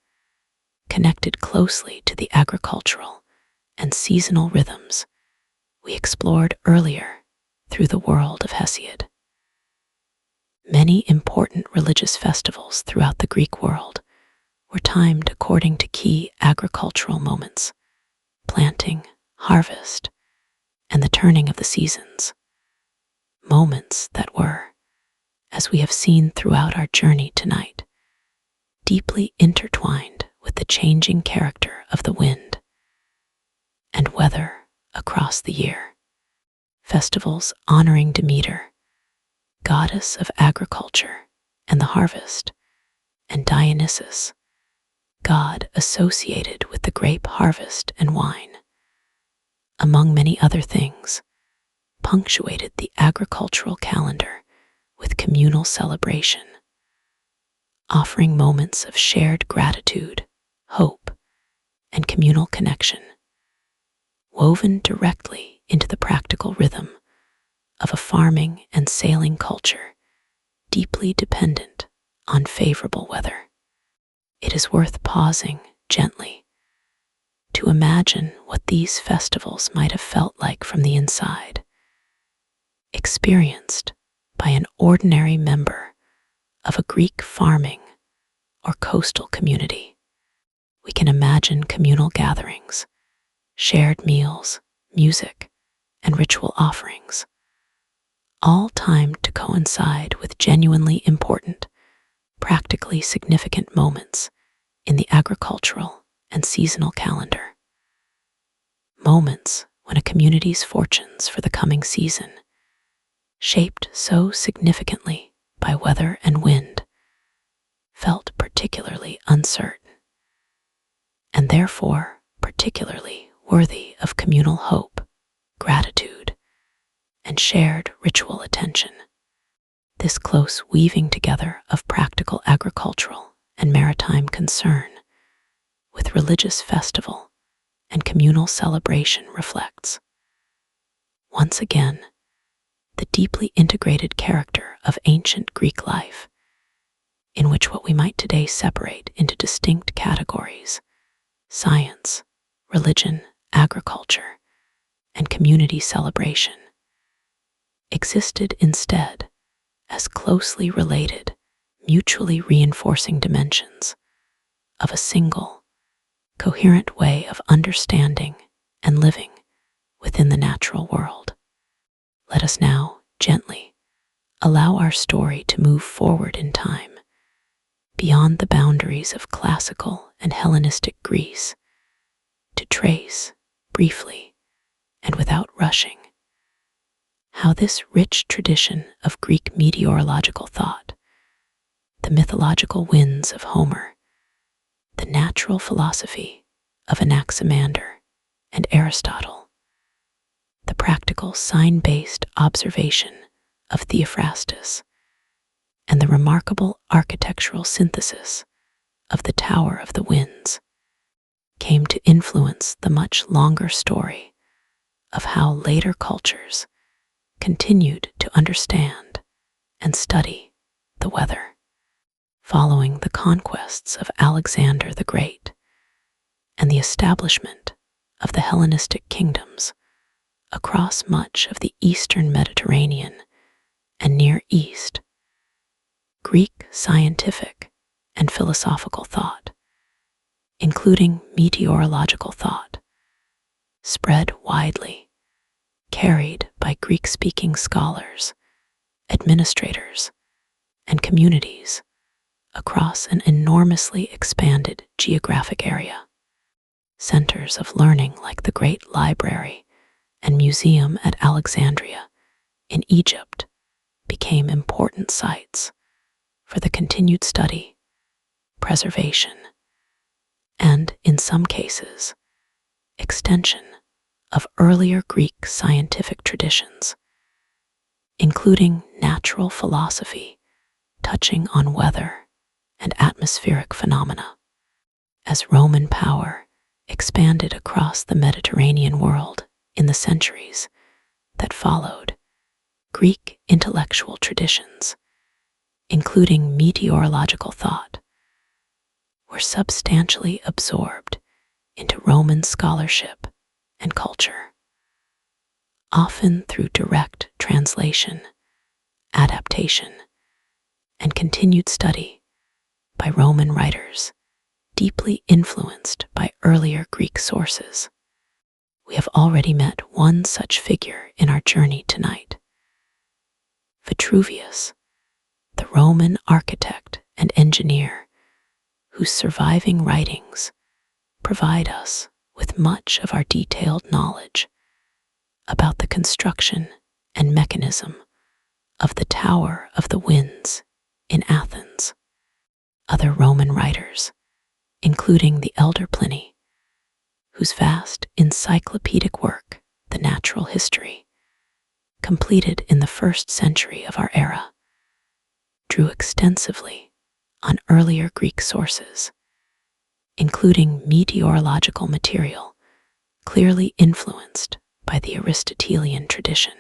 S1: connected closely to the agricultural and seasonal rhythms we explored earlier through the world of Hesiod. Many important religious festivals throughout the Greek world were timed according to key agricultural moments: planting, harvest, and the turning of the seasons. Moments that were, as we have seen throughout our journey tonight, deeply intertwined with the changing character of the wind and weather across the year. Festivals honoring Demeter, goddess of agriculture and the harvest, and Dionysus, god associated with the grape harvest and wine, among many other things, punctuated the agricultural calendar with communal celebration, offering moments of shared gratitude, hope, and communal connection, woven directly into the practical rhythm of a farming and sailing culture deeply dependent on favorable weather. It is worth pausing gently to imagine what these festivals might have felt like from the inside, experienced by an ordinary member of a Greek farming or coastal community. We can imagine communal gatherings, shared meals, music, and ritual offerings, all timed to coincide with genuinely important, practically significant moments in the agricultural and seasonal calendar. Moments when a community's fortunes for the coming season, shaped so significantly by weather and wind, felt particularly uncertain, and therefore particularly worthy of communal hope, gratitude, and shared ritual attention. This close weaving together of practical agricultural and maritime concern with religious festival and communal celebration reflects, once again, the deeply integrated character of ancient Greek life, in which what we might today separate into distinct categories, science, religion, agriculture, and community celebration, existed instead as closely related, mutually reinforcing dimensions of a single, coherent way of understanding and living within the natural world. Let us now gently allow our story to move forward in time, beyond the boundaries of classical and Hellenistic Greece, to trace, briefly and without rushing, how this rich tradition of Greek meteorological thought, the mythological winds of Homer, the natural philosophy of Anaximander and Aristotle, the practical sign-based observation of Theophrastus, and the remarkable architectural synthesis of the Tower of the Winds, came to influence the much longer story of how later cultures continued to understand and study the weather. Following the conquests of Alexander the Great and the establishment of the Hellenistic kingdoms across much of the eastern Mediterranean and Near East, Greek scientific and philosophical thought, including meteorological thought, spread widely, carried by Greek-speaking scholars, administrators, and communities across an enormously expanded geographic area. Centers of learning like the Great Library and Museum at Alexandria in Egypt became important sites for the continued study, preservation, and, in some cases, extension of earlier Greek scientific traditions, including natural philosophy touching on weather and atmospheric phenomena. As Roman power expanded across the Mediterranean world in the centuries that followed, Greek intellectual traditions, including meteorological thought, were substantially absorbed into Roman scholarship and culture, often through direct translation, adaptation, and continued study by Roman writers deeply influenced by earlier Greek sources. We have already met one such figure in our journey tonight, Vitruvius, the Roman architect and engineer whose surviving writings provide us with much of our detailed knowledge about the construction and mechanism of the Tower of the Winds in Athens. Other Roman writers, including the elder Pliny, whose vast encyclopedic work, The Natural History, completed in the 1st century of our era, drew extensively on earlier Greek sources, including meteorological material clearly influenced by the Aristotelian tradition,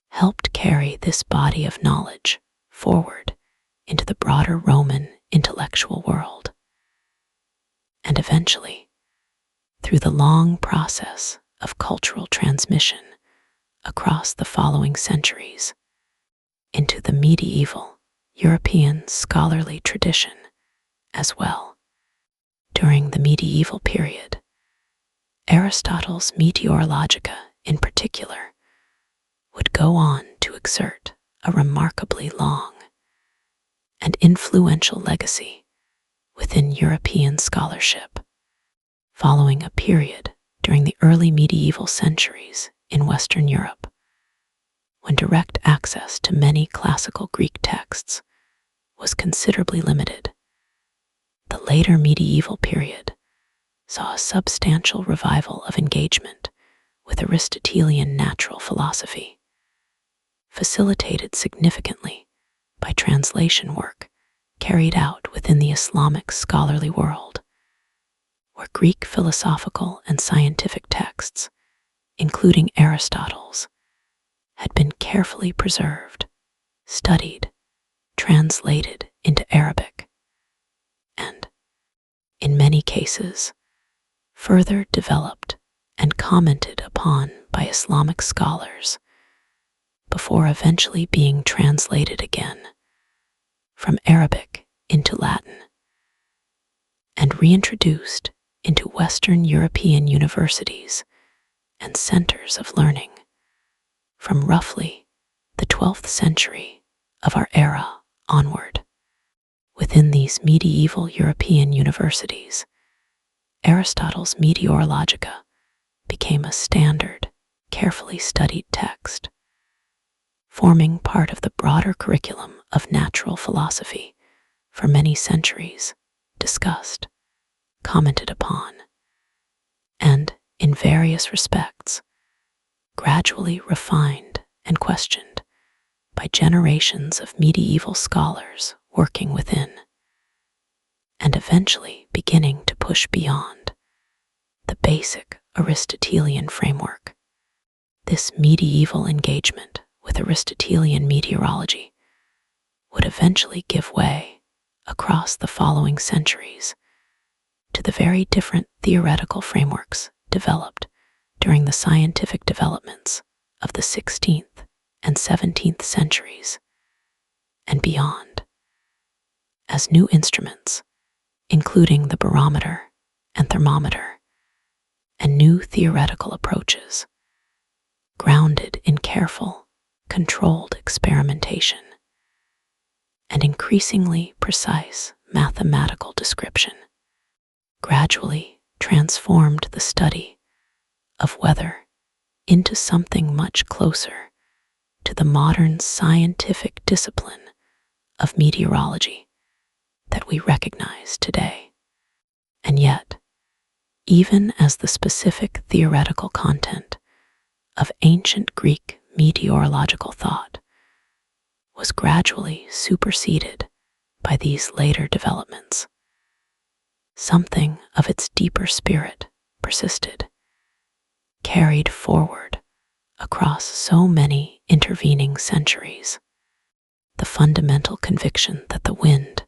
S1: helped carry this body of knowledge forward into the broader Roman intellectual world. And eventually, through the long process of cultural transmission across the following centuries, into the medieval European scholarly tradition as well. During the medieval period, Aristotle's Meteorologica in particular would go on to exert a remarkably long and influential legacy within European scholarship, following a period during the early medieval centuries in Western Europe, when direct access to many classical Greek texts was considerably limited. The later medieval period saw a substantial revival of engagement with Aristotelian natural philosophy, facilitated significantly by translation work carried out within the Islamic scholarly world, where Greek philosophical and scientific texts, including Aristotle's, had been carefully preserved, studied, translated into Arabic, and, in many cases, further developed and commented upon by Islamic scholars before eventually being translated again from Arabic into Latin and reintroduced into Western European universities and centers of learning from roughly the 12th century of our era onward. Within these medieval European universities, Aristotle's Meteorologica became a standard, carefully studied text, forming part of the broader curriculum of natural philosophy for many centuries, discussed, commented upon, and, in various respects, gradually refined and questioned by generations of medieval scholars working within, and eventually beginning to push beyond the basic Aristotelian framework. This medieval engagement with Aristotelian meteorology would eventually give way across the following centuries to the very different theoretical frameworks developed during the scientific developments of the 16th and 17th centuries and beyond, as new instruments, including the barometer and thermometer, and new theoretical approaches, grounded in careful, controlled experimentation and increasingly precise mathematical description, gradually transformed the study of weather into something much closer to the modern scientific discipline of meteorology that we recognize today. And yet, even as the specific theoretical content of ancient Greek meteorological thought was gradually superseded by these later developments, something of its deeper spirit persisted, carried forward across so many intervening centuries. The fundamental conviction that the wind,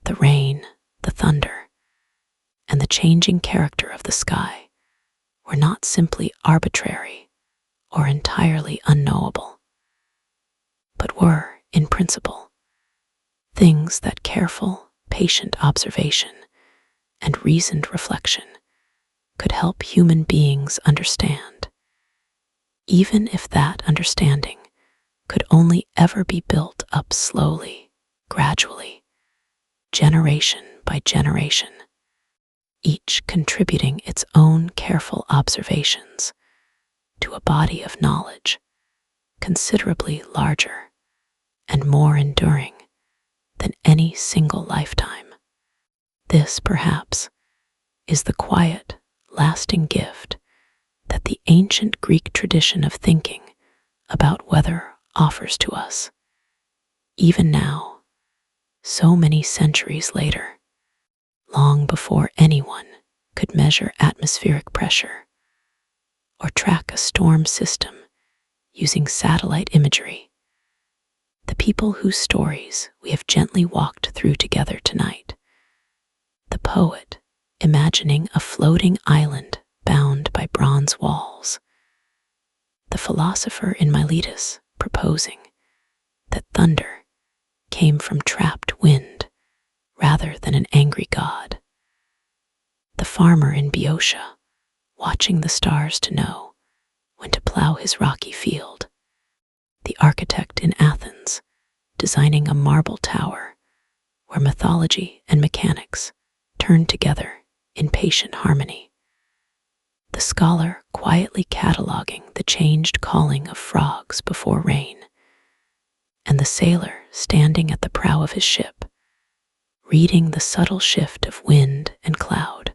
S1: the rain, the thunder, and the changing character of the sky were not simply arbitrary or entirely unknowable, but were, in principle, things that careful, patient observation and reasoned reflection could help human beings understand, even if that understanding could only ever be built up slowly, gradually, generation by generation, each contributing its own careful observations to a body of knowledge considerably larger and more enduring than any single lifetime. This, perhaps, is the quiet, lasting gift that the ancient Greek tradition of thinking about weather offers to us. Even now, so many centuries later, long before anyone could measure atmospheric pressure or track a storm system using satellite imagery, the people whose stories we have gently walked through together tonight, the poet imagining a floating island bound by bronze walls, the philosopher in Miletus proposing that thunder came from trapped wind rather than an angry god, the farmer in Boeotia watching the stars to know when to plow his rocky field, the architect in Athens designing a marble tower where mythology and mechanics turn together in patient harmony, the scholar quietly cataloging the changed calling of frogs before rain, and the sailor standing at the prow of his ship, reading the subtle shift of wind and cloud,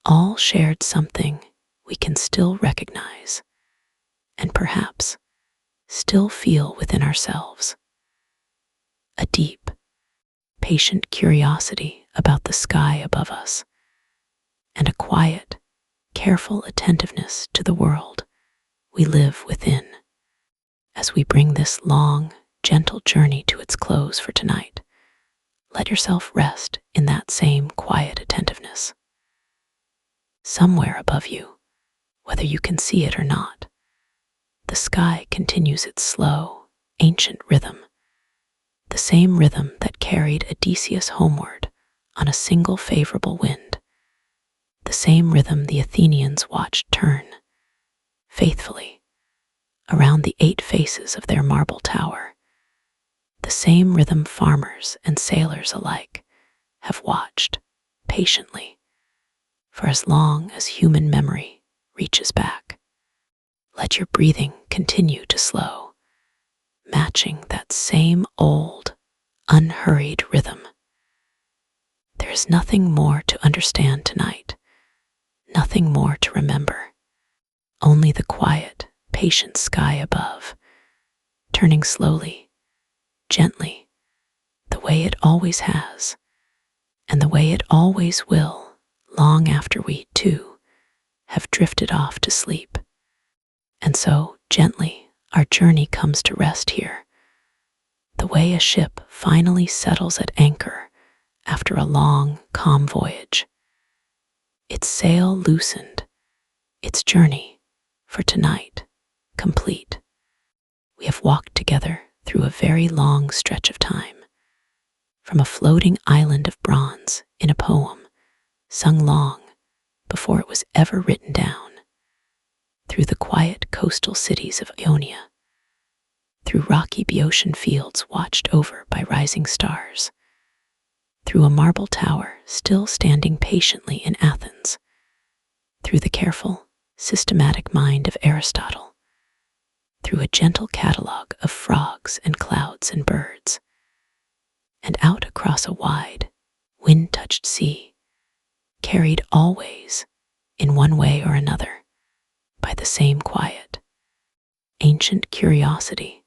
S1: all shared something we can still recognize and perhaps still feel within ourselves: a deep, patient curiosity about the sky above us, and a quiet, careful attentiveness to the world we live within. As we bring this long, gentle journey to its close for tonight, let yourself rest in that same quiet attentiveness. Somewhere above you, whether you can see it or not, the sky continues its slow, ancient rhythm, the same rhythm that carried Odysseus homeward on a single favorable wind, the same rhythm the Athenians watched turn, faithfully, around the 8 faces of their marble tower, the same rhythm farmers and sailors alike have watched, patiently, for as long as human memory reaches back. Let your breathing continue to slow, matching that same old, unhurried rhythm. There is nothing more to understand tonight, nothing more to remember, only the quiet, patient sky above, turning slowly, gently, the way it always has, and the way it always will, long after we, too, have drifted off to sleep. And so, gently, our journey comes to rest here, the way a ship finally settles at anchor after a long, calm voyage, its sail loosened, its journey, for tonight, complete. We have walked together through a very long stretch of time, from a floating island of bronze in a poem sung long before it was ever written down, through the quiet coastal cities of Ionia, through rocky Boeotian fields watched over by rising stars, through a marble tower still standing patiently in Athens, through the careful, systematic mind of Aristotle, through a gentle catalogue of frogs and clouds and birds, and out across a wide, wind-touched sea, carried always, in one way or another, by the same quiet, ancient curiosity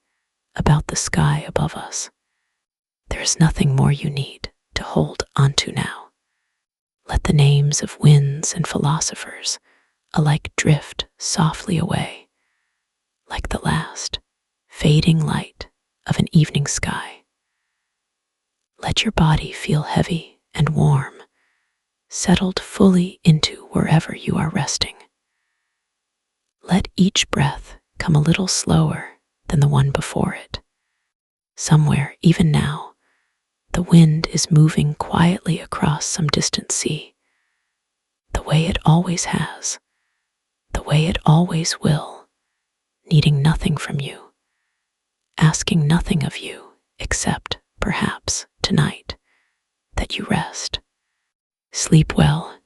S1: about the sky above us. There is nothing more you need to hold onto now. Let the names of winds and philosophers alike drift softly away, like the last, fading light of an evening sky. Let your body feel heavy and warm, settled fully into wherever you are resting. Let each breath come a little slower than the one before it. Somewhere, even now, the wind is moving quietly across some distant sea, the way it always has, the way it always will, needing nothing from you, asking nothing of you except, perhaps, tonight, that you rest. Sleep well